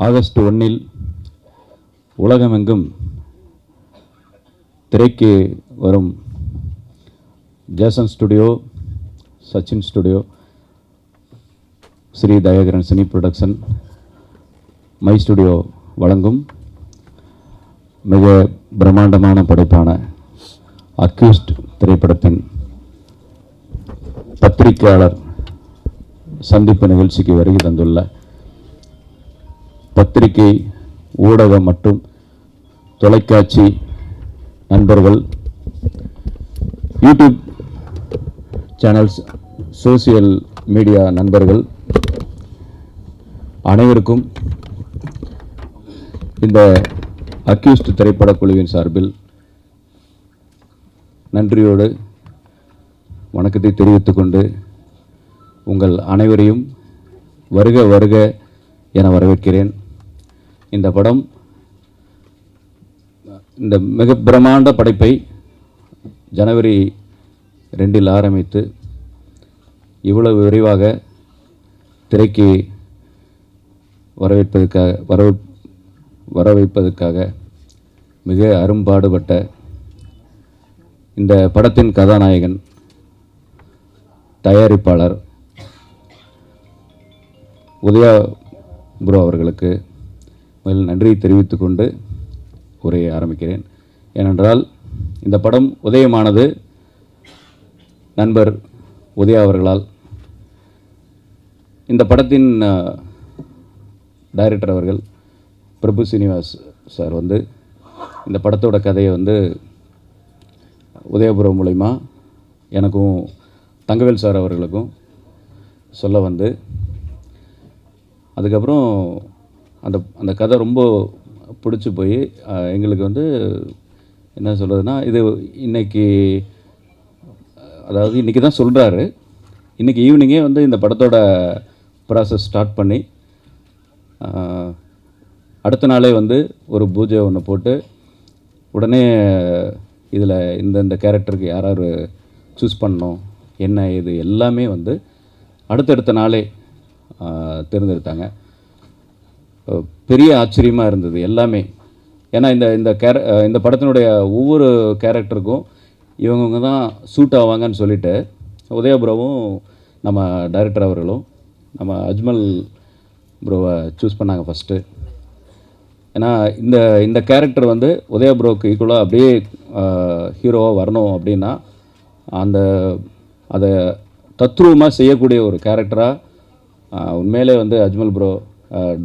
August 1 உலகமெங்கும் திரைக்கு வரும் Jason studio, Sachin studio, Shri Dayakaran cine production, my studio வழங்கும் மிக பிரம்மாண்டமான படைப்பான அக்யூஸ்ட் திரைப்படத்தின் பத்திரிகையாளர் சந்திப்பு நிகழ்ச்சிக்கு வருகை தந்துள்ள பத்திரிகை, ஊடகம் மற்றும் தொலைக்காட்சி நண்பர்கள், யூடியூப் சேனல்ஸ், சோசியல் மீடியா நண்பர்கள் அனைவருக்கும் இந்த அக்யூஸ்ட் திரைப்பட குழுவின் சார்பில் நன்றியோடு வணக்கத்தை தெரிவித்துக் கொண்டு உங்கள் அனைவரையும் வருக வருக என வரவேற்கிறேன். இந்த படம், இந்த மிக பிரம்மாண்ட படைப்பை ஜனவரி 2 ஆரம்பித்து இவ்வளவு விரைவாக திரைக்கு வரவைப்பதற்காக மிக அரும்பாடுபட்ட இந்த படத்தின் கதாநாயகன், தயாரிப்பாளர் உதயா ப்ரோ அவர்களுக்கு முதல் நன்றியை தெரிவித்துக் கொண்டு உரையை ஆரம்பிக்கிறேன். ஏனென்றால் இந்த படம் உதயமானது நண்பர் உதயா அவர்களால். இந்த படத்தின் டைரக்டர் அவர்கள் பிரபு சீனிவாஸ் சார் இந்த படத்தோட கதையை உதயபுரம் மூலயமா எனக்கும் தங்கவேல் சார் அவர்களுக்கும் சொல்ல அதுக்கப்புறம் அந்த கதை ரொம்ப பிடிச்சி போய் எங்களுக்கு என்ன சொல்கிறதுனா, இது இன்றைக்கி தான் சொல்கிறாரு. இன்றைக்கி ஈவினிங்கே இந்த படத்தோட ப்ராசஸ் ஸ்டார்ட் பண்ணி அடுத்த நாளே ஒரு பூஜை ஒன்று போட்டு உடனே இதில் இந்த கேரக்டருக்கு யார் யார் சூஸ் பண்ணணும், என்ன இது எல்லாமே அடுத்தடுத்த நாளே தேர்ந்தெடுத்தாங்க. பெரிய ஆச்சரியமாக இருந்தது எல்லாமே. ஏன்னா இந்த படத்தினுடைய ஒவ்வொரு கேரக்டருக்கும் இவங்க தான் சூட் ஆவாங்கன்னு சொல்லிட்டு உதயபுரவும் நம்ம டைரக்டர் அவர்களும் நம்ம அஜ்மல் ப்ரோவை சூஸ் பண்ணாங்க ஃபஸ்ட்டு. ஏன்னா இந்த கேரக்டர் உதயபுரோவுக்கு ஈக்குவலாக அப்படியே ஹீரோவாக வரணும் அப்படின்னா அதை தத்ரூபமாக செய்யக்கூடிய ஒரு கேரக்டராக உண்மையிலே அஜ்மல் ப்ரோ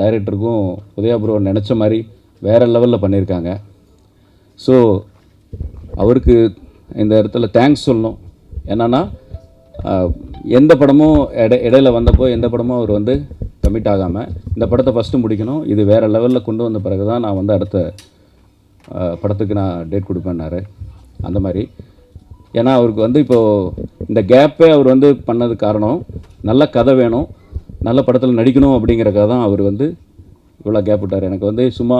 டைரக்டருக்கும் உதயா ப்ரோ நினச்ச மாதிரி வேறு லெவலில் பண்ணியிருக்காங்க. ஸோ அவருக்கு இந்த இடத்துல தேங்க்ஸ் சொல்லணும். என்னென்னா எந்த படமும் இடையில வந்தப்போ எந்த படமும் அவர் கமிட் ஆகாமல் இந்த படத்தை ஃபஸ்ட்டு முடிக்கணும், இது வேறு லெவலில் கொண்டு வந்த பிறகு தான் நான் அடுத்த படத்துக்கு நான் டேட் கொடுப்பேன்னாரு. அந்த மாதிரி ஏன்னா அவருக்கு இப்போது இந்த கேப்பே அவர் பண்ணது காரணம், நல்ல கதை வேணும், நல்ல படத்தில் நடிக்கணும் அப்படிங்கிறக்காக தான் அவர் இவ்வளோ கேப் விட்டார். எனக்கு சும்மா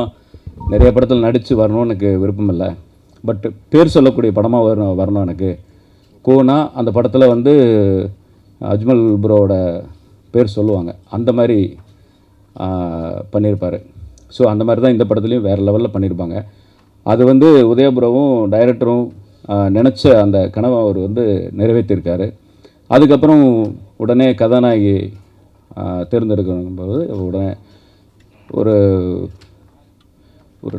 நிறைய படத்தில் நடித்து வரணும்னு எனக்கு விருப்பம் இல்லை, பட் பேர் சொல்லக்கூடிய படமாக வரணும் எனக்கு. கோனா அந்த படத்தில் அஜ்மல் ப்ரோவோட பேர் சொல்லுவாங்க, அந்த மாதிரி பண்ணியிருப்பார். ஸோ அந்த மாதிரி தான் இந்த படத்துலையும் வேறு லெவலில் பண்ணியிருப்பாங்க. அது உதயா ப்ரோவும் டைரக்டரும் நினச்ச அந்த கனவை அவர் நிறைவேற்றியிருக்காரு. அதுக்கப்புறம் உடனே கதாநாயகி தேர்ந்தெடுக்கும்போது உடனே ஒரு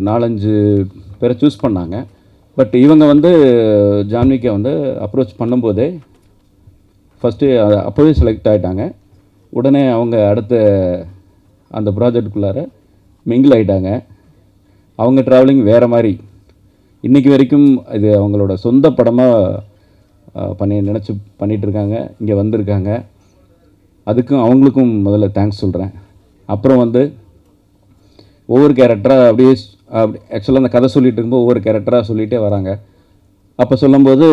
4-5 பேரை சூஸ் பண்ணாங்க. பட் இவங்க ஜான்விக்கை அப்ரோச் பண்ணும்போதே ஃபஸ்ட்டு அப்போவே செலக்ட் ஆகிட்டாங்க. உடனே அவங்க அடுத்த அந்த ப்ராஜெக்டுக்குள்ளார மிங்கிள் ஆகிட்டாங்க. அவங்க ட்ராவலிங் வேறு மாதிரி. இன்றைக்கி வரைக்கும் இது அவங்களோட சொந்த படமாக பண்ணிகிட்ருக்காங்க, இங்கே வந்திருக்காங்க. அதுக்கும் அவங்களுக்கும் முதல்ல தேங்க்ஸ் சொல்கிறேன். அப்புறம் ஒவ்வொரு கேரக்டராக அப்படியே ஆக்சுவலாக அந்த கதை சொல்லிகிட்டு இருக்கும்போது ஒவ்வொரு கேரக்டராக சொல்லிகிட்டே வராங்க. அப்போ சொல்லும்போது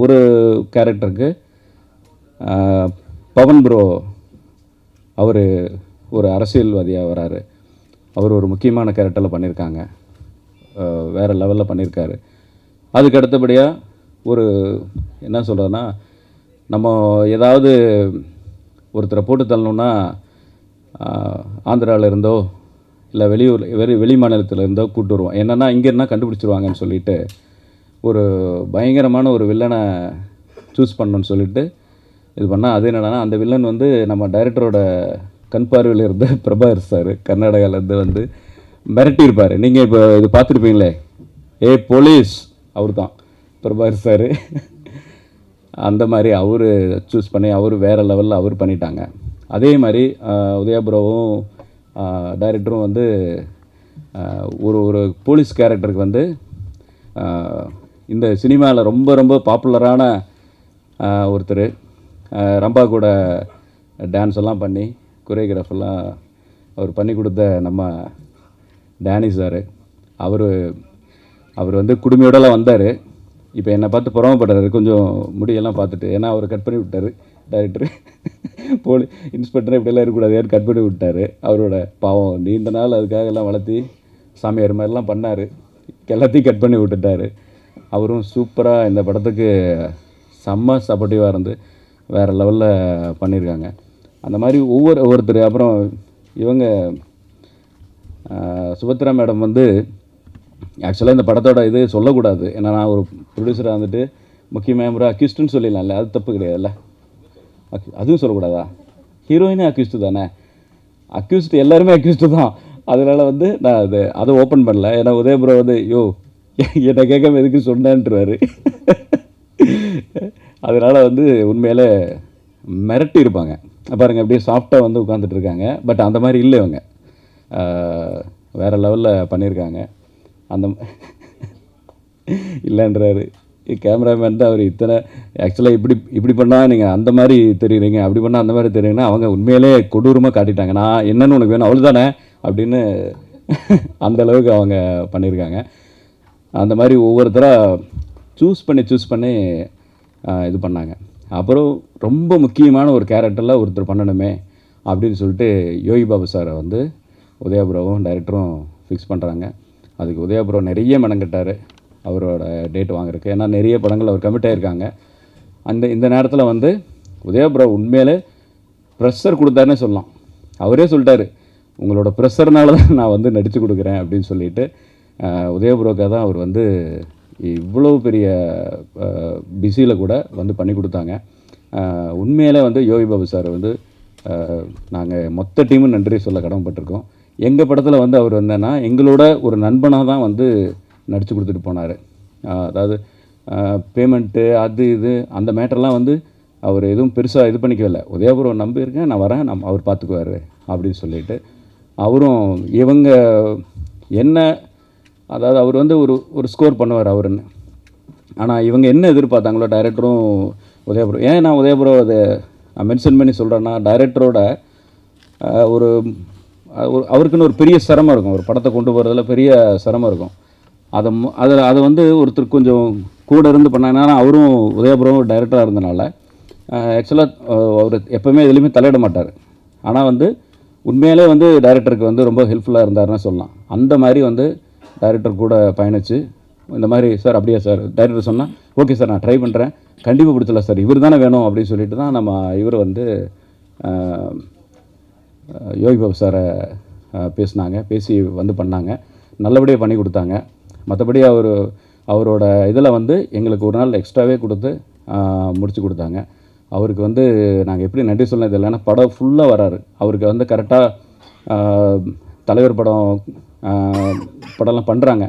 ஒரு கேரக்டருக்கு பவன் ப்ரோ அவர் ஒரு அரசியல்வாதியாக வராரு. அவர் ஒரு முக்கியமான கேரக்டரில் பண்ணியிருக்காங்க, வேறு லெவலில் பண்ணியிருக்காரு. அதுக்கு அடுத்தபடியாக ஒரு என்ன சொல்கிறதுன்னா, நம்ம ஏதாவது ஒருத்தரை போட்டு தள்ளணுன்னா ஆந்திராவில் இருந்தோ இல்லை வெளி மாநிலத்தில் இருந்தோ கூப்பிட்டு வருவோம். என்னென்னா இங்கே இருந்தால் கண்டுபிடிச்சிருவாங்கன்னு சொல்லிட்டு ஒரு பயங்கரமான ஒரு வில்லனை சூஸ் பண்ணணும்னு சொல்லிட்டு இது பண்ணால், அது என்னென்னா அந்த வில்லன் வந்து நம்ம டைரக்டரோட கண் பார்வையில் இருந்த பிரபாகர் சார் கர்நாடகாவிலேருந்து வந்து மிரட்டியிருப்பார். நீங்கள் இப்போ இது பார்த்துருப்பீங்களே, போலீஸ், அவர் தான் பிரபாகர் சார். அந்த மாதிரி அவர் சூஸ் பண்ணி அவர் வேறு லெவலில் அவர் பண்ணிட்டாங்க. அதே மாதிரி உதயபுரவும் டைரக்டரும் வந்து ஒரு போலீஸ் கேரக்டருக்கு வந்து இந்த சினிமாவில் ரொம்ப ரொம்ப பாப்புலரான ஒருத்தர், ரம்பா கூட டான்ஸ் எல்லாம் பண்ணி கொரியோகிராஃப் எல்லாம் அவர் பண்ணி கொடுத்த நம்ம டேனி சார். அவர் வந்து குடுமையோடலாம் வந்தார். இப்போ என்னை பார்த்து புறமப்படுறாரு கொஞ்சம் முடியெல்லாம் பார்த்துட்டு. ஏன்னா அவர் கட் பண்ணி விட்டார் டைரக்டர். இன்ஸ்பெக்டர் இப்படியெல்லாம் இருக்கக்கூடாது, யார் கட் பண்ணி விட்டார். அவரோட பாவம் நீண்ட நாள் அதுக்காக எல்லாம் வளர்த்தி சாமியார் மாதிரிலாம் பண்ணார். எல்லாத்தையும் கட் பண்ணி விட்டுட்டார். அவரும் சூப்பராக இந்த படத்துக்கு செம்ம சப்போர்ட்டிவாக இருந்து வேறு லெவலில் பண்ணியிருக்காங்க. அந்த மாதிரி ஒவ்வொருத்தர். அப்புறம் இவங்க சுபத்ரா மேடம் வந்து ஆக்சுவலாக இந்த படத்தோட இது சொல்லக்கூடாது. ஏன்னா நான் ஒரு ப்ரொடியூசராக வந்துட்டு முக்கியமாக ஒரு அக்யூஸ்டுன்னு சொல்லிடலாம்ல, அது தப்பு கிடையாதுல்ல. அதுவும் சொல்லக்கூடாதா? ஹீரோயினே அக்யூஸ்டு தானே. அக்யூஸ்டு எல்லாருமே அக்யூஸ்டு தான். அதனால் வந்து நான் அதை ஓப்பன் பண்ணல. ஏன்னா உதயபுரம் வந்து என்னை கேட்காம எதுக்கு சொன்னேன்றாரு. அதனால் வந்து உண்மையிலே மிரட்டி இருப்பாங்க பாருங்கள். அப்படியே சாஃப்டாக வந்து உட்காந்துட்ருக்காங்க. பட் அந்த மாதிரி இல்லை, இவங்க வேறு லெவலில் பண்ணியிருக்காங்க. அந்த இல்லைன்றாரு கேமராமேன் தான். அவர் இத்தனை ஆக்சுவலாக இப்படி பண்ணால் நீங்கள் அந்த மாதிரி தெரியுறீங்க, அப்படி பண்ணால் அந்த மாதிரி தெரியுங்கன்னா அவங்க உண்மையிலே கொடூரமாக காட்டிட்டாங்க. நான் என்னென்னு உனக்கு வேணும் அவ்வளோ தானே அப்படின்னு அந்தளவுக்கு அவங்க பண்ணியிருக்காங்க. அந்த மாதிரி ஒவ்வொருத்தராக சூஸ் பண்ணி இது பண்ணாங்க. அப்புறம் ரொம்ப முக்கியமான ஒரு கேரக்டரில் ஒருத்தர் பண்ணணுமே அப்படின்னு சொல்லிட்டு யோகி பாபு சாரை வந்து உதயபுரவும் டைரக்டரும் ஃபிக்ஸ் பண்ணுறாங்க. அதுக்கு உதயபுரம் நிறைய மெனங்கட்டார் அவரோட டேட் வாங்குறதுக்கு. ஏன்னா நிறைய படங்கள் அவர் கமிட் ஆகியிருக்காங்க. இந்த நேரத்தில் வந்து உதயபுரம் உண்மையிலே ப்ரெஷர் கொடுத்தாருன்னே சொல்லலாம். அவரே சொல்லிட்டார், உங்களோட ப்ரெஷர்னால தான் நான் வந்து நடித்து கொடுக்குறேன் அப்படின்னு சொல்லிட்டு உதயபுரோக்காக தான் அவர் வந்து இவ்வளோ பெரிய பிஸியில் கூட வந்து பண்ணி கொடுத்தாங்க. உண்மையிலே வந்து யோகி பாபு சார் வந்து நாங்கள் மொத்த டீமும் நன்றி சொல்ல கடமைப்பட்டிருக்கோம். எங்கள் படத்தில் வந்து அவர் வந்தேன்னா எங்களோட ஒரு நண்பனாக தான் வந்து நடித்து கொடுத்துட்டு போனார். அதாவது பேமெண்ட்டு அது இது அந்த மேட்டர்லாம் வந்து அவர் எதுவும் பெருசாக இது பண்ணிக்கவில்லை. உதயபுரம் நம்பியிருக்கேன், நான் வரேன், அவர் பார்த்துக்குவார் அப்படின்னு சொல்லிட்டு அவரும் இவங்க என்ன, அதாவது அவர் வந்து ஒரு ஸ்கோர் பண்ணுவார் அவருன்னு. ஆனால் இவங்க என்ன எதிர்பார்த்தாங்களோ டைரக்டரும் உதயபுரம். ஏன் நான் உதயபுரம் அதை மென்ஷன் பண்ணி சொல்கிறேன்னா, டைரக்டரோட அவருக்குன்னு ஒரு பெரிய சிரமம் இருக்கும். ஒரு படத்தை கொண்டு போகிறதுல பெரிய சிரமம் இருக்கும். அதை வந்து ஒருத்தர் கொஞ்சம் கூட இருந்து பண்ணாங்கன்னா, அவரும் உதயபுரம் டைரக்டராக இருந்தனால ஆக்சுவலாக அவர் எப்போவுமே எதுலேயுமே தலையிட மாட்டார். ஆனால் வந்து உண்மையிலே வந்து டைரக்டருக்கு வந்து ரொம்ப ஹெல்ப்ஃபுல்லாக இருந்தாருன்னு சொல்லலாம். அந்த மாதிரி வந்து டைரக்டர் கூட பயணித்து இந்த மாதிரி சார் அப்படியா சார் டைரக்டர் சொன்னால் ஓகே சார் நான் ட்ரை பண்ணுறேன், கண்டிப்பாக பிடிச்சல சார், இவர் தானே வேணும் அப்படின்னு சொல்லிட்டு தான் நம்ம இவர் வந்து யோகி பாபு சாரை பேசி வந்து பண்ணாங்க. நல்லபடியாக பண்ணி கொடுத்தாங்க. மற்றபடி அவரோட இதில் வந்து எங்களுக்கு ஒரு நாள் எக்ஸ்ட்ராவே கொடுத்து முடித்து கொடுத்தாங்க. அவருக்கு வந்து நாங்கள் எப்படி நன்றி சொல்லணும் இது இல்லைன்னா படம் ஃபுல்லாக வராரு. அவருக்கு வந்து கரெக்டாக தலைவர் படம்லாம் பண்ணுறாங்க.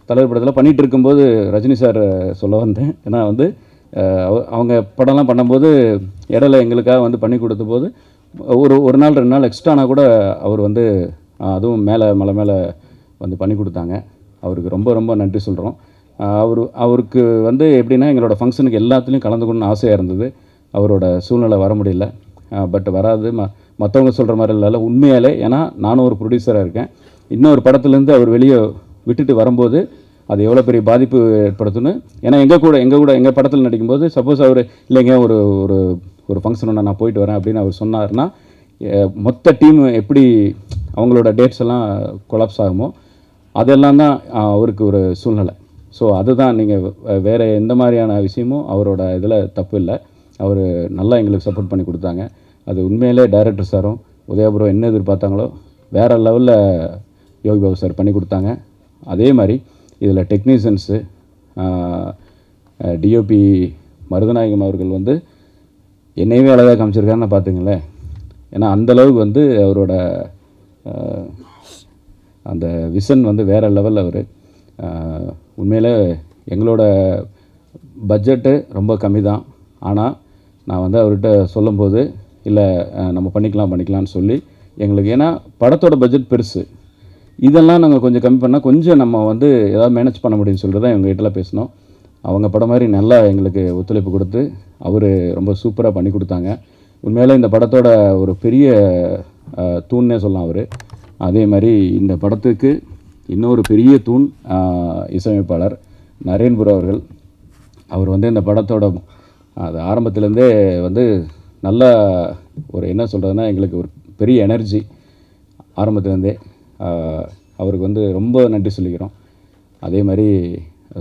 தலைவர் படத்தில் பண்ணிகிட்டு இருக்கும்போது ரஜினி சார் சொல்ல வந்தேன். ஏன்னா வந்து அவங்க படம்லாம் பண்ணும்போது இடையில எங்களுக்காக வந்து பண்ணி கொடுத்த போது ஒரு நாள் 2 நாள் எக்ஸ்ட்ரானா கூட அவர் வந்து அதுவும் மலை மேலே வந்து பண்ணி கொடுத்தாங்க. அவருக்கு ரொம்ப ரொம்ப நன்றி சொல்கிறோம். அவருக்கு வந்து எப்படின்னா எங்களோட ஃபங்க்ஷனுக்கு எல்லாத்துலேயும் கலந்துக்கணும்னு ஆசையாக இருந்தது. அவரோட சூழ்நிலை வர முடியல. பட் வராது மற்றவங்க சொல்கிற மாதிரி இல்லை உண்மையாலே. ஏன்னா நானும் ஒரு ப்ரொடியூசராக இருக்கேன். இன்னொரு படத்துலேருந்து அவர் வெளியே விட்டுட்டு வரும்போது அது எவ்வளோ பெரிய பாதிப்பு ஏற்படுத்துன்னு. ஏன்னா எங்கள் படத்தில் நடிக்கும்போது சப்போஸ் அவர் இல்லைங்க ஒரு ஃபங்க்ஷன் ஒன்று நான் போயிட்டு வரேன் அப்படின்னு அவர் சொன்னார்னா மொத்த டீம் எப்படி அவங்களோட டேட்ஸ் எல்லாம் கொலாப்ஸ் ஆகுமோ அதெல்லாம் தான் அவருக்கு ஒரு சூழ்நிலை. ஸோ அதுதான் நீங்கள் வேறு எந்த மாதிரியான விஷயமும் அவரோட இதில் தப்பு இல்லை. அவர் நல்லா எங்களுக்கு சப்போர்ட் பண்ணி கொடுத்தாங்க. அது உண்மையிலே டைரக்டர் சாரும் உதயா ப்ரோ என்ன எதிர்பார்த்தாங்களோ வேறு லெவலில் யோகி பாபு சார் பண்ணி கொடுத்தாங்க. அதே மாதிரி இதில் டெக்னீஷியன்ஸு டிஓபி மருதநாயகம் அவர்கள் வந்து என்னையவே அழகாக காமிச்சிருக்காருன்னு பார்த்துங்களேன். ஏன்னா அந்தளவுக்கு வந்து அவரோட அந்த விஷன் வந்து வேறு லெவலில் அவர் உண்மையில் எங்களோட பட்ஜெட்டு ரொம்ப கம்மி தான். ஆனால் நான் வந்து அவர்கிட்ட சொல்லும்போது இல்லை நம்ம பண்ணிக்கலாம்னு சொல்லி எங்களுக்கு, ஏன்னா படத்தோட பட்ஜெட் பெருசு, இதெல்லாம் நாங்கள் கொஞ்சம் கம்மி பண்ணால் கொஞ்சம் நம்ம வந்து ஏதாவது மேனேஜ் பண்ண முடியும்னு சொல்லிட்டு தான் இவங்ககிட்டலாம் பேசினோம். அவங்க படம் மாதிரி நல்லா எங்களுக்கு ஒத்துழைப்பு கொடுத்து அவர் ரொம்ப சூப்பராக பண்ணி கொடுத்தாங்க. உண்மையிலே இந்த படத்தோட ஒரு பெரிய தூண்னே சொல்லலாம் அவர். அதே மாதிரி இந்த படத்துக்கு இன்னொரு பெரிய தூண் இசையமைப்பாளர் நரேன் ப்ரோ அவர்கள். அவர் வந்து இந்த படத்தோட அது ஆரம்பத்துலேருந்தே வந்து நல்ல ஒரு என்ன சொல்கிறதுனா எங்களுக்கு ஒரு பெரிய எனர்ஜி ஆரம்பத்துலேருந்தே. அவருக்கு வந்து ரொம்ப நன்றி சொல்லிக்கிறோம். அதே மாதிரி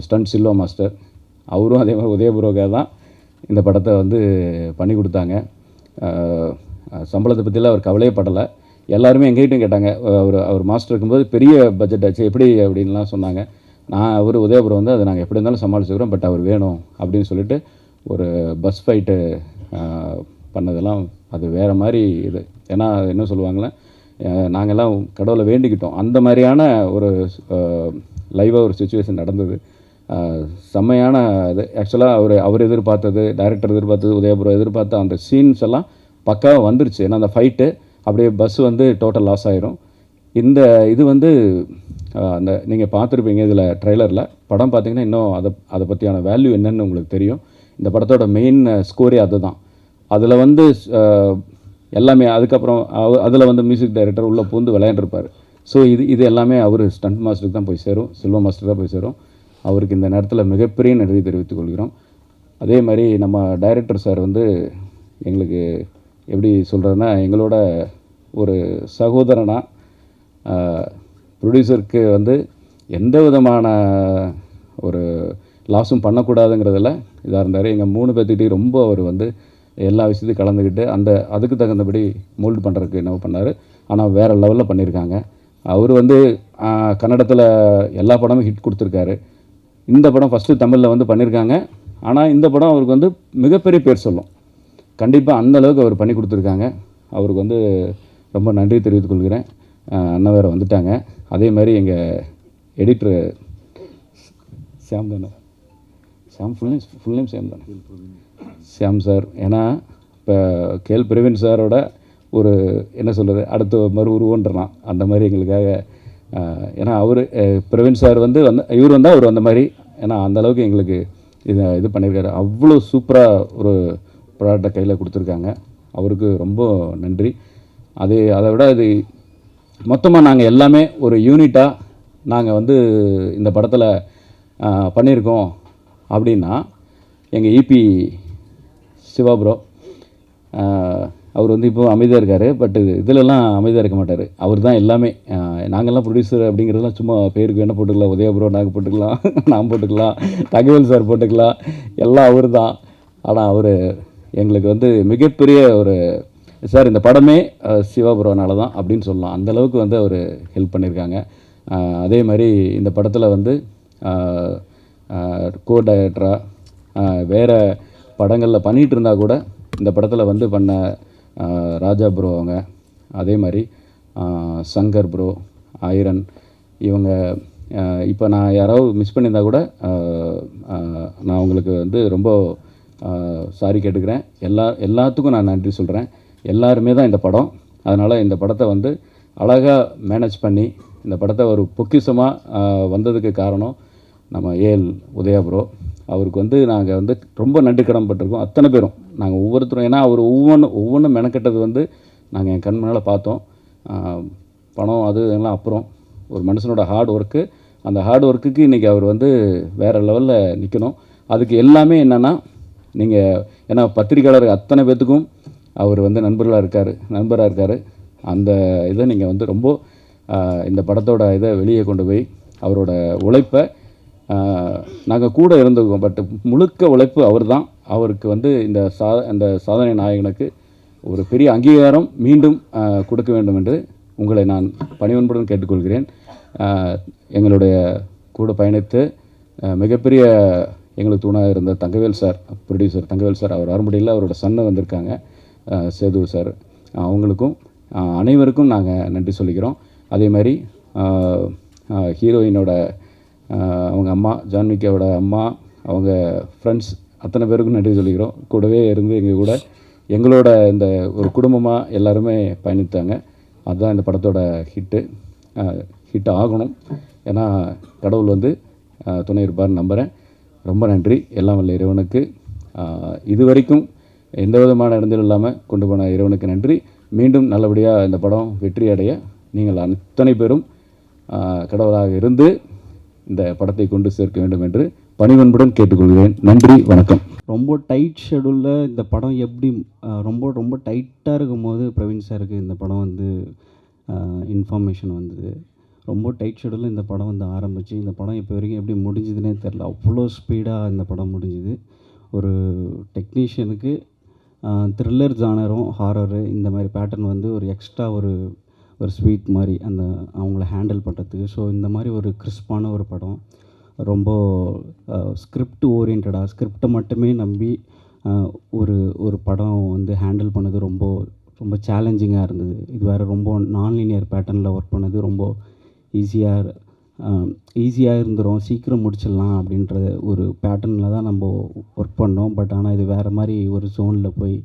ஸ்டண்ட் சில்வா மாஸ்டர் அவரும் அதே மாதிரி உதய ப்ரோக்காக தான் இந்த படத்தை வந்து பண்ணி கொடுத்தாங்க. சம்பளத்தை பற்றிலாம் அவர் கவலையே படலை. எல்லாருமே எங்ககிட்டையும் கேட்டாங்க, அவர் மாஸ்டர் இருக்கும்போது பெரிய பட்ஜெட் ஆச்சு எப்படி அப்படின்லாம் சொன்னாங்க. அவர் உதய ப்ரோ வந்து அதை நாங்கள் எப்படி இருந்தாலும் சமாளிச்சுக்கிறோம், பட் அவர் வேணும் அப்படின்னு சொல்லிட்டு ஒரு பஸ் ஃபைட்டு பண்ணதெல்லாம் அது வேறு மாதிரி இது. ஏன்னா என்ன சொல்லுவாங்களே, நாங்கள்லாம் கடவுளை வேண்டிக்கிட்டோம். அந்த மாதிரியான ஒரு லைவாக ஒரு சுச்சுவேஷன் நடந்தது. செம்மையான இது. ஆக்சுவலாக அவர் எதிர்பார்த்தது, டைரக்டர் எதிர்பார்த்தது, உதய ப்ரோ எதிர்பார்த்த அந்த சீன்ஸ் எல்லாம் பக்காவாக வந்துருச்சு. ஏன்னா அந்த ஃபைட்டு அப்படியே பஸ் வந்து டோட்டல் லாஸ் ஆயிரும். இந்த இது வந்து அந்த நீங்கள் பார்த்துருப்பீங்க இதில் ட்ரெய்லரில். படம் பார்த்திங்கன்னா இன்னும் அதை பற்றியான வேல்யூ என்னென்னு உங்களுக்கு தெரியும். இந்த படத்தோட மெயின் ஸ்கோரே அதுதான். அதில் வந்து எல்லாமே அதுக்கப்புறம் அதில் வந்து மியூசிக் டைரக்டர் உள்ளே பூந்து விளையாண்டுருப்பார். ஸோ இது எல்லாமே அவர் ஸ்டண்ட் மாஸ்டருக்கு தான் போய் சேரும், சில்வா மாஸ்டருக்கு தான் போய் சேரும். அவருக்கு இந்த நேரத்தில் மிகப்பெரிய நன்றி தெரிவித்துக் கொள்கிறோம். அதே மாதிரி நம்ம டைரக்டர் சார் வந்து எங்களுக்கு எப்படி சொல்கிறதுனா எங்களோட ஒரு சகோதரனாக, ப்ரொடியூசருக்கு வந்து எந்த விதமான ஒரு லாஸும் பண்ணக்கூடாதுங்கிறதில் இதாக இருந்தார். எங்கள் 3 பேர்த்துக்கிட்டையும் ரொம்ப அவர் வந்து எல்லா விஷயத்தையும் கலந்துக்கிட்டு அதுக்கு தகுந்தபடி மோல்டு பண்ணுறதுக்கு என்ன பண்ணார். ஆனால் வேறு லெவலில் பண்ணியிருக்காங்க. அவர் வந்து கன்னடத்தில் எல்லா படமும் ஹிட் கொடுத்துருக்காரு. இந்த படம் ஃபஸ்ட்டு தமிழில் வந்து பண்ணியிருக்காங்க. ஆனால் இந்த படம் அவருக்கு வந்து மிகப்பெரிய பேர் சொல்லும். கண்டிப்பாக அந்தளவுக்கு அவர் பண்ணி கொடுத்துருக்காங்க. அவருக்கு வந்து ரொம்ப நன்றி தெரிவித்துக் கொள்கிறேன். அண்ணன் வேறு வந்துட்டாங்க. அதே மாதிரி எங்கள் எடிட்ரு ஷியாம் தானே, ஷியாம் ஃபுல் நேம் ஷியாம் தானே, ஷியாம் சார். ஏன்னா இப்போ கேஎல் பிரவீன் சாரோட ஒரு என்ன சொல்கிறது அடுத்த மறு உருவன்றலாம் அந்த மாதிரி எங்களுக்காக. ஏன்னா அவர் பிரவீன் சார் வந்து இவர் வந்தால் அவர் அந்த மாதிரி. ஏன்னா அந்தளவுக்கு எங்களுக்கு இது பண்ணியிருக்காரு. அவ்வளோ சூப்பராக ஒரு ப்ராடக்டை கையில் கொடுத்துருக்காங்க. அவருக்கு ரொம்ப நன்றி. அதை விட இது மொத்தமாக நாங்கள் எல்லாமே ஒரு யூனிட்டாக நாங்கள் வந்து இந்த படத்தில் பண்ணியிருக்கோம். அப்படின்னா எங்கள் இபி சிவா ப்ரோ, அவர் வந்து இப்போ அமைதியாக இருக்கார். பட் இதிலெல்லாம் அமைதியாக இருக்க மாட்டார். அவர் தான் எல்லாமே. நாங்கள்லாம் ப்ரொடியூசர் அப்படிங்கிறதுலாம் சும்மா பேருக்கு வேணால் போட்டுக்கலாம். உதயா ப்ரோ நாங்கள் போட்டுக்கலாம், நான் போட்டுக்கலாம், தகவல் சார் போட்டுக்கலாம், எல்லாம் அவர் தான். ஆனால் அவர் எங்களுக்கு வந்து மிகப்பெரிய ஒரு சார். இந்த படமே சிவா ப்ரோனால தான் அப்படின்னு சொல்லலாம். அந்தளவுக்கு வந்து அவர் ஹெல்ப் பண்ணியிருக்காங்க. அதே மாதிரி இந்த படத்தில் வந்து கோ டைரக்டராக வேறு படங்களில் பண்ணிகிட்டு இருந்தால் கூட இந்த படத்தில் வந்து பண்ண ராஜா ப்ரோ அவங்க, அதே மாதிரி சங்கர் ப்ரோ, ஐரன், இவங்க இப்போ நான் யாராவது மிஸ் பண்ணியிருந்தால் கூட நான் உங்களுக்கு வந்து ரொம்ப சாரி கேட்டுக்கிறேன். எல்லாத்துக்கும் நான் நன்றி சொல்கிறேன். எல்லாருமே தான் இந்த படம். அதனால் இந்த படத்தை வந்து அழகாக மேனேஜ் பண்ணி இந்த படத்தை ஒரு பொக்கிஷமாக வந்ததுக்கு காரணம் நம்ம ஏஎல் உதயா ப்ரோ. அவருக்கு வந்து நாங்கள் வந்து ரொம்ப நன்றி கடன் பட்டிருக்கோம் அத்தனை பேரும். நாங்கள் ஒவ்வொருத்தரும், ஏன்னா அவர் ஒவ்வொன்றும் மெனக்கெட்டது வந்து நாங்கள் என் கண் முன்னால் பார்த்தோம். பணம் அது எல்லாம் அப்புறம் ஒரு மனுஷனோட ஹார்ட் ஒர்க்கு, அந்த ஹார்ட் ஒர்க்குக்கு இன்றைக்கி அவர் வந்து வேறு லெவலில் நிற்கணும். அதுக்கு எல்லாமே என்னென்னா நீங்கள், ஏன்னா பத்திரிக்கையாளர் அத்தனை பேர்த்துக்கும் அவர் வந்து நண்பராக இருக்கார். அந்த இதை நீங்கள் வந்து ரொம்ப இந்த படத்தோட இதை வெளியே கொண்டு போய் அவரோட உழைப்பை நாங்கள் கூட இருந்துக்குவோம். பட் முழுக்க உழைப்பு அவர் தான். அவருக்கு வந்து இந்த சாதனை நாயகனுக்கு ஒரு பெரிய அங்கீகாரம் மீண்டும் கொடுக்க வேண்டும் என்று உங்களை நான் பணிவன்புடன் கேட்டுக்கொள்கிறேன். எங்களுடைய கூட பயணித்து மிகப்பெரிய எங்களுக்கு துணாக இருந்த Thangavel sir, producer Thangavel sir, அவர் வர முடியல, அவரோட சன்னை வந்திருக்காங்க, சேது சார், அவங்களுக்கும் அனைவருக்கும் நாங்கள் நன்றி சொல்லிக்கிறோம். அதே மாதிரி ஹீரோயினோட அவங்க அம்மா, ஜான்விகாவோட அம்மா, அவங்க ஃப்ரெண்ட்ஸ் அத்தனை பேருக்கும் நன்றி சொல்லிக்கிறோம். கூடவே இருந்து எங்கள் கூட எங்களோட இந்த ஒரு குடும்பமாக எல்லாருமே பயணித்தாங்க. அதுதான் இந்த படத்தோட ஹிட் ஆகணும். ஏன்னா கடவுள் வந்து துணை இருப்பார்னு நம்புகிறேன். ரொம்ப நன்றி. எல்லாம் வல்ல இறைவனுக்கு இது வரைக்கும் எந்த விதமான இடங்கள் இல்லாமல் கொண்டு போன இறைவனுக்கு நன்றி. மீண்டும் நல்லபடியாக இந்த படம் வெற்றி அடைய நீங்கள் அத்தனை பேரும் கடவுளாக இருந்து இந்த படத்தை கொண்டு சேர்க்க வேண்டும் என்று பணிவன்புடன் கேட்டுக்கொள்கிறேன். நன்றி, வணக்கம். ரொம்ப டைட் ஷெடியூலில் இந்த படம் எப்படி ரொம்ப டைட்டாக இருக்கும்போது பிரவீன் சாருக்கு இந்த படம் வந்து இன்ஃபர்மேஷன் வந்தது. ரொம்ப டைட் ஷெடியூலில் இந்த படம் வந்து ஆரம்பித்து இந்த படம் இப்போ வரைக்கும் எப்படி முடிஞ்சுதுன்னே தெரில. அவ்வளோ ஸ்பீடாக இந்த படம் முடிஞ்சுது. ஒரு டெக்னீஷியனுக்கு த்ரில்லர் ஜானரும் ஹாரரு இந்த மாதிரி பேட்டர்ன் வந்து ஒரு எக்ஸ்ட்ரா ஒரு ஸ்வீட் மாதிரி அவங்கள ஹேண்டில் பண்ணுறதுக்கு. ஸோ இந்த மாதிரி ஒரு கிறிஸ்பான ஒரு படம், ரொம்ப ஸ்கிரிப்ட் ஓரியன்டாக ஸ்கிரிப்டை மட்டுமே நம்பி ஒரு படம் வந்து ஹேண்டில் பண்ணது ரொம்ப சேலஞ்சிங்காக இருந்தது. இது வேறு ரொம்ப நான்லீனியர் பேட்டர்னில் ஒர்க் பண்ணது ரொம்ப ஈஸியாக இருந்துடும், சீக்கிரம் முடிச்சிடலாம் அப்படின்ற ஒரு பேட்டர்னில் தான் நம்ம ஒர்க் பண்ணோம். பட் ஆனால் இது வேறு மாதிரி ஒரு ஜோனில் போய்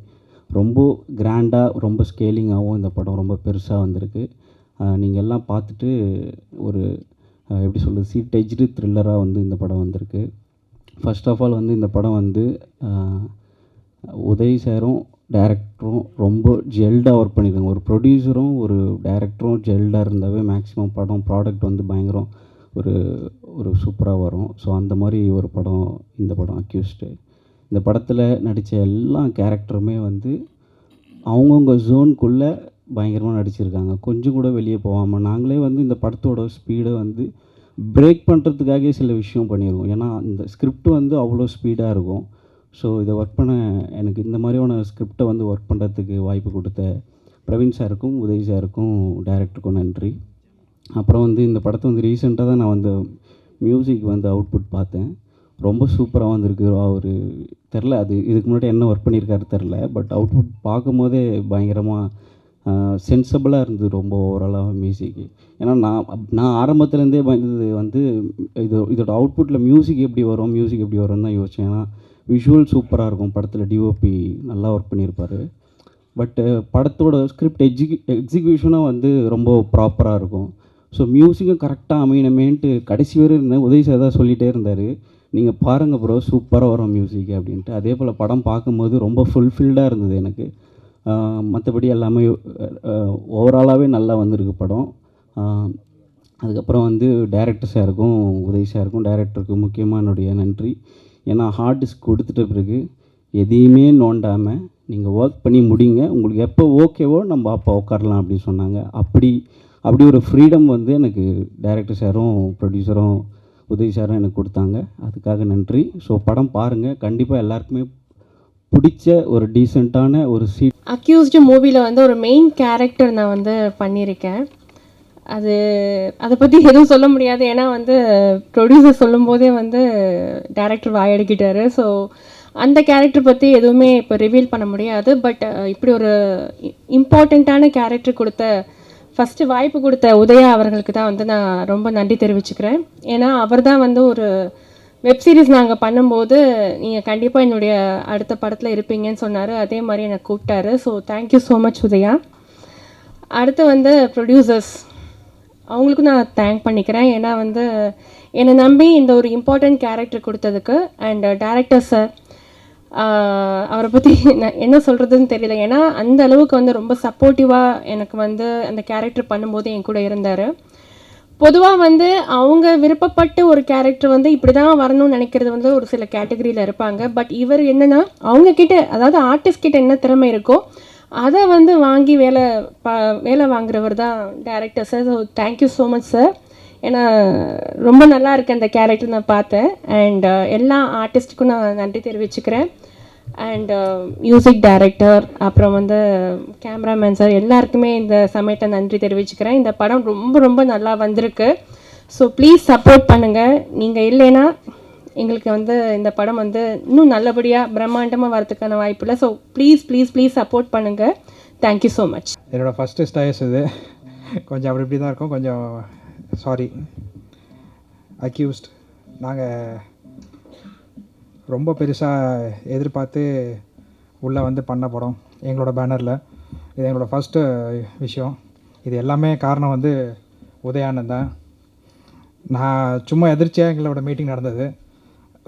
ரொம்ப கிராண்டாக ரொம்ப ஸ்கேலிங்காகவும் இந்த படம் ரொம்ப பெருசாக வந்திருக்கு. நீங்கள் எல்லாம் பார்த்துட்டு ஒரு எப்படி சொல்கிறது, சீட் எஜ்டு த்ரில்லராக வந்து இந்த படம் வந்திருக்கு. ஃபர்ஸ்ட் ஆஃப் ஆல் வந்து இந்த படம் வந்து உதய் சாரும் டைரக்டரும் ரொம்ப ஜெல்டாக ஒர்க் பண்ணியிருக்காங்க. ஒரு ப்ரொடியூசரும் ஒரு டைரக்டரும் ஜெல்டாக இருந்தாவே மேக்ஸிமம் படம் ப்ராடக்ட் வந்து பயங்கரம் ஒரு சூப்பராக வரும். ஸோ அந்த மாதிரி ஒரு படம் இந்த படம் அக்யூஸ்டு. இந்த படத்தில் நடித்த எல்லா கேரக்டருமே வந்து அவங்கவுங்க ஜோனுக்குள்ளே பயங்கரமாக நடிச்சிருக்காங்க. கொஞ்சம் கூட வெளியே போகாமல் நாங்களே வந்து இந்த படத்தோட ஸ்பீடை வந்து பிரேக் பண்ணுறதுக்காகவே சில விஷயம் பண்ணியிருக்கோம். ஏன்னா இந்த ஸ்கிரிப்ட் வந்து அவ்வளோ ஸ்பீடாக இருக்கும். ஸோ இதை ஒர்க் பண்ண எனக்கு இந்த மாதிரியான ஸ்கிரிப்டை வந்து ஒர்க் பண்ணுறதுக்கு வாய்ப்பு கொடுத்த பிரவீன் சாருக்கும் உதய் சாருக்கும் டைரக்டருக்கும் நன்றி. அப்புறம் வந்து இந்த படத்தை வந்து ரீசெண்டாக தான் நான் வந்து மியூசிக் வந்து அவுட்புட் பார்த்தேன். ரொம்ப சூப்பராக வந்திருக்கு. அவர் தெரில, அது இதுக்கு முன்னாடி என்ன ஒர்க் பண்ணியிருக்காரு தெரில, பட் அவுட்புட் பார்க்கும்போதே பயங்கரமாக சென்சபிளாக இருந்தது ரொம்ப ஓவராலாக மியூசிக்கு. ஏன்னா நான் ஆரம்பத்துலேருந்தே வந்து இதோட அவுட்புட்டில் மியூசிக் எப்படி வரும்னு தான் யோசித்தேன். ஏன்னா விஷுவல் சூப்பராக இருக்கும், படத்தில் டிஓபி நல்லா ஒர்க் பண்ணியிருப்பார். பட்டு படத்தோட ஸ்கிரிப்ட் எக்ஸிக்யூஷனும் வந்து ரொம்ப ப்ராப்பராக இருக்கும். ஸோ மியூசிக்கும் கரெக்டாக அமையணுமேன்ட்டு கடைசி வரை இருந்தேன். உதய் சார் தான் சொல்லிகிட்டே இருந்தார், நீங்கள் பாருங்கள் ப்ரோ சூப்பராக வரும் மியூசிக் அப்படின்ட்டு. அதே போல் படம் பார்க்கும்போது ரொம்ப ஃபுல்ஃபில்டாக இருந்தது எனக்கு. மற்றபடி எல்லாமே ஓவராலாகவே நல்லா வந்திருக்கு படம். அதுக்கப்புறம் வந்து டைரக்டர் சாருக்கும் உதய் சாருக்கும் டைரக்டருக்கு முக்கியமாக என்னுடைய நன்றி. ஏன்னா ஹார்ட் டிஸ்க் கொடுத்துட்ட பிறகு எதையுமே நோண்டாமல் நீங்கள் ஒர்க் பண்ணி முடிங்க, உங்களுக்கு எப்போ ஓகேவோ நம்ம அப்போ உட்காரலாம் அப்படின்னு சொன்னாங்க. அப்படி ஒரு ஃப்ரீடம் வந்து எனக்கு டைரக்டர் சாரும் ப்ரொடியூசரும் உதய் சாரும் எனக்கு கொடுத்தாங்க. அதுக்காக நன்றி. ஸோ படம் பாருங்கள், கண்டிப்பாக எல்லாருக்குமே பிடிச்ச ஒரு டீசெண்டான ஒரு அக்யூஸ்டு மூவியில் வந்து ஒரு மெயின் கேரக்டர் நான் வந்து பண்ணியிருக்கேன். அதை பற்றி எதுவும் சொல்ல முடியாது. ஏன்னா வந்து ப்ரொடியூசர் சொல்லும்போதே வந்து டைரக்டர் வாயடிக்கிட்டாரு. ஸோ அந்த கேரக்டர் பற்றி எதுவுமே இப்போ ரிவீல் பண்ண முடியாது. பட் இப்படி ஒரு இம்பார்ட்டண்ட்டான கேரக்டர் ஃபஸ்ட்டு வாய்ப்பு கொடுத்த உதயா அவர்களுக்கு தான் வந்து நான் ரொம்ப நன்றி தெரிவிச்சுக்கிறேன். ஏன்னா அவர் தான் வந்து ஒரு வெப்சீரிஸ் நாங்கள் பண்ணும்போது நீங்கள் கண்டிப்பாக என்னுடைய அடுத்த படத்தில் இருப்பீங்கன்னு சொன்னார். அதே மாதிரி என்னை கூப்பிட்டாரு. So thank you so much Udhaya. அடுத்து வந்து ப்ரொடியூசர்ஸ், அவங்களுக்கும் நான் தேங்க் பண்ணிக்கிறேன். ஏன்னா வந்து என்னை நம்பி இந்த ஒரு இம்பார்ட்டண்ட் கேரக்டர் கொடுத்ததுக்கு. அண்ட் டைரக்டர் சார், அவரை பற்றி நான் என்ன சொல்கிறதுன்னு தெரியல. ஏன்னா அந்த அளவுக்கு வந்து ரொம்ப சப்போர்ட்டிவாக எனக்கு வந்து அந்த கேரக்டர் பண்ணும்போது என் கூட இருந்தார். பொதுவாக வந்து அவங்க விருப்பப்பட்டு ஒரு கேரக்டர் வந்து இப்படி தான் வரணும்னு நினைக்கிறது வந்து ஒரு சில கேட்டகரியில் இருப்பாங்க. பட் இவர் என்னென்னா அவங்கக்கிட்ட, அதாவது ஆர்டிஸ்ட் கிட்ட என்ன திறமை இருக்கோ அதை வந்து வாங்கி வேலை வாங்குறவர் தான் director sir. So thank you so much sir. ஏன்னா ரொம்ப நல்லா இருக்கு அந்த கேரக்டர் நான் பார்த்தேன். அண்ட் எல்லா ஆர்டிஸ்ட்டுக்கும் நான் நன்றி தெரிவிச்சுக்கிறேன். அண்ட் மியூசிக் டைரக்டர், அப்புறம் வந்து கேமராமேன் சார், எல்லாருக்குமே இந்த சமயத்தை நன்றி தெரிவிச்சுக்கிறேன். இந்த படம் ரொம்ப ரொம்ப நல்லா வந்திருக்கு. ஸோ ப்ளீஸ் சப்போர்ட் பண்ணுங்கள். நீங்கள் இல்லைன்னா எங்களுக்கு வந்து இந்த படம் வந்து இன்னும் நல்லபடியாக பிரம்மாண்டமாக வரதுக்கான வாய்ப்பு இல்லை. So please please please support பண்ணுங்கள். Thank you so much. என்னோடய ஃபஸ்ட்டு ஸ்டைஸ் இது கொஞ்சம் அப்படி இப்படி தான் இருக்கும். கொஞ்சம் சாரி. அக்யூஸ்ட் நாங்கள் ரொம்ப பெருசாக எதிர்பார்த்து உள்ளே வந்து பண்ண படம் எங்களோட பேனரில். இது எங்களோட ஃபஸ்ட்டு விஷயம். இது எல்லாமே காரணம் வந்து உதயானந்த் தான். நான் சும்மா எதிர்ச்சியாக எங்களோட மீட்டிங் நடந்தது.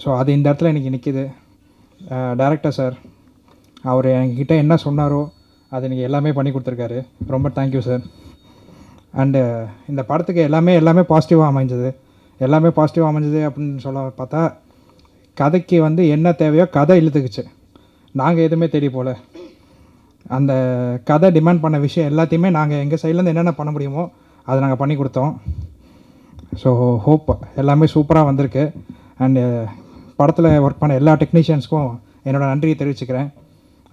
ஸோ அது இந்த இடத்துல இன்றைக்கி நிற்கிது. டைரக்டர் சார் அவர் என்கிட்ட என்ன சொன்னாரோ அது நீங்கள் எல்லாமே பண்ணி கொடுத்துருக்காரு. ரொம்ப தேங்க்யூ சார். அண்டு இந்த படத்துக்கு எல்லாமே பாசிட்டிவாக அமைஞ்சது. எல்லாமே பாசிட்டிவாக அமைஞ்சது அப்படின்னு சொல்ல பார்த்தா, கதைக்கு வந்து என்ன தேவையோ கதை இழுத்துக்குச்சு. நாங்கள் எதுவுமே தேடி போகல. அந்த கதை டிமாண்ட் பண்ண விஷயம் எல்லாத்தையுமே நாங்கள் எங்கள் சைட்லேருந்து என்னென்ன பண்ண முடியுமோ அதை நாங்கள் பண்ணி கொடுத்தோம். ஸோ ஹோப் எல்லாமே சூப்பராக வந்திருக்கு. அண்டு படத்தில் ஒர்க் பண்ண எல்லா டெக்னீஷியன்ஸ்க்கும் என்னோடய நன்றியை தெரிவிச்சுக்கிறேன்.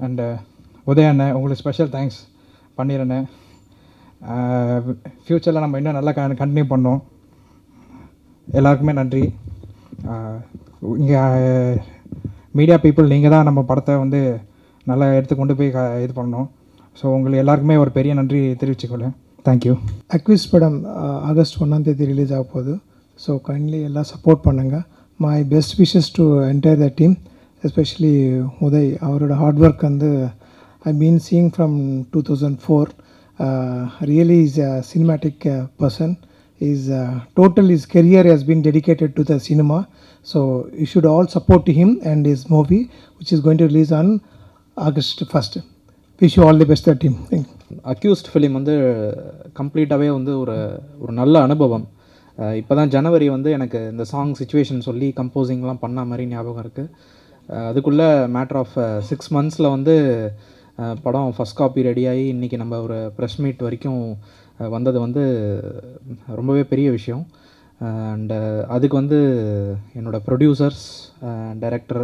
அண்டு உதயண்ணே உங்களுக்கு ஸ்பெஷல் தேங்க்ஸ் பண்ணிடுறேன். ஃப்யூச்சரில் நம்ம இன்னும் நல்லா கண்டினியூ பண்ணோம். எல்லாருக்குமே நன்றி. இங்கே மீடியா பீப்புள் நீங்கள் தான் நம்ம படத்தை வந்து நல்லா எடுத்து கொண்டு போய் இது பண்ணோம். ஸோ உங்களுக்கு எல்லாருக்குமே ஒரு பெரிய நன்றி தெரிவிச்சுக்கொள்ளேன். தேங்க்யூ. அக்விஸ் படம் ஆகஸ்ட் 1 ரிலீஸ் ஆக போகுது. ஸோ கைண்ட்லி எல்லாம் சப்போர்ட் பண்ணுங்கள். My best wishes to entire the team, especially Uday. அவரோட ஹார்ட் ஒர்க் வந்து I been seeing from 2004. Really is a cinematic person. Total his career has been dedicated to the cinema. So you should all support him and his movie, which is going to release on August 1st. Wish you all the best, team. Thank you. Accused film வந்து கம்ப்ளீட்டாகவே வந்து ஒரு நல்ல அனுபவம். இப்போ தான் ஜனவரி வந்து எனக்கு இந்த சாங் சிச்சுவேஷன் சொல்லி கம்போசிங்லாம் பண்ண மாதிரி ஞாபகம் இருக்குது. அதுக்குள்ளே மேட்ரு ஆஃப் 6 monthஸில் வந்து படம் ஃபஸ்ட் காப்பி ரெடியாகி இன்றைக்கி நம்ம ஒரு ப்ரெஸ் மீட் வரைக்கும் வந்தது வந்து ரொம்பவே பெரிய விஷயம். அண்டு அதுக்கு வந்து என்னோடய ப்ரொடியூசர்ஸ், டைரக்டர்,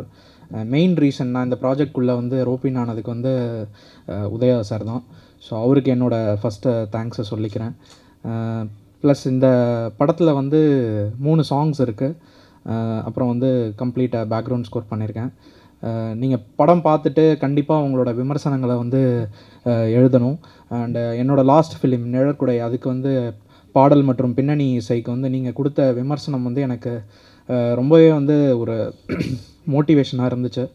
மெயின் ரீசன் நான் இந்த ப்ராஜெக்ட்குள்ளே வந்து ரோப்பின் ஆனதுக்கு வந்து உதயா சார் தான். ஸோ அவருக்கு என்னோடய ஃபஸ்ட்டு தேங்க்ஸை சொல்லிக்கிறேன். ப்ளஸ் இந்த படத்தில் வந்து 3 சாங்ஸ் இருக்குது. அப்புறம் வந்து கம்ப்ளீட்டாக பேக்ரவுண்ட் ஸ்கோர் பண்ணியிருக்கேன். நீங்கள் படம் பார்த்துட்டு கண்டிப்பாக உங்களோட விமர்சனங்களை வந்து எழுதணும். அண்டு என்னோடய லாஸ்ட் ஃபிலிம் நிழற்குடை, அதுக்கு வந்து பாடல் மற்றும் பின்னணி இசைக்கு வந்து நீங்கள் கொடுத்த விமர்சனம் வந்து எனக்கு ரொம்பவே வந்து ஒரு மோட்டிவேஷனாக இருந்துச்சு.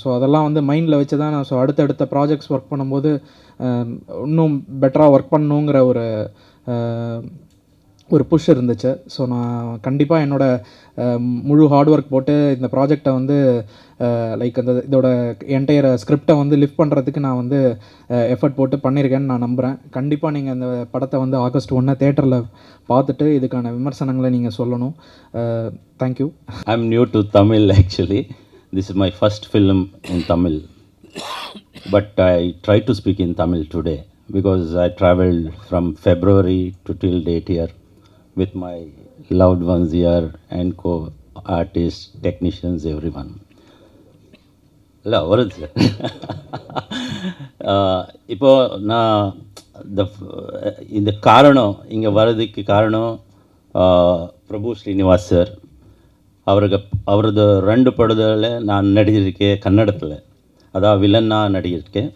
ஸோ அதெல்லாம் வந்து மைண்டில் வச்சு தான் நான் அடுத்தடுத்த ப்ராஜெக்ட்ஸ் ஒர்க் பண்ணும்போது இன்னும் பெட்டராக ஒர்க் பண்ணணுங்கிற ஒரு புஷ் இருந்துச்சு. ஸோ நான் கண்டிப்பாக என்னோடய முழு ஹார்ட் ஒர்க் போட்டு இந்த ப்ராஜெக்டை வந்து லைக் இதோட என்டையர் ஸ்கிரிப்டை வந்து லிஃப்ட் பண்ணுறதுக்கு நான் வந்து எஃபர்ட் போட்டு பண்ணியிருக்கேன்னு நான் நம்புகிறேன். கண்டிப்பாக நீங்கள் இந்த படத்தை வந்து ஆகஸ்ட் 1 தேட்டரில் பார்த்துட்டு இதுக்கான விமர்சனங்களை நீங்கள் சொல்லணும். Thank you. I am new to Tamil actually. This is my first film in Tamil. But I try to speak in Tamil today because I traveled from February to till date here with my loved ones here and co-artists, technicians, everyone. Hello, what is it? இப்போ நான் இந்த காரணம் இங்கே வர்றதுக்கு காரணம் பிரபு Srinivas sir. அவரது 2 படத்தில் நான் நடிச்சிருக்கேன் கன்னடத்தில். அதான் வில்லனாக நடிச்சிருக்கேன்.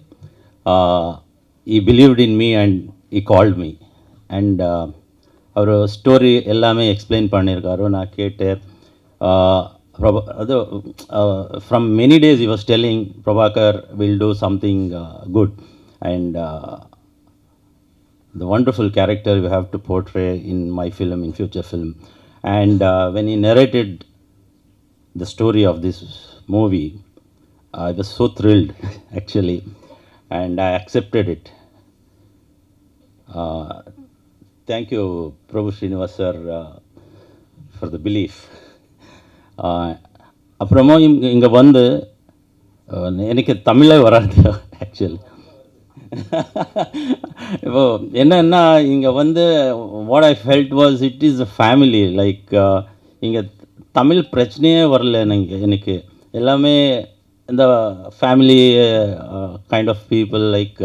I believed in me and I called me and அவர் ஸ்டோரி எல்லாமே எக்ஸ்பிளைன் பண்ணியிருக்காரு. நான் கேட்டேன். அது from many days he was telling Prabhakar will do something good and the wonderful character you have to portray in my film, in future film. And when he narrated the story of this movie, I was so thrilled actually, and I accepted it. Thank you Prabhu Srinivas sir for the belief. அப்புறமா இங்கே வந்து எனக்கு தமிழே வராது actually. இப்போ என்னன்னா இங்கே வந்து what I felt was it is a family like இங்கே தமிழ் பிரச்சனையே வரல எனக்கு எல்லாமே இந்த family kind of people like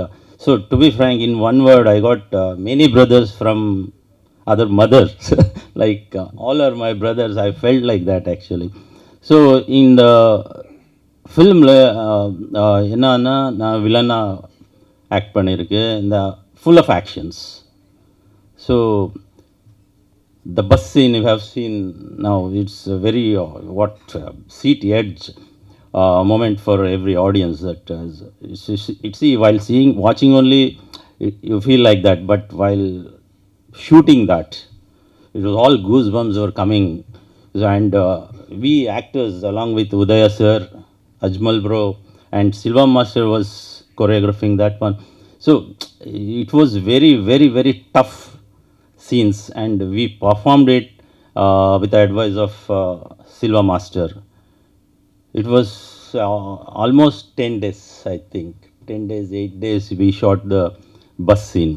so to be frank in one word I got many brothers from other mothers like all are my brothers. I felt like that actually. So in the film என்னன்னா நான் வில்லனா act பண்ணியிருக்கேன் இந்த full of actions. So the bus scene you have seen now, it's a very seat edge moment for every audience that it's while watching only you feel like that, but while shooting that, it was all goosebumps were coming. And we actors along with Udaya sir, Ajmal bro and Silva master was choreographing that one. So it was very very very tough scenes and we performed it with the advice of Silva master. It was almost 10 days, I think 10 days 8 days we shot the bus scene.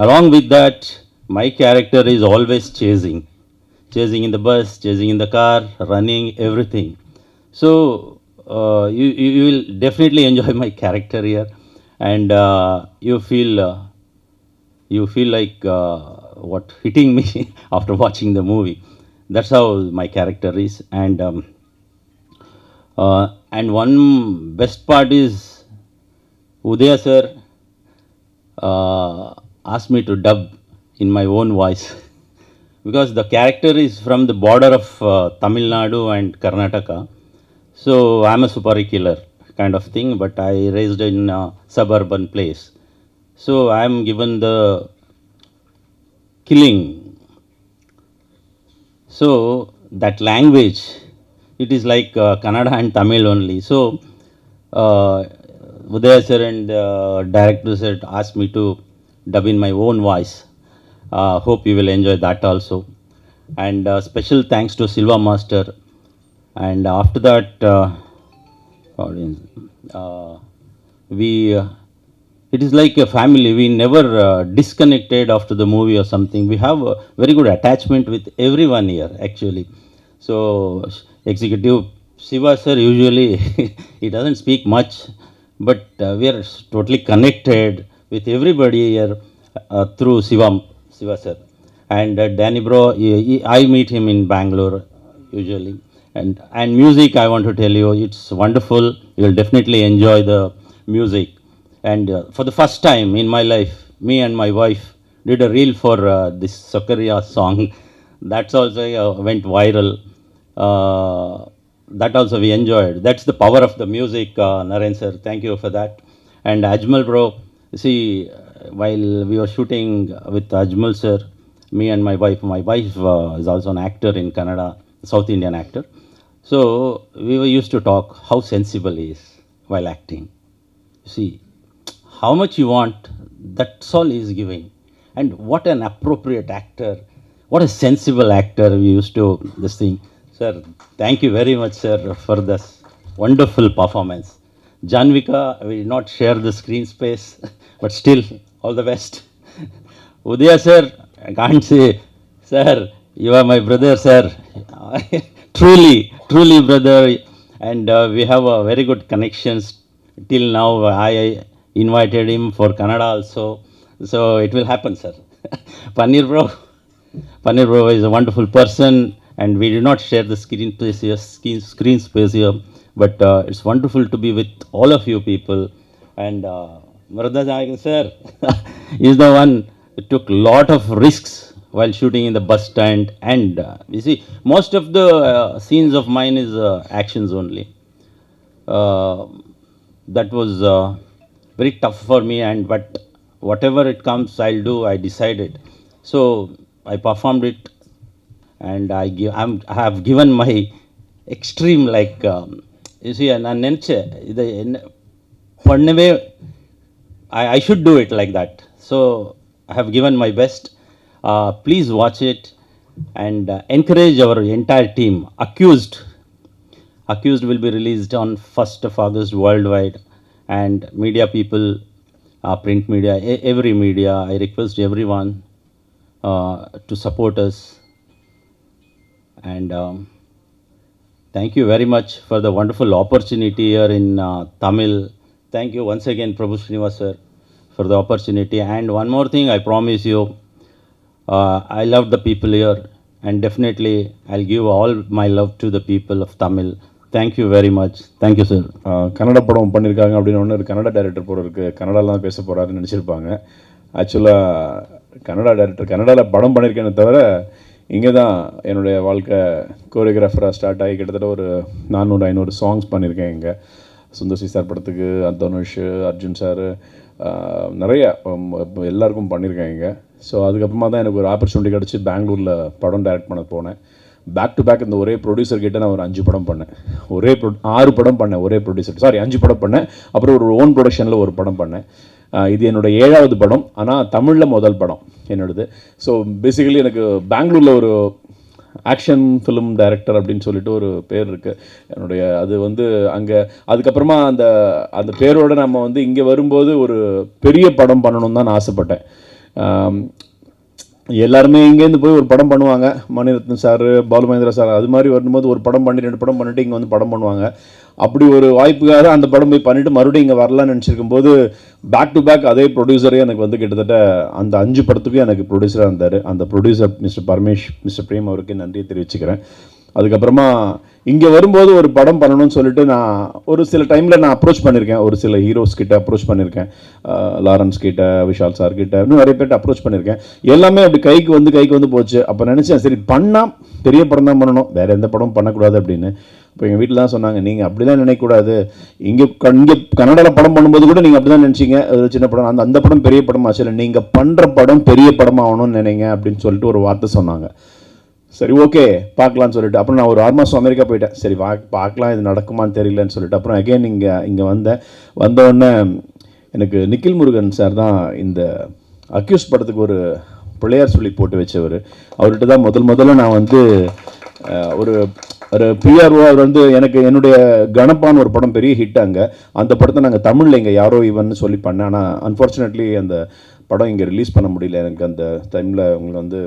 Along with that, my character is always chasing in the bus, chasing in the car, running, everything. So you will definitely enjoy my character here, and you feel like what hitting me after watching the movie. That's how my character is, and one best part is Udaya sir asked me to dub in my own voice because the character is from the border of Tamil Nadu and Karnataka. So I'm a supari killer kind of thing, but I raised in a suburban place. So I'm given the killing. So that language, it is like Kannada and Tamil only. So Udaya sir and director said asked me to dub in my own voice. Hope you will enjoy that also. And special thanks to Silva master. And after that, audience, it is like a family. We never disconnected after the movie or something. We have a very good attachment with everyone here actually. So executive Siva sir usually he doesn't speak much, but we are totally connected with everybody here through Siva sir. And Danny bro, I meet him in Bangalore usually. And music, I want to tell you, it's wonderful. You'll definitely enjoy the music. And for the first time in my life, me and my wife did a reel for this Sakaria song. That's also went viral. That also we enjoyed. That's the power of the music, Naren sir. Thank you for that. And Ajmal bro, see, while we were shooting with Ajmal sir, me and my wife is also an actor in Kannada, South Indian actor. So we were used to talk how sensible he is while acting. See, how much you want, that's all he is giving. And what an appropriate actor, what a sensible actor we used to this thing. Sir, thank you very much, sir, for this wonderful performance. Janvika, we did not share the screen space, but still, all the best. Udaya sir, I can't say, sir, you are my brother, sir. truly, truly brother. And we have a very good connections. Till now, I invited him for Kannada also. So it will happen, sir. Panir bro is a wonderful person. And we did not share the screen space here. But it's wonderful to be with all of you people. And Maradha Nayakan sir is the one who took lot of risks while shooting in the bus stand. And you see, most of the scenes of mine is actions only. That was very tough for me, but whatever it comes, I'll do, I decided. So I performed it, and I have given my extreme, like, you see, நான் நினச்சேன் இதை என்ன பண்ணவே I should do it like that. So I have given my best. Please watch it and encourage our entire team. Accused will be released on 1st of August worldwide, and media people, print media, every media. I request everyone to support us. And thank you very much for the wonderful opportunity here in Tamil. Thank you once again, Prabhu Srinivas sir, for the opportunity. And one more thing, I promise you, I love the people here, and definitely I'll give all my love to the people of Tamil. Thank you very much. Thank you, sir. Kannada படம் பண்ணியிருக்காங்க அப்படின்னு ஒன்று ஒரு Kannada director போல இருக்குது, கன்னடாவில் தான் பேச போகிறாருன்னு நினச்சிருப்பாங்க. ஆக்சுவலாக கன்னடா டைரக்டர் கன்னடாவில் படம் பண்ணியிருக்கேன்னு தவிர இங்கே தான் என்னுடைய வாழ்க்கை கோரியோகிராஃபராக ஸ்டார்ட் ஆகி கிட்டத்தட்ட ஒரு 400-500 சாங்ஸ் பண்ணியிருக்கேன். இங்கே சுந்தர்சி சார் படத்துக்கு, தனுஷ், அர்ஜுன் சார், நிறைய எல்லாருக்கும் பண்ணியிருக்கேன் இங்கே. ஸோ அதுக்கப்புறமா தான் எனக்கு ஒரு ஆப்பர்ச்சுனிட்டி கிடச்சி பெங்களூரில் படம் டைரக்ட் பண்ண போனேன். பேக் டு பேக் இந்த ஒரே ப்ரொடியூசர் கிட்ட நான் ஒரு 5 படம் பண்ணேன், 6 படம் பண்ணேன் ஒரே ப்ரொடியூசர், 5 படம் பண்ணேன். அப்புறம் ஒரு ஓன் ப்ரொடக்ஷனில் ஒரு படம் பண்ணேன். இது என்னோடய 7வது படம், ஆனால் தமிழில் முதல் படம் என்னோடது. ஸோ பேசிக்கலி எனக்கு பெங்களூரில் ஒரு ஆக்ஷன் ஃபிலிம் டைரக்டர் அப்படின்னு சொல்லிட்டு ஒரு பேர் இருக்குது என்னுடைய. அது வந்து அங்கே அதுக்கப்புறமா அந்த அந்த பேரோடு நம்ம வந்து இங்கே வரும்போது ஒரு பெரிய படம் பண்ணணும்னு தான் நான் ஆசைப்பட்டேன். எல்லாருமே இங்கேருந்து போய் ஒரு படம் பண்ணுவாங்க, மணிரத்னம் சார், பாலு மகேந்திரா சார், அது மாதிரி வரும்போது ஒரு படம் பண்ணி 2 படம் பண்ணிட்டு இங்கே வந்து படம் பண்ணுவாங்க. அப்படி ஒரு வாய்ப்புக்காக அந்த படம் போய் பண்ணிவிட்டு மறுபடியும் இங்கே வரலான்னு நினச்சிருக்கும் போது பேக் டு பேக் அதே ப்ரொடியூசரே எனக்கு வந்து கிட்டத்தட்ட அந்த 5 படத்துக்கும் எனக்கு ப்ரொடியூசராக இருந்தார். அந்த producer mister Paramesh, mister Prem அவருக்கு நன்றியை தெரிவிச்சுக்கிறேன். அதுக்கப்புறமா இங்கே வரும்போது ஒரு படம் பண்ணணும்னு சொல்லிட்டு நான் ஒரு சில டைமில் நான் அப்ரோச் பண்ணியிருக்கேன், ஒரு சில ஹீரோஸ் கிட்ட அப்ரோச் பண்ணியிருக்கேன், லாரன்ஸ் கிட்ட, விஷால் சார் கிட்ட, இன்னும் நிறைய பேர்ட்ட அப்ரோச் பண்ணியிருக்கேன். எல்லாமே அப்படி கைக்கு வந்து போச்சு. அப்போ நினச்சேன், சரி பண்ணால் பெரிய படம் தான் பண்ணணும், வேறு எந்த படமும் பண்ணக்கூடாது அப்படின்னு. இப்போ எங்கள் வீட்டில் தான் சொன்னாங்க, நீங்கள் அப்படிலாம் நினைக்கக்கூடாது, இங்கே கன்னடாவில் படம் பண்ணும்போது கூட நீங்கள் அப்படி தான் நினச்சிங்க, சின்ன படம், அந்த படம் பெரிய படம் ஆச்சு, இல்லை நீங்கள் பண்ணுற படம் பெரிய படமாகணும்னு நினைங்க அப்படின்னு சொல்லிட்டு ஒரு வார்த்தை சொன்னாங்க. சரி ஓகே பார்க்கலான்னு சொல்லிட்டு அப்புறம் நான் ஒரு 6 மாதம் அமெரிக்கா போயிட்டேன். சரி பார்க்கலாம், இது நடக்குமான்னு தெரியலன்னு சொல்லிட்டு அப்புறம் அகெயின் இங்கே வந்தோடனே எனக்கு நிக்கில் முருகன் சார் தான் இந்த அக்யூஸ் படத்துக்கு ஒரு பிள்ளையார் சொல்லி போட்டு வச்சவர். அவர்கிட்ட தான் முதல்ல நான் வந்து ஒரு பிஆர்ஓ. அவர் வந்து எனக்கு என்னுடைய கணப்பான்னு ஒரு படம் பெரிய ஹிட் அங்கே, அந்த படத்தை நாங்கள் தமிழில் இங்கே யாரோ இவன்னு சொல்லி பண்ணேன். ஆனால் அன்ஃபார்ச்சுனேட்லி அந்த படம் இங்கே ரிலீஸ் பண்ண முடியல. எனக்கு அந்த டைமில் உங்களுக்கு வந்து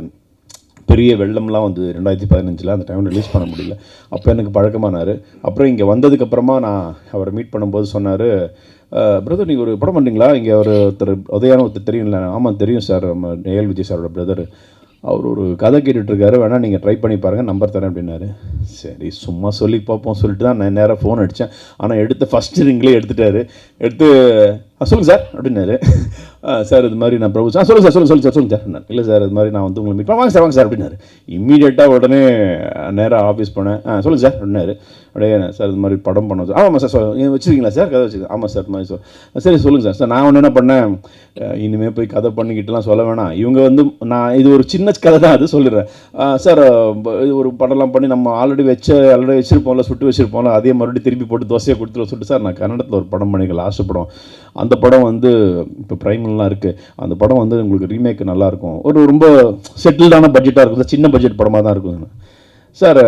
பெரிய வெள்ளம்லாம் வந்து 2015 அந்த டைம் ரிலீஸ் பண்ண முடியல. அப்போ எனக்கு பழக்கமானார். அப்புறம் இங்கே வந்ததுக்கப்புறமா நான் அவரை மீட் பண்ணும்போது சொன்னார், பிரதர் நீங்கள் ஒரு படம் பண்ணுறீங்களா, இங்கே ஒருத்தர் உதயான ஒருத்தர் தெரியும்ல? ஆமாம் தெரியும் சார், நம்ம ஏஎல் விஜய் சாரோட பிரதர், அவர் ஒரு கதை கேட்டுட்ருக்காரு, வேணால் நீங்கள் ட்ரை பண்ணி பாருங்கள், நம்பர் தரேன் அப்படின்னாரு. சரி சும்மா சொல்லி பார்ப்போம் சொல்லிட்டு தான் நான் நேராக ஃபோன் அடித்தேன். ஆனால் எடுத்த ஃபஸ்ட்டு ரிங்லேயே எடுத்துட்டாரு. எடுத்து சொல்லுங்கள் சார் அப்படின்னாரு. சார் இது மாதிரி நான் பிரபு சார், சொல்லுங்கள் சார் சொல்லுங்கள் சார். இல்லை சார் இது மாதிரி நான் வந்து உங்களை மீட் வாங்க சார் அப்படின்னாரு. இம்மீடியட்டாக உடனே நேராக ஆஃபீஸ் போனேன். சொல்லுங்கள் சார் அப்படின்னாரு. அப்படியே சார் இது மாதிரி படம் பண்ண சார். ஆமாம் சார் வச்சுருக்கீங்களா சார், கதை வச்சுருக்கேன். ஆமாம் சார் இது மாதிரி சரி சொல்லுங்கள் சார். நான் ஒன்று என்ன பண்ணேன், இனிமேல் போய் கதை பண்ணிக்கிட்டுலாம் சொல்ல வேணாம், இவங்க வந்து நான் இது ஒரு சின்ன கதை தான் அது சொல்லிடுறேன் சார். இது ஒரு படம்லாம் பண்ணி நம்ம ஆல்ரெடி வச்சுருப்போம்ல, சுட்டு வச்சுருப்போம்ல, அதே மறுபடியும் திருப்பி போட்டு தோசையை கொடுத்துட்டு சொல்லிட்டு சார் நான் கன்னடத்தில் ஒரு படம் பண்ணிக்கலாம், லாஸ்ட் படம், அந்த படம் வந்து இப்போ ப்ரைம்லாம் இருக்குது, அந்த படம் வந்து உங்களுக்கு ரீமேக் நல்லாயிருக்கும், ஒரு ரொம்ப செட்டில்டான பட்ஜெட்டாக இருக்கும், சின்ன பட்ஜெட் படமாக தான் இருக்கும் சார்,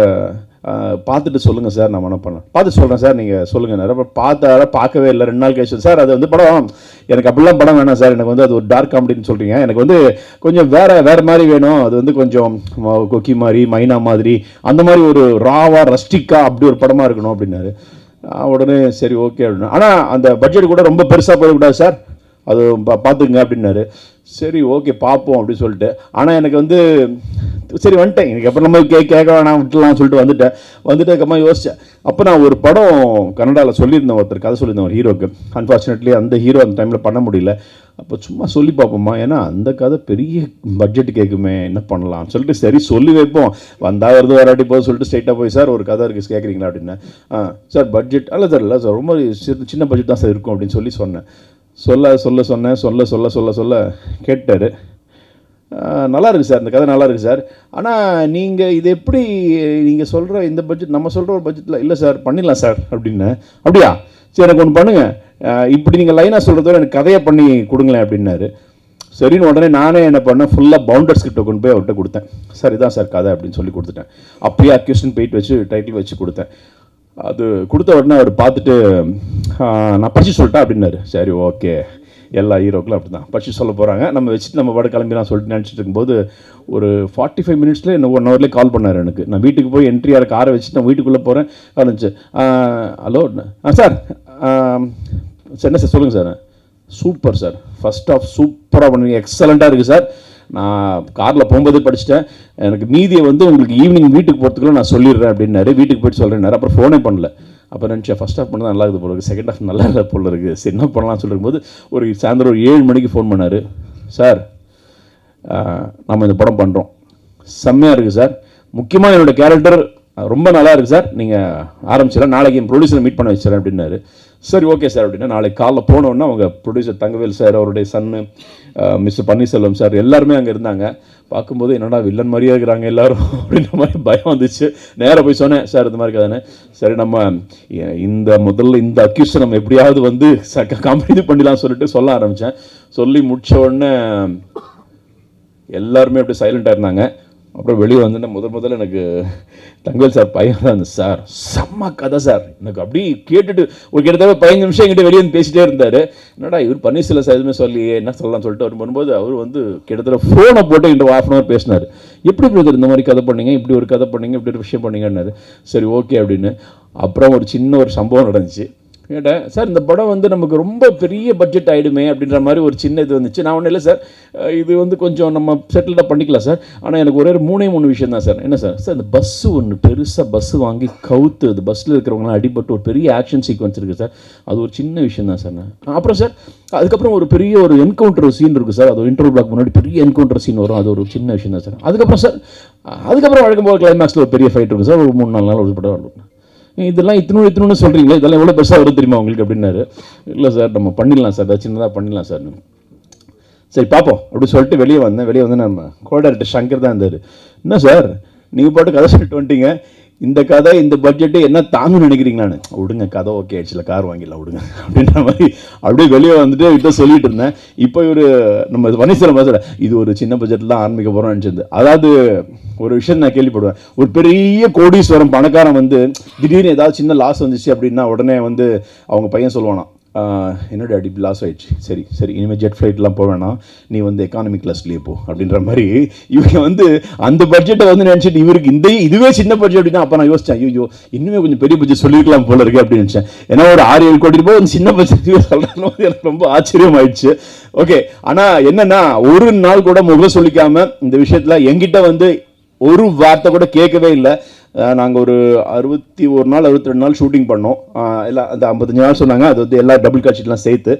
பார்த்துட்டு சொல்லுங்கள் சார், நான் என்ன பண்ணேன் பார்த்து சொல்கிறேன் சார், நீங்கள் சொல்லுங்கள். நிறைய பார்க்கவே இல்லை, 2 நாள் கழிச்சு சார் அது வந்து படம் எனக்கு அப்படிலாம் படம் வேணாம் சார், எனக்கு வந்து அது ஒரு டார்க் காமெடின்னு சொல்கிறீங்க, எனக்கு வந்து கொஞ்சம் வேறு மாதிரி வேணும், அது வந்து கொஞ்சம் கொக்கி மாதிரி, மைனா மாதிரி, அந்த மாதிரி ஒரு ராவா ரஸ்டிக்காக அப்படி ஒரு படமாக இருக்கணும் அப்படின்னாரு. உடனே சரி ஓகே அப்படின்னா, ஆனால் அந்த பட்ஜெட் கூட ரொம்ப பெருசாக போயிடக்கூடாது சார், அது பார்த்துக்குங்க அப்படின்னாரு. சரி ஓகே பார்ப்போம் அப்படின்னு சொல்லிட்டு, ஆனால் எனக்கு வந்து சரி வந்துட்டேன், எனக்கு அப்புறம் நம்ம கேட்க வேணாம் விட்டுலாம் சொல்லிட்டு வந்துட்டதுக்கப்புறமா யோசித்தேன். அப்போ நான் ஒரு படம் கன்னடாவில் சொல்லியிருந்தேன், ஒருத்தர் கதை சொல்லியிருந்தேன் ஒரு ஹீரோக்கு. அன்ஃபார்ச்சுனேட்லி அந்த ஹீரோ அந்த டைமில் பண்ண முடியல. அப்போ சும்மா சொல்லி பார்ப்போமா, ஏன்னா அந்த கதை பெரிய பட்ஜெட் கேட்குமே, என்ன பண்ணலாம்னு சொல்லிட்டு சரி சொல்லி வைப்போம், வந்தால் வருது வராட்டி போது சொல்லிட்டு ஸ்ட்ரைட்டாக போய் சார் ஒரு கதை இருக்குது கேட்குறீங்களா அப்படின்னா, சார் பட்ஜெட் இல்லை சார் ரொம்ப சின்ன பட்ஜெட் தான் சார் இருக்கும் அப்படின்னு சொன்னேன். சொல்ல கேட்டார். நல்லா இருக்குது சார், இந்த கதை நல்லா இருக்குது சார், ஆனால் நீங்கள் இது எப்படி நீங்கள் சொல்கிற இந்த பட்ஜெட் நம்ம சொல்கிற ஒரு பட்ஜெட்டில் இல்லை சார், பண்ணிடலாம் சார் அப்படின்னு. அப்படியா சரி எனக்கு ஒன்று பண்ணுங்கள், இப்படி நீங்கள் லைனாக சொல்கிறதோட எனக்கு கதையை பண்ணி கொடுங்களேன் அப்படின்னாரு. சரின்னு உடனே நானே என்ன பண்ணேன், ஃபுல்லாக பவுண்டர் ஸ்கிரிப்டை கொண்டு போய் அவர்கிட்ட கொடுத்தேன். சார் இதான் சார் கதை அப்படின்னு சொல்லி கொடுத்துட்டேன். அப்படியே அக்யூஷன் பெயிட் வச்சு டைட்டில் வச்சு கொடுத்தேன். அது கொடுத்த உடனே அவர் பார்த்துட்டு நான் படித்து சொல்லிட்டேன் அப்படின்னாரு. சரி ஓகே எல்லா ஹீரோக்களும் அப்படி தான் பட்சி சொல்ல போகிறாங்க, நம்ம வச்சுட்டு நம்ம வட கிளம்பிலாம் சொல்லிட்டு நினச்சிட்டு இருக்கும்போது ஒரு 45 மினிட்ஸில் என்ன 1 ஹவர்லேயே கால் பண்ணார் எனக்கு. நான் வீட்டுக்கு போய் என்ட்ரியார் காரை வச்சுட்டு நான் வீட்டுக்குள்ளே போகிறேன். இருந்துச்சு, ஹலோ சார், என்ன சார் சொல்லுங்கள் sir. Super sir, first of சூப்பராக பண்ணுவீங்க, எக்ஸலண்ட்டாக இருக்குது சார். நான் காரில் போகும்போது படிச்சுட்டேன், எனக்கு மீதியை வந்து உங்களுக்கு ஈவினிங் வீட்டுக்கு போகிறதுக்குள்ள நான் சொல்லிடுறேன் அப்படின்னாரு. வீட்டுக்கு போய்ட்டு சொல்கிறேன்னாரு. அப்புறம் ஃபோனே பண்ணல. அப்போ நினச்சேன் ஃபஸ்ட் ஹாஃப் பண்ணால் நல்லா இருக்குது போல இருக்குது, செகண்ட் ஹாஃப் நல்லா இல்லை போல இருக்குது, சரி என்ன பண்ணலாம்னு சொல்லும்போது ஒரு சாயந்தரம் ஒரு 7 மணிக்கு ஃபோன் பண்ணார். சார், நம்ம இந்த படம் பண்ணுறோம், செம்மையாக இருக்குது சார், முக்கியமாக என்னோடய கேரக்டர் ரொம்ப நல்லா இருக்குது சார், நீங்கள் ஆரம்பிச்சிடலாம், நாளைக்கு என் ப்ரொடியூசரை மீட் பண்ண வச்சுறேன் அப்படின்னாரு. சரி ஓகே சார் அப்படின்னா நாளைக்கு காலைல போனோன்னா அவங்க ப்ரொடியூசர் தங்கவேல் சார், அவருடைய சன்னு மிஸ்டர் பன்னீர்செல்வம் சார் எல்லாருமே அங்கே இருந்தாங்க. பார்க்கும்போது என்னடா வில்லன் மாதிரியே இருக்கிறாங்க எல்லோரும் அப்படின்ற மாதிரி பயம் வந்துச்சு. நேராக போய் சொன்னேன், சார் இந்த மாதிரி கதானே, சரி நம்ம முதல்ல இந்த அக்யூஸை நம்ம எப்படியாவது வந்து கம்பெனி பண்ணிடலாம் சொல்லிட்டு சொல்ல ஆரம்பித்தேன். சொல்லி முடித்த உடனே எல்லாருமே அப்படியே சைலண்டாக இருந்தாங்க. அப்புறம் வெளியே வந்து முதல்ல எனக்கு தங்கவேல் சார் பையன் தான் இருந்தது. சார் செம்ம கதை சார், எனக்கு அப்படி கேட்டுட்டு ஒரு கிட்டத்தட்ட 15 நிமிஷம் என்கிட்ட வெளியே வந்து பேசிகிட்டே இருந்தார். என்னடா இவர் பன்னீர்செல்வம் சார் எதுவுமே சொல்லியே என்ன சொல்லலாம்னு சொல்லிட்டு அவர் வரும்போது அவர் வந்து கிட்டத்தட்ட ஃபோனை போட்டு என்கிட்ட 1/2 hour பேசினார். எப்படி பிரதர் இந்த மாதிரி கதை பண்ணீங்க, இப்படி ஒரு கதை பண்ணீங்க, இப்படி ஒரு விஷயம் பண்ணீங்கன்னாரு. சரி ஓகே அப்படின்னு. அப்புறம் ஒரு சின்ன ஒரு சம்பவம் நடந்துச்சு. கேட்டேன், சார் இந்த படம் வந்து நமக்கு ரொம்ப பெரிய பட்ஜெட் ஆகிடுமே அப்படின்ற மாதிரி ஒரு சின்ன இது வந்துச்சு. நான் ஒன்றும் இல்லை சார், இது வந்து கொஞ்சம் நம்ம செட்டில்டாக பண்ணிக்கலாம் சார், ஆனால் எனக்கு ஒரே 3 விஷயம் தான் சார். என்ன சார், சார் இந்த பஸ்ஸு ஒன்று பெருசாக பஸ்ஸு வாங்கி கவுத்து அது பஸ்ஸில் இருக்கிறவங்களாம் அடிபட்டு ஒரு பெரிய ஆக்ஷன் சீக்வன்ஸ் இருக்குது சார், அது ஒரு சின்ன விஷயம் தான் சார். அப்புறம் சார் அதுக்கப்புறம் ஒரு பெரிய ஒரு என்கவுண்டர் சீன் இருக்குது சார், அது ஒரு இன்டர்வல் பிளாக் முன்னாடி பெரிய என்கவுண்டர் சீன் வரும், அது ஒரு சின்ன விஷயம் தான் சார். அதுக்கப்புறம் சார் வழக்கம் போது கிளைமேக்ஸில் ஒரு பெரிய ஃபைட் இருக்குது சார், ஒரு 3-4 நாள் ஒரு படம் இருக்கும். இதெல்லாம் இத்தினு சொல்கிறீங்களே, இதெல்லாம் எவ்வளோ பெருசாக வரும் தெரியுமா உங்களுக்கு அப்படின்னாரு. இல்லை சார் நம்ம பண்ணிடலாம் சார், சின்னதாக பண்ணிடலாம் சார். சரி பார்ப்போம் அப்படி சொல்லிட்டு வெளியே வந்து நம்ம கோடைரக்டர் சங்கர் தான் இருந்தார். என்ன சார் நீங்கள் பாட்டு கதை சொல்லிட்டு வந்துட்டீங்க, இந்த கதை இந்த பட்ஜெட்டு என்ன தாங்கன்னு நினைக்கிறீங்களான்னு. விடுங்க கதை ஓகே ஆயிடுச்சுல, கார் வாங்கிடலாம் விடுங்க அப்படின்ற மாதிரி அப்படியே வெளியே வந்துட்டு இதை சொல்லிட்டு இருந்தேன். இப்போ இவர் நம்ம பன்னீர்செல்வம் சார் இது ஒரு சின்ன பட்ஜெட்டில் தான் ஆரம்பிக்க போகிறோம்னு நினச்சிருந்து. அதாவது ஒரு விஷயம் நான் கேள்விப்படுவேன், ஒரு பெரிய கோடீஸ்வரம் பணக்காரன் வந்து திடீர்னு ஏதாவது சின்ன லாஸ் வந்துச்சு அப்படின்னா உடனே வந்து அவங்க பையன் சொல்லுவானா, என்னோட அடி லாஸ் ஆகிடுச்சு, சரி இனிமேல் ஜெட் ஃப்ளைட்லாம் போக வேணாம், நீ வந்து எக்கானமிக் கிளாஸ்லேயே போ அப்படின்ற மாதிரி இவங்க வந்து அந்த பட்ஜெட்டை வந்து நினச்சிட்டு இவருக்கு இதுவே சின்ன பட்ஜெட் அப்படின்னா. அப்போ நான் யோசித்தேன், ஐயோ இன்னுமே கொஞ்சம் பெரிய பட்ஜெட் சொல்லியிருக்கலாம் போல இருக்கு அப்படின்னு நினச்சேன். ஏன்னா ஒரு 6-7 கோடி ரூபாய் வந்து சின்ன பட்ஜெட் சொல்கிறேன்னு எனக்கு ரொம்ப ஆச்சரியம் ஆயிடுச்சு. ஓகே, ஆனால் என்னென்னா ஒரு நாள் கூட முகம் சொல்லிக்காமல் இந்த விஷயத்தில் என்கிட்ட வந்து ஒரு வார்த்தை கூட கேட்கவே இல்லை. நாங்கள் ஒரு 62 நாள் ஷூட்டிங் பண்ணோம். எல்லாம் அந்த 55 நாள் சொன்னாங்க, அது வந்து எல்லா டபுள் காட்சிலாம் சேர்த்து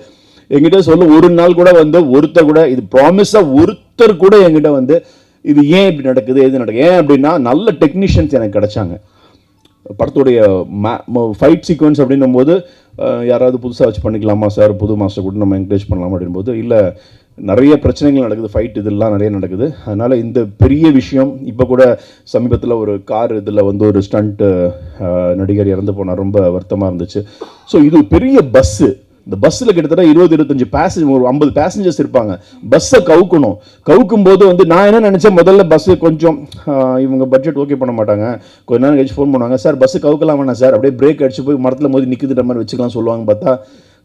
எங்கிட்ட சொல்ல ஒரு நாள் கூட வந்து ஒருத்தர் கூட இது ப்ராமிஸாக ஒருத்தர் கூட என்கிட்ட வந்து இது ஏன் இப்படி நடக்குது எது நடக்குது ஏன் அப்படின்னா நல்ல டெக்னீஷியன்ஸ் எனக்கு கிடைச்சாங்க. படத்துடைய ஃபைட் சீக்வன்ஸ் அப்படின்னும் போது யாராவது புதுசாக வச்சு பண்ணிக்கலாமா சார், புது மாஸ்டர் கூட நம்ம என்கரேஜ் பண்ணலாமா அப்படின்போது இல்லை, நிறைய பிரச்சனைகள் நடக்குது, ஃபைட் இதெல்லாம் நிறைய நடக்குது. அதனால் இந்த பெரிய விஷயம் இப்போ கூட சமீபத்தில் ஒரு கார் இதில் வந்து ஒரு ஸ்டண்ட் நடிகர் இறந்து போனார், ரொம்ப வருத்தமாக இருந்துச்சு. ஸோ இது பெரிய பஸ்ஸு, இந்த பஸ்ஸில் கிட்டத்தட்ட 20-25 பேசஞ்சர், ஒரு 50 பேசஞ்சர்ஸ் இருப்பாங்க. பஸ்ஸை கவுக்கும் போது வந்து நான் என்ன நினச்சேன், முதல்ல பஸ்ஸு கொஞ்சம் இவங்க பட்ஜெட் ஓகே பண்ண மாட்டாங்க, கொஞ்ச நேரம் கழிச்சு ஃபோன் பண்ணுவாங்க, சார் பஸ்ஸு கவுக்கலாம் வேணாம் சார், அப்படியே பிரேக் அடிச்சு போய் மரத்தில் மோதி நிற்குதுன்ற மாதிரி வச்சுக்கலாம் சொல்லுவாங்க. பார்த்தா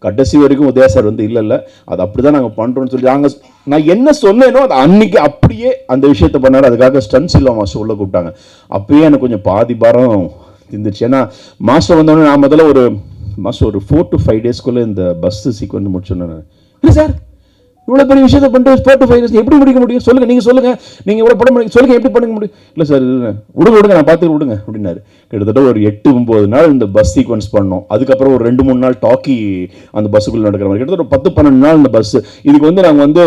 கடைசி வரைக்கும் உதயா சார் வந்து இல்லை அது அப்படி தான் நாங்கள் பண்ணுறோன்னு சொல்லி நான் என்ன சொன்னேனோ அது அன்றைக்கி அப்படியே அந்த விஷயத்த பண்ணார். அதுக்காக ஸ்டன்ஸ் இல்லை மாஸ்டர் உள்ளே கூப்பிட்டாங்க. அப்பயே எனக்கு கொஞ்சம் பாதி பாரம் இருந்துச்சு. ஏன்னா மாஸ்டர் வந்தோடனே நான் முதல்ல ஒரு 4 to 5 daysக்குள்ளே இந்த பஸ்ஸு சீக்வன்ஸ் முடிச்சோன்னு. இல்லை சார் இவ்வளோ பெரிய விஷயத்தை பண்ணிட்டு 4 to 5 days எப்படி முடிக்க முடியும் சொல்லுங்கள், நீங்கள் சொல்லுங்கள், நீங்கள் இவ்வளோ படம் பண்ணி சொல்லுங்கள் எப்படி பண்ண முடியும். இல்லை சார் விடுங்க நான் பார்த்து விடுங்க அப்படின்னாரு. கிட்டத்தட்ட ஒரு 8-9 நாள் இந்த பஸ் சீக்வன்ஸ் பண்ணோம். அதுக்கப்புறம் ஒரு 2-3 நாள் டாக்கி அந்த பஸ்ஸுக்குள்ளே நடக்கிற மாதிரி கிட்டத்தட்ட ஒரு 10-12 நாள் இந்த பஸ்ஸு. இதுக்கு வந்து நாங்கள் வந்து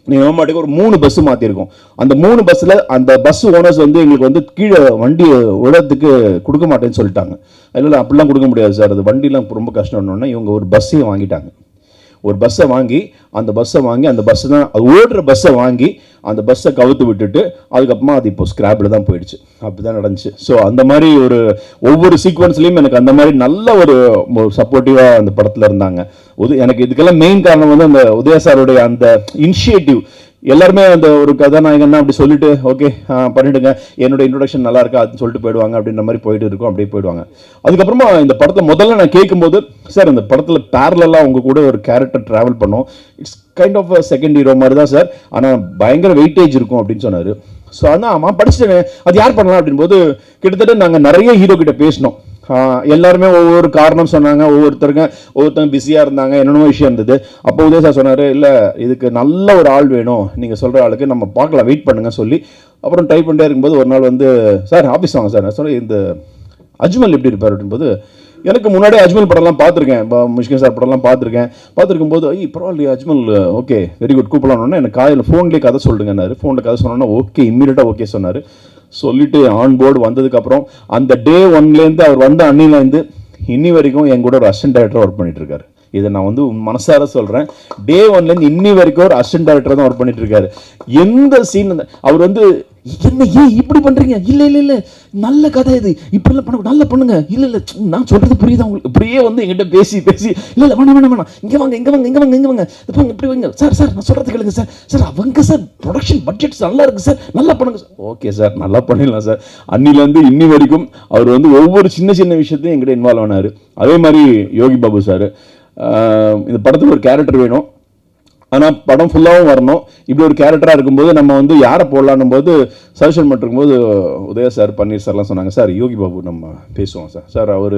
நீங்கள் மாட்டுக்கு ஒரு 3 பஸ்ஸு மாற்றிருக்கோம். அந்த 3 பஸ்ஸில் அந்த பஸ் ஓனர்ஸ் வந்து எங்களுக்கு வந்து கீழே வண்டி விடத்துக்கு கொடுக்க மாட்டேன்னு சொல்லிட்டாங்க. இல்லை அப்படிலாம் கொடுக்க முடியாது சார், அது வண்டிலாம் ரொம்ப கஷ்டம்னோடனே இவங்க ஒரு பஸ்ஸையும் வாங்கிட்டாங்க. ஒரு பஸ்ஸை வாங்கி அந்த பஸ்ஸை தான் அது ஓடுற பஸ்ஸை வாங்கி அந்த பஸ்ஸை கவுத்து விட்டுட்டு அதுக்கப்புறமா அது இப்போ ஸ்கிராப்பில் தான் போயிடுச்சு. அப்படி தான் நடந்துச்சு. ஸோ அந்த மாதிரி ஒவ்வொரு சீக்வன்ஸ்லையும் எனக்கு அந்த மாதிரி நல்ல ஒரு சப்போர்ட்டிவாக அந்த படத்தில் இருந்தாங்க. எனக்கு இதுக்கெல்லாம் மெயின் காரணம் வந்து அந்த உதயா சாருடைய அந்த இனிஷியேட்டிவ். எல்லாருமே அந்த ஒரு கதாநாயகன்னா அப்படி சொல்லிட்டு ஓகே பண்ணிடுங்க, என்னோட இன்ட்ரோடக்ஷன் நல்லா இருக்கா அதுன்னு சொல்லிட்டு போயிடுவாங்க. அப்படின்ற மாதிரி போயிட்டு இருக்கும், அப்படியே போயிடுவாங்க. அதுக்கப்புறமா இந்த படத்தை முதல்ல நான் கேட்கும்போது, சார் இந்த படத்தில் பேரலாக உங்க கூட ஒரு கேரக்டர் ட்ராவல் பண்ணோம், it's kind of second hero மாதிரி தான் சார், ஆனால் பயங்கர வெயிட்டேஜ் இருக்கும் அப்படின்னு சொன்னார். ஸோ ஆனால் ஆமாம் படிச்சுட்டேன், அது யார் பண்ணலாம் அப்படின்போது கிட்டத்தட்ட நாங்கள் நிறைய ஹீரோ கிட்ட பேசினோம். எல்லாருமே ஒவ்வொரு காரணம் சொன்னாங்க, ஒவ்வொருத்தங்க பிஸியாக இருந்தாங்க, என்னென்னமோ விஷயம் இருந்தது. அப்போ உதய சார் சொன்னார், இல்லை இதுக்கு நல்ல ஒரு ஆள் வேணும், நீங்கள் சொல்கிற ஆளுக்கு நம்ம பார்க்கலாம், வெயிட் பண்ணுங்க சொல்லி அப்புறம் ட்ரை பண்ணிட்டே இருக்கும்போது ஒரு நாள் வந்து சார் ஆஃபீஸ் வாங்க சார், நான் சொன்னேன் இந்த அஜ்மல் எப்படி இருப்பார் அப்படின்போது, எனக்கு முன்னாடியே அஜ்மல் படம்லாம் பார்த்துருக்கேன், முஷ்கின் சார் படம்லாம் பார்த்துருக்கும் போது பரவாயில்லையே அஜ்மல், ஓகே வெரி குட் கூப்பிடலான்னு எனக்கு காலையில் ஃபோன்லேயே கதை சொல்லுங்கன்னாரு. ஃபோனில் கதை சொன்னோன்னா ஓகே இம்மீடியட்டாக ஓகே சொன்னார். சொல்லிட்டு ஆன் போர்டு வந்ததுக்கப்புறம் அந்த டே ஒன்லேருந்து அவர் வந்த அன்னிலேருந்து இன்னி வரைக்கும் என் கூட ஒரு அசிஸ்டன்ட் டைரக்டர் ஒர்க் பண்ணிட்டு இருக்காரு. இதை நான் வந்து மனசார சொல்கிறேன், டே ஒன்லேருந்து இன்னி வரைக்கும் ஒரு அசிஸ்டன்ட் டைரக்டர் தான் ஒர்க் பண்ணிட்டு இருக்காரு. எந்த சீன் அவர் வந்து என்ன ஏன் இப்படி பண்ணுறீங்க, இல்லை இல்லை இல்லை நல்ல கதை இது, இப்படிலாம் பண்ண நல்லா பண்ணுங்க, இல்லை இல்லை நான் சொல்கிறது புரியுதா உங்களுக்கு, இப்படியே வந்து எங்கிட்ட பேசி இல்லை இல்லை வேணாம் இங்கே வாங்க இப்படி வைங்க சார் நான் சொல்கிறது கேளுங்க சார் அவங்க சார் ப்ரொடக்ஷன் பட்ஜெட்ஸ் நல்லா இருக்குது சார், நல்லா பண்ணுங்க சார். ஓகே சார் நல்லா பண்ணிடலாம் சார். அன்னிலேருந்து இன்னி வரைக்கும் அவர் வந்து ஒவ்வொரு சின்ன விஷயத்தையும் எங்கிட்ட இன்வால்வ் ஆனார். அதே மாதிரி யோகி பாபு சார், இந்த படத்தில் ஒரு கேரக்டர் வேணும், ஆனால் படம் ஃபுல்லாகவும் வரணும், இப்படி ஒரு கேரக்டராக இருக்கும்போது நம்ம வந்து யாரை போடலான்னும் போது சஜஷன் பண்ணிருக்கும்போது உதயா சார் பன்னீர் சார்லாம் சொன்னாங்க, சார் யோகி பாபு நம்ம பேசுவோம் சார் அவர்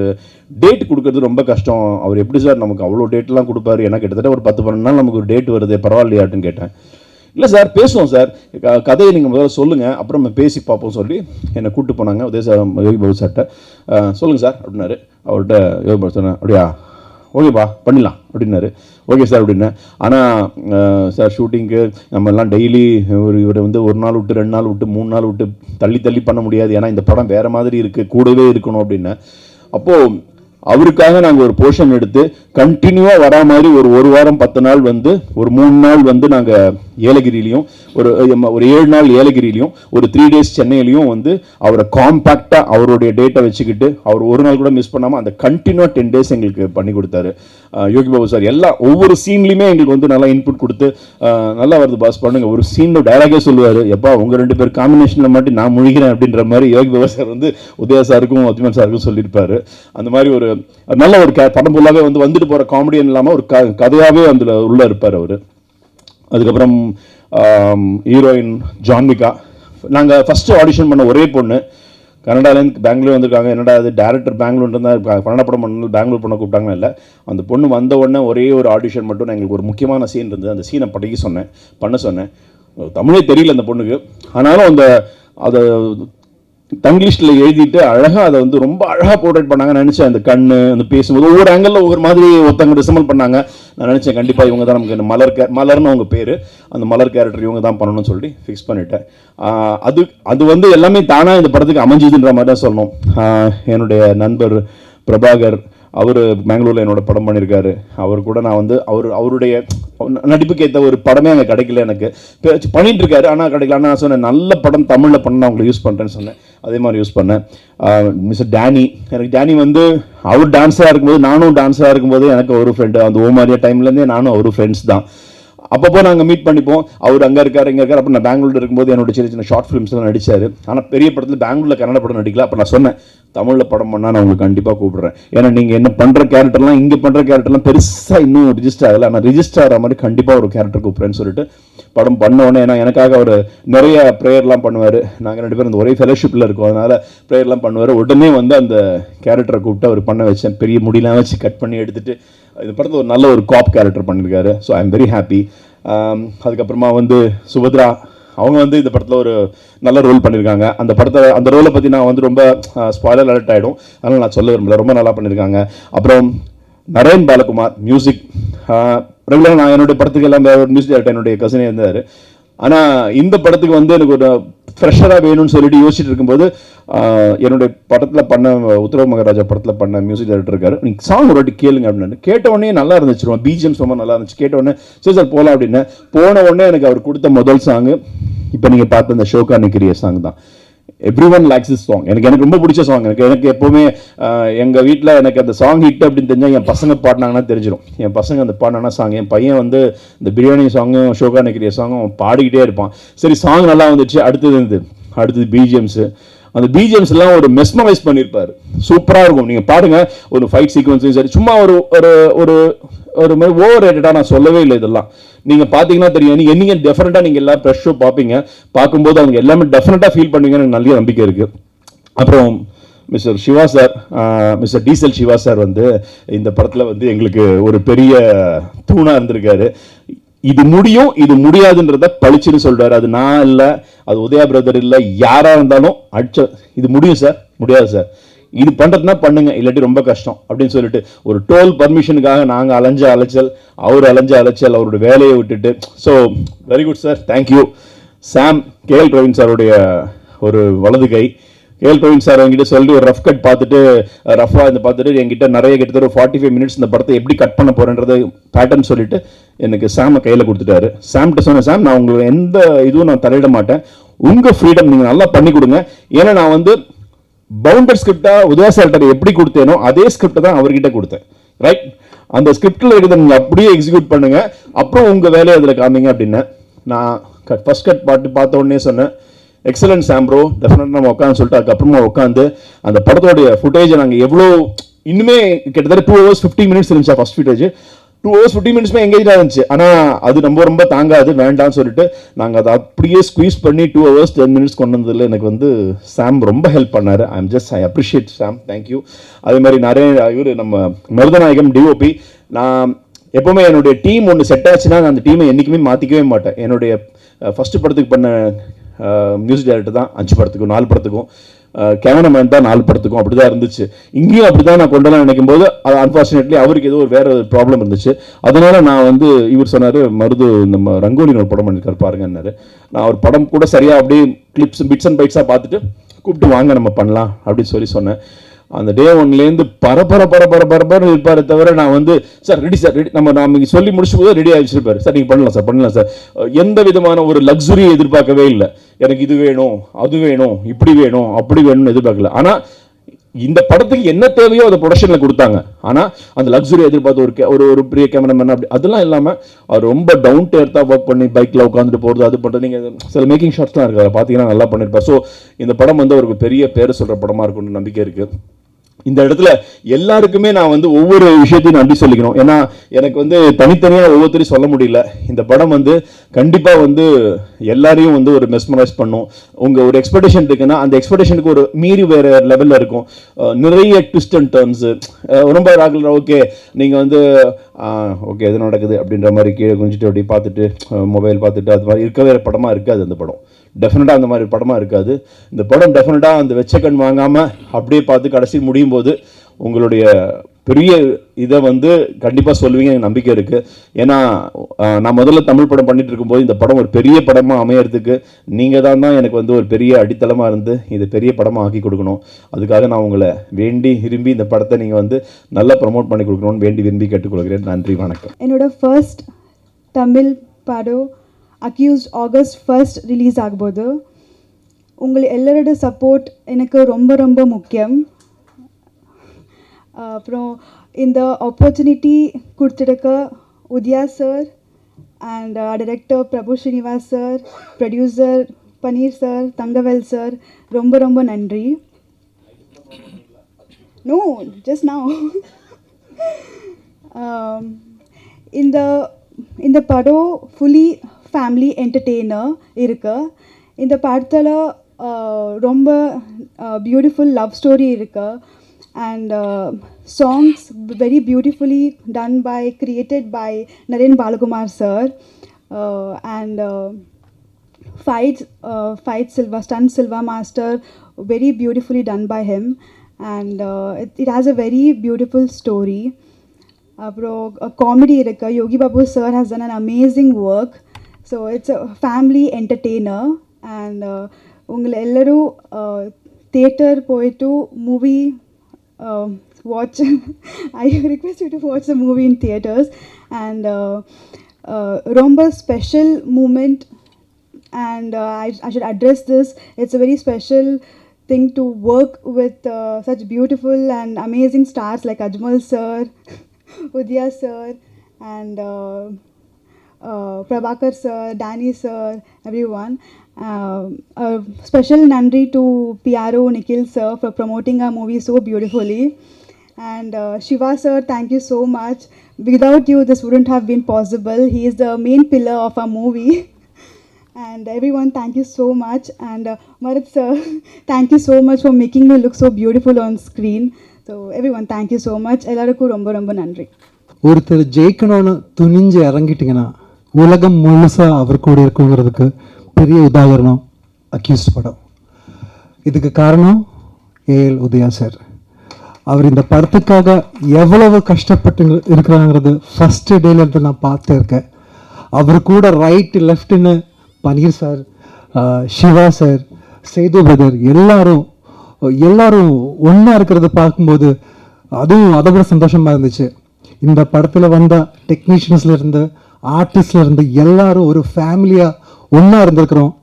டேட் கொடுக்கறது ரொம்ப கஷ்டம், அவர் எப்படி சார் நமக்கு அவ்வளோ டேட்லாம் கொடுப்பாரு, எனக்கு கிட்டத்தட்ட ஒரு 10-12 நாள் நமக்கு ஒரு டேட் வருது பரவாயில்லையாட்டுன்னு கேட்டேன். இல்லை சார் பேசுவோம் சார், கதையை நீங்கள் முதல்ல சொல்லுங்கள் அப்புறம் நம்ம பேசி பார்ப்போம் சொல்லி என்னை கூப்பிட்டு போனாங்க உதய சார் யோகி பாபு சார்கிட்ட. சொல்லுங்கள் சார் அப்படின்னாரு. அவர்கிட்ட யோகி பாபு சொன்னேன், அப்படியா ஓகேப்பா பண்ணிடலாம் அப்படின்னாரு. ஓகே சார் அப்படின்னேன். ஆனால் சார் ஷூட்டிங்க்கு நம்ம எல்லாம் டெய்லி இவரை வந்து ஒரு நாள் விட்டு 2 நாள் விட்டு 3 நாள் விட்டு தள்ளி பண்ண முடியாது, ஏன்னா இந்த படம் வேறு மாதிரி இருக்குது, கூடவே இருக்கணும் அப்படின்னு. அப்போது அவருக்காக நாங்கள் ஒரு போர்ஷன் எடுத்து கண்டினியூவாக வரா மாதிரி ஒரு வாரம் 10 நாள் வந்து ஒரு 3 நாள் வந்து நாங்கள் ஏலகிரிலையும் ஒரு 7 நாள் ஏலகிரிலையும் ஒரு 3 days சென்னையிலையும் வந்து அவரை காம்பேக்டாக அவருடைய டேட்டை வச்சுக்கிட்டு அவர் ஒரு நாள் கூட மிஸ் பண்ணாமல் அந்த கண்டினியூவாக 10 days எங்களுக்கு பண்ணி கொடுத்தாரு யோகி பாபு சார். ஒவ்வொரு சீன்லையுமே எங்களுக்கு வந்து நல்லா இன்புட் கொடுத்து நல்லா வருது பாஸ் பண்ணுங்க, ஒரு சீனில் டைலாகே சொல்லுவார், எப்பா உங்கள் 2 பேர் காம்பினேஷனில் மட்டும் நான் முழுகிறேன் அப்படின்ற மாதிரி யோகி பாபு சார் வந்து உதயா சாருக்கும் அஜ்மல் சாருக்கும் சொல்லியிருப்பாரு. அந்த மாதிரி ஒரு நல்ல ஒரு படம் ஃபுல்லாகவே வந்துட்டு போகிற காமெடியன் இல்லாமல் ஒரு கதையாகவே அதில் உள்ளே இருப்பார் அவர். அதுக்கப்புறம் ஹீரோயின் ஜான்விகா, நாங்கள் ஃபஸ்ட்டு ஆடிஷன் பண்ண ஒரே பொண்ணு, கனடாலேருந்து பெங்களூர் வந்திருக்காங்க. என்னடா அது டேரக்டர் பெங்களூர் இருந்தால் கன்னட படம் பண்ணணும் பெங்களூர் பண்ண கூப்பிட்டாங்க. இல்லை, அந்த பொண்ணு வந்த உடனே ஒரே ஒரு ஆடிஷன் மட்டும் எங்களுக்கு ஒரு முக்கியமான சீன் இருந்தது, அந்த சீனை பண்ண சொன்னேன். தமிழே தெரியல அந்த பொண்ணுக்கு, ஆனாலும் அதை தங்கிலீஷில் எழுதிட்டு அழகாக அதை வந்து ரொம்ப அழகாக போர்ட்ரேட் பண்ணாங்க. நினச்சேன் அந்த கண் அந்த பேசும்போது ஒவ்வொரு ஆங்கிளில் ஒவ்வொரு மாதிரி ஒருத்தவங்க ரிசமல் பண்ணாங்க. நான் நினச்சேன் கண்டிப்பாக இவங்க தான் நமக்கு மலர்னு அவங்க பேர், அந்த மலர் கேரக்டர் இவங்க தான் பண்ணணும்னு சொல்லி ஃபிக்ஸ் பண்ணிட்டேன். அது வந்து எல்லாமே தானாக இந்த படத்துக்கு அமைஞ்சதுன்ற மாதிரி தான் சொல்லணும். என்னுடைய நண்பர் பிரபாகர், அவர் பெங்களூரில் என்னோட படம் பண்ணியிருக்காரு. அவர் கூட நான் வந்து அவருடைய நடிப்புக்கு ஏற்ற ஒரு படமே அங்கே கிடைக்கல, எனக்கு பண்ணிட்டு இருக்காரு ஆனால் கிடைக்கல. ஆனால் நான் சொன்னேன் நல்ல படம் தமிழில் பண்ண நான் உங்களை யூஸ் பண்ணுறேன்னு சொன்னேன். அதே மாதிரி யூஸ் பண்ணேன். மிஸ்டர் டேனி, எனக்கு டேனி வந்து அவர் டான்ஸராக இருக்கும்போது நானும் டான்ஸராக இருக்கும்போது எனக்கு ஒரு ஃப்ரெண்டு, அந்த ஓமாரியா டைம்லேருந்தே நானும் அவரு ஃப்ரெண்ட்ஸ் தான். அப்பப்போ நாங்கள் மீட் பண்ணிப்போம். அவர் அங்கே இருக்கார் இங்கே இருக்கார். அப்போ நான் பெங்களூரில் இருக்கும்போது என்னோட சின்ன ஷார்ட் ஃபிலிம்ஸ்லாம் நடித்தார். ஆனால் பெரிய படத்தில் பெங்களூரில் கன்னட படம் நடிக்கல. அப்போ நான் சொன்னேன் தமிழில் படம் பண்ணால் நான் உங்களுக்கு கண்டிப்பாக கூப்பிட்றேன், ஏன்னா நீங்கள் என்ன பண்ணுற கேரக்டர்லாம் இங்கே பண்ணுற கேரக்டர்லாம் பெருசாக இன்னும் ரிஜிஸ்டர் ஆகலை, ஆனால் ரிஜிஸ்டர் ஆகிற மாதிரி கண்டிப்பாக ஒரு கேரக்டர் கூப்பிட்றேன்னு சொல்லிட்டு படம் பண்ண உடனே, ஏன்னா எனக்காக அவர் நிறைய ப்ரேயர்லாம் பண்ணுவார். நாங்கள் 2 பேரும் இந்த ஒரே ஃபெலோஷிப்பில் இருக்கோம், அதனால் ப்ரேயர்லாம் பண்ணுவார். உடனே வந்து அந்த கேரக்டரை கூப்பிட்டு அவர் பண்ண வச்சேன். பெரிய முடியெலாம் வச்சு கட் பண்ணி எடுத்துகிட்டு இந்த படத்தில் ஒரு நல்ல ஒரு காப் கேரக்டர் பண்ணியிருக்காரு. So I am very happy. அதுக்கப்புறமா வந்து சுபத்ரா, அவங்க வந்து இந்த படத்தில் ஒரு நல்ல ரோல் பண்ணியிருக்காங்க. அந்த ரோலை பற்றி நான் வந்து ரொம்ப ஸ்பாய்லர் அலர்ட் ஆகிடும், அதனால் நான் சொல்ல விரும்பல, ரொம்ப நல்லா பண்ணியிருக்காங்க. அப்புறம் நரேன் பாலகுமார் மியூசிக், ரெகுலராக நான் என்னுடைய படத்துக்கு எல்லாம் மியூசிக் டைரக்டர் என்னுடைய கசினே இருந்தார். ஆனால் இந்த படத்துக்கு வந்து எனக்கு ஒரு ஃப்ரெஷராக வேணும்னு சொல்லிட்டு யோசிச்சுட்டு இருக்கும்போது என்னுடைய படத்தில் பண்ண உத்தரவு மகாராஜா படத்தில் பண்ண மியூசிக் டைரக்டர் இருக்காரு. நீங்கள் சாங் ஒரு வாட்டி கேளுங்க அப்படின்னு கேட்ட உடனே நல்லா இருந்துச்சு, பிஜிஎம்ஸ் ரொம்ப நல்லா இருந்துச்சு. கேட்ட உடனே சரி சார் போகலாம் அப்படின்னு போன உடனே எனக்கு அவர் கொடுத்த முதல் சாங்கு இப்போ நீங்கள் பார்த்த அந்த ஷோகா நிக்கிறிய சாங் தான். Every one likes this song. எனக்கு ரொம்ப பிடிச்ச சாங். எனக்கு எப்போவுமே எங்கள் வீட்டில் எனக்கு அந்த சாங் ஹிட் அப்படின்னு தெரிஞ்சால் என் பசங்க பாடினாங்கன்னா தெரிஞ்சிடும். என் பசங்க அந்த பாடினாங்கன்னா சாங், என் பையன் வந்து இந்த பிரியாணி சாங்கும் ஷோகா நக்கிரிய சாங்கும் பாடிக்கிட்டே இருப்பான். சரி, சாங் நல்லா வந்துச்சு, அடுத்தது பிஜிஎம்ஸு. அந்த பிஜிஎம்ஸ் எல்லாம் ஒரு மெஸ்மரைஸ் பண்ணியிருப்பார், சூப்பராக இருக்கும். நீங்கள் பாருங்கள், ஒரு ஃபைட் சீக்வன்ஸும் சரி, சும்மா ஒரு ஒரு ஒரு மாதிரி ஓவர் ரேட்டடாக நான் சொல்லவே இல்லை. இதெல்லாம் நீங்கள் பார்த்தீங்கன்னா தெரியும். நீங்கள் டெஃபினட்டாக நீங்கள் எல்லாம் ஃப்ரெஷ் ஷோ பார்ப்பீங்க. பார்க்கும்போது அவங்க எல்லாமே டெஃபினட்டாக ஃபீல் பண்ணுவீங்கன்னு எனக்கு நல்ல நம்பிக்கை இருக்குது. அப்புறம் mister Siva sir, mister diesel Siva sir வந்து இந்த படத்தில் வந்து எங்களுக்கு ஒரு பெரிய தூணாக இருந்திருக்காரு. இது முடியும், இது முடியாதுன்றத பளிச்சுன்னு சொல்றாரு. அது நான் இல்லை, அது உதயா பிரதர் இல்லை, யாராக இருந்தாலும் இது முடியும் சார், முடியாது சார், இது பண்ணுறதுனா பண்ணுங்க, இல்லாட்டி ரொம்ப கஷ்டம் அப்படின்னு சொல்லிட்டு ஒரு டோல் பர்மிஷனுக்காக நாங்கள் அலைஞ்ச அலைச்சல், அவர் அலைஞ்ச அலைச்சல், அவரோட வேலையை விட்டுட்டு. So very good sir, thank you. Sam, KL Praveen சாருடைய ஒரு வலது கை. கேஎல் பிரவீன் சார் என்கிட்ட சொல்லி ஒரு ரஃப் கட் பார்த்துட்டு, ரஃபாக இருந்து பார்த்துட்டு என்கிட்ட நிறைய கிட்டத்தட்ட 45 மினிட்ஸ் இந்த படத்தை எப்படி கட் பண்ண போகிறேன்றதை பேட்டர்ன் சொல்லிட்டு எனக்கு சாமை கையில் கொடுத்துட்டாரு. சாம்கிட்ட சொன்னேன், சாம் நான் உங்களுக்கு எந்த இதுவும் நான் தலையிட மாட்டேன், உங்கள் ஃப்ரீடம் நீங்கள் நல்லா பண்ணி கொடுங்க. ஏன்னா நான் வந்து பவுண்டர் ஸ்கிரிப்டாக உதயா சார்கிட்ட எப்படி கொடுத்தேனோ அதே ஸ்கிரிப்டை தான் அவர்கிட்ட கொடுத்தேன். ரைட், அந்த ஸ்கிரிப்டில் இருக்கிறத நீங்கள் அப்படியே எக்ஸிக்யூட் பண்ணுங்க, அப்புறம் உங்கள் வேலையை அதில் காமிங்க அப்படின்னு நான் ஃபர்ஸ்ட் கட் பார்த்த உடனே சொன்னேன், எக்ஸலன்ட் சாம் ப்ரோ, டெஃபினட்டாக நம்ம உட்காந்து சொல்லிட்டு அதுக்கப்புறமா உட்காந்து அந்த படத்தோடைய ஃபுட்டேஜை நாங்கள் எவ்வளோ இன்னுமே கிட்டத்தட்ட 2 hours 50 minutes இருந்துச்சா ஃபர்ஸ்ட் ஃபுட்டேஜ். 2 hours 50 minutes எங்கேஜாக இருந்துச்சு. ஆனால் அது ரொம்ப தாங்காது, வேண்டாம்னு சொல்லிட்டு நாங்கள் அதை அப்படியே ஸ்குவீஸ் பண்ணி 2 hours 10 minutes கொண்டு வந்ததில் எனக்கு வந்து சாம் ரொம்ப ஹெல்ப் பண்ணார். I appreciate Sam, thank you. அதே மாதிரி நிறைய இவர் நம்ம மருதநாயகம் டிஓபி, நான் எப்போவுமே என்னுடைய டீம் ஒன்று செட் ஆச்சுன்னா அந்த டீமை என்றைக்குமே மாற்றிக்கவே மாட்டேன். என்னுடைய ஃபஸ்ட்டு படத்துக்கு பண்ண மியூசிக் டைரக்டர் தான் 5 படத்துக்கும் 4 படத்துக்கும், கேமராமேன் தான் 4 படத்துக்கும், அப்படி தான் இருந்துச்சு. இங்கேயும் அப்படி தான் நான் கொண்டலாம் நினைக்கும் போது அன்ஃபார்ச்சுனேட்லி அவருக்கு ஏதோ ஒரு வேறு ப்ராப்ளம் இருந்துச்சு. அதனால் நான் வந்து இவர் சொன்னார், மருது நம்ம ரங்கோலின்னு ஒரு படம் பண்ணியிருக்காரு பாருங்கன்னாரு. நான் ஒரு படம் கூட சரியாக அப்படியே பிட்ஸ் அண்ட் பைட்ஸாக பார்த்துட்டு கூப்பிட்டு வாங்க நம்ம பண்ணலாம் அப்படின்னு சொன்னேன். அந்த டே ஒன்லேருந்து பரபரன்னு இருப்பார் தவிர நான் வந்து சார் ரெடி சார் ரெடி, நம்ம சொல்லி முடிச்சு போது ரெடி ஆகிச்சிருப்பாரு. சார் நீங்கள் பண்ணலாம் சார், எந்த விதமான ஒரு லக்ஸுரியை எதிர்பார்க்கவே இல்லை. எனக்கு இது வேணும், அது வேணும், இப்படி வேணும், அப்படி வேணும்னு எதிர்பார்க்கல. ஆனால் இந்த படத்துக்கு என்ன தேவையோ அதை ப்ரொடக்ஷனில் கொடுத்தாங்க. ஆனால் அந்த லக்ஸுரி எதிர்பார்த்து ஒரு பெரிய கேமராமேன் அப்படி அதெல்லாம் இல்லாமல் அவர் ரொம்ப டவுன் டு எர்த்தாக ஒர்க் பண்ணி பைக்கில் உட்காந்துட்டு போகிறது, அது பண்ணுறது. நீங்கள் சில மேக்கிங் ஷாட்ஸ்லாம் இருக்குது, அதை பார்த்தீங்கன்னா நல்லா பண்ணியிருப்பார். ஸோ இந்த படம் வந்து அவருக்கு பெரிய பேர் சொல்கிற படமாக இருக்கும்னு நம்பிக்கை இருக்குது. இந்த இடத்துல எல்லாருக்குமே நான் வந்து ஒவ்வொரு விஷயத்தையும் நன்றி சொல்லிக்கணும். ஏன்னா எனக்கு வந்து தனித்தனியாக ஒவ்வொருத்தரையும் சொல்ல முடியல. இந்த படம் வந்து கண்டிப்பாக வந்து எல்லாரையும் வந்து ஒரு மெஸ்மரைஸ் பண்ணும். உங்கள் ஒரு எக்ஸ்பெக்டேஷன் இருக்குன்னா அந்த எக்ஸ்பெக்டேஷனுக்கு ஒரு மீறி வேறு லெவலில் இருக்கும். நிறைய ட்விஸ்ட் அண்ட் டர்ன்ஸு ரொம்ப ராகுல், ஓகே நீங்கள் வந்து ஓகே எது நடக்குது அப்படின்ற மாதிரி கீழே குஞ்சிட்டு அப்படி பார்த்துட்டு மொபைல் பார்த்துட்டு அது மாதிரி இருக்கவே படமாக இருக்காது. அந்த படம் டெஃபினட்டாக அந்த மாதிரி படமாக இருக்காது. இந்த படம் டெஃபினட்டாக அந்த வெச்ச கண் வாங்காமல் அப்படியே பார்த்து கடைசி முடியும் போது உங்களுடைய பெரிய இதை வந்து கண்டிப்பாக சொல்லுவீங்க, எனக்கு நம்பிக்கை இருக்குது. ஏன்னா நான் முதல்ல தமிழ் படம் பண்ணிட்டு இருக்கும்போது இந்த படம் ஒரு பெரிய படமாக அமையறதுக்கு நீங்கள் தான் எனக்கு வந்து ஒரு பெரிய அடித்தளமாக இருந்து இது பெரிய படமாக ஆக்கி கொடுக்கணும். அதுக்காக நான் உங்களை வேண்டி விரும்பி இந்த படத்தை நீங்கள் வந்து நல்லா ப்ரமோட் பண்ணி கொடுக்கணும்னு வேண்டி விரும்பி கேட்டுக்கொள்கிறேன். நன்றி, வணக்கம். என்னோட ஃபர்ஸ்ட் தமிழ் படம் அக்யூஸ்ட் ஆகஸ்ட் 1 ரிலீஸ் ஆகும்போது உங்கள் எல்லாரோட சப்போர்ட் எனக்கு ரொம்ப முக்கியம். அப்புறம் இந்த ஆப்பர்ச்சுனிட்டி கொடுத்துருக்க Udhaya sir and director Prabhu Srinivas sir, producer Panneer sir, Thangavel sir, ரொம்ப நன்றி. நோ ஜஸ்ட் நவ் இந்த படம் ஃபுல்லி ஃபேமிலி என்டர்டெய்னர் இருக்கு. இந்த படத்தில் ரொம்ப பியூட்டிஃபுல் லவ் ஸ்டோரி இருக்கு and songs very beautifully done by created by Naren Balakumar sir and fight silva stunt silva master very beautifully done by him and it has a very beautiful story. Comedy irukku, Yogi Babu sir has done an amazing work, so it's a family entertainer and ungal ellaru theater poitu movie watch I request you to watch the movie in theaters and romba special moment and I should address this. It's a very special thing to work with such beautiful and amazing stars like Ajmal sir, Udaya sir, and Prabhakar sir, Danny sir, everyone. A special nandri to PRO Nikhil sir for promoting our movie so beautifully. And Shiva sir, thank you so much. Without you, this wouldn't have been possible. He is the main pillar of our movie. And everyone, thank you so much. And Marat sir, thank you so much for making me look so beautiful on screen. So everyone, thank you so much. எல்லாருக்கும் ரொம்ப ரொம்ப நன்றி. ஒருத்தர் ஜெயிக்கணும்னு துணிஞ்சு இறங்கிட்டிங்கன்னா உலகம் முழுசாக அவர் கூட இருக்குங்கிறதுக்கு பெரிய உதாரணம் அக்யூஸ்ட் படம். இதுக்கு காரணம் ஏஎல் உதயா சார். அவர் இந்த படத்துக்காக எவ்வளவு கஷ்டப்பட்டு இருக்கிறாங்கிறது ஃபஸ்ட்டு டேலேருந்து நான் பார்த்து இருக்கேன். அவர் கூட ரைட்டு லெஃப்ட்டுன்னு Paneer sir, Siva sir, Sethu brother எல்லாரும் ஒன்றா இருக்கிறத பார்க்கும்போது அதுவும் அதை விட சந்தோஷமாக இருந்துச்சு. இந்த படத்தில் வந்த டெக்னீஷியன்ஸ்லேருந்து ஆர்டிஸ்ட்லேருந்து எல்லாரும் ஒரு ஃபேமிலியாக ஒன்றா இருந்திருக்கிறோம்.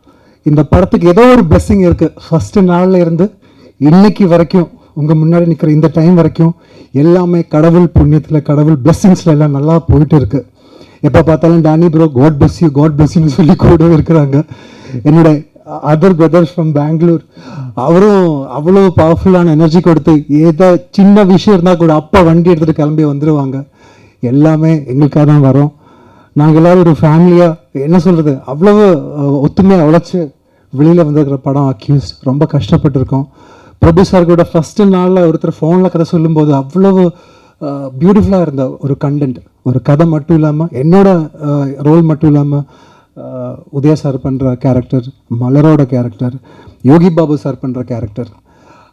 இந்த படத்துக்கு ஏதோ ஒரு பிளெஸ்ஸிங் இருக்குது. ஃபஸ்ட்டு நாளில் இருந்து இன்னைக்கு வரைக்கும் உங்கள் முன்னாடி நிற்கிற இந்த டைம் வரைக்கும் எல்லாமே கடவுள் புண்ணியத்தில், கடவுள் பிளெஸ்ஸிங்ஸில் எல்லாம் நல்லா போயிட்டு இருக்கு. எப்போ பார்த்தாலும் டானி ப்ரோ காட் பிளஸ் யூன்னு சொல்லி கூட இருக்கிறாங்க. என்னோட அதர் பிரதர்ஸ் ஃப்ரம் பெங்களூர், அவரும் அவ்வளோ பவர்ஃபுல்லான எனர்ஜி கொடுத்து ஏதோ சின்ன விஷயம் இருந்தால் கூட அப்பா வண்டி எடுத்துகிட்டு கிளம்பி வந்துடுவாங்க. எல்லாமே எங்களுக்காக தான் வரோம். நாங்கள் எல்லோரும் ஒரு ஃபேமிலியாக என்ன சொல்கிறது, அவ்வளவு ஒத்துமையாக உழைச்சி வெளியில் வந்திருக்கிற படம் அக்யூஸ்ட். ரொம்ப கஷ்டப்பட்டுருக்கோம். ப்ரொடியூசர் கூட ஃபஸ்ட்டு நாளில் ஒருத்தர் ஃபோனில் கதை சொல்லும்போது அவ்வளவு பியூட்டிஃபுல்லாக இருந்த ஒரு கண்டென்ட், ஒரு கதை மட்டும் இல்லாமல் என்னோட ரோல் மட்டும் இல்லாமல் உதயா சார் பண்ணுற கேரக்டர், மலரோட கேரக்டர், யோகி பாபு சார் பண்ணுற கேரக்டர்,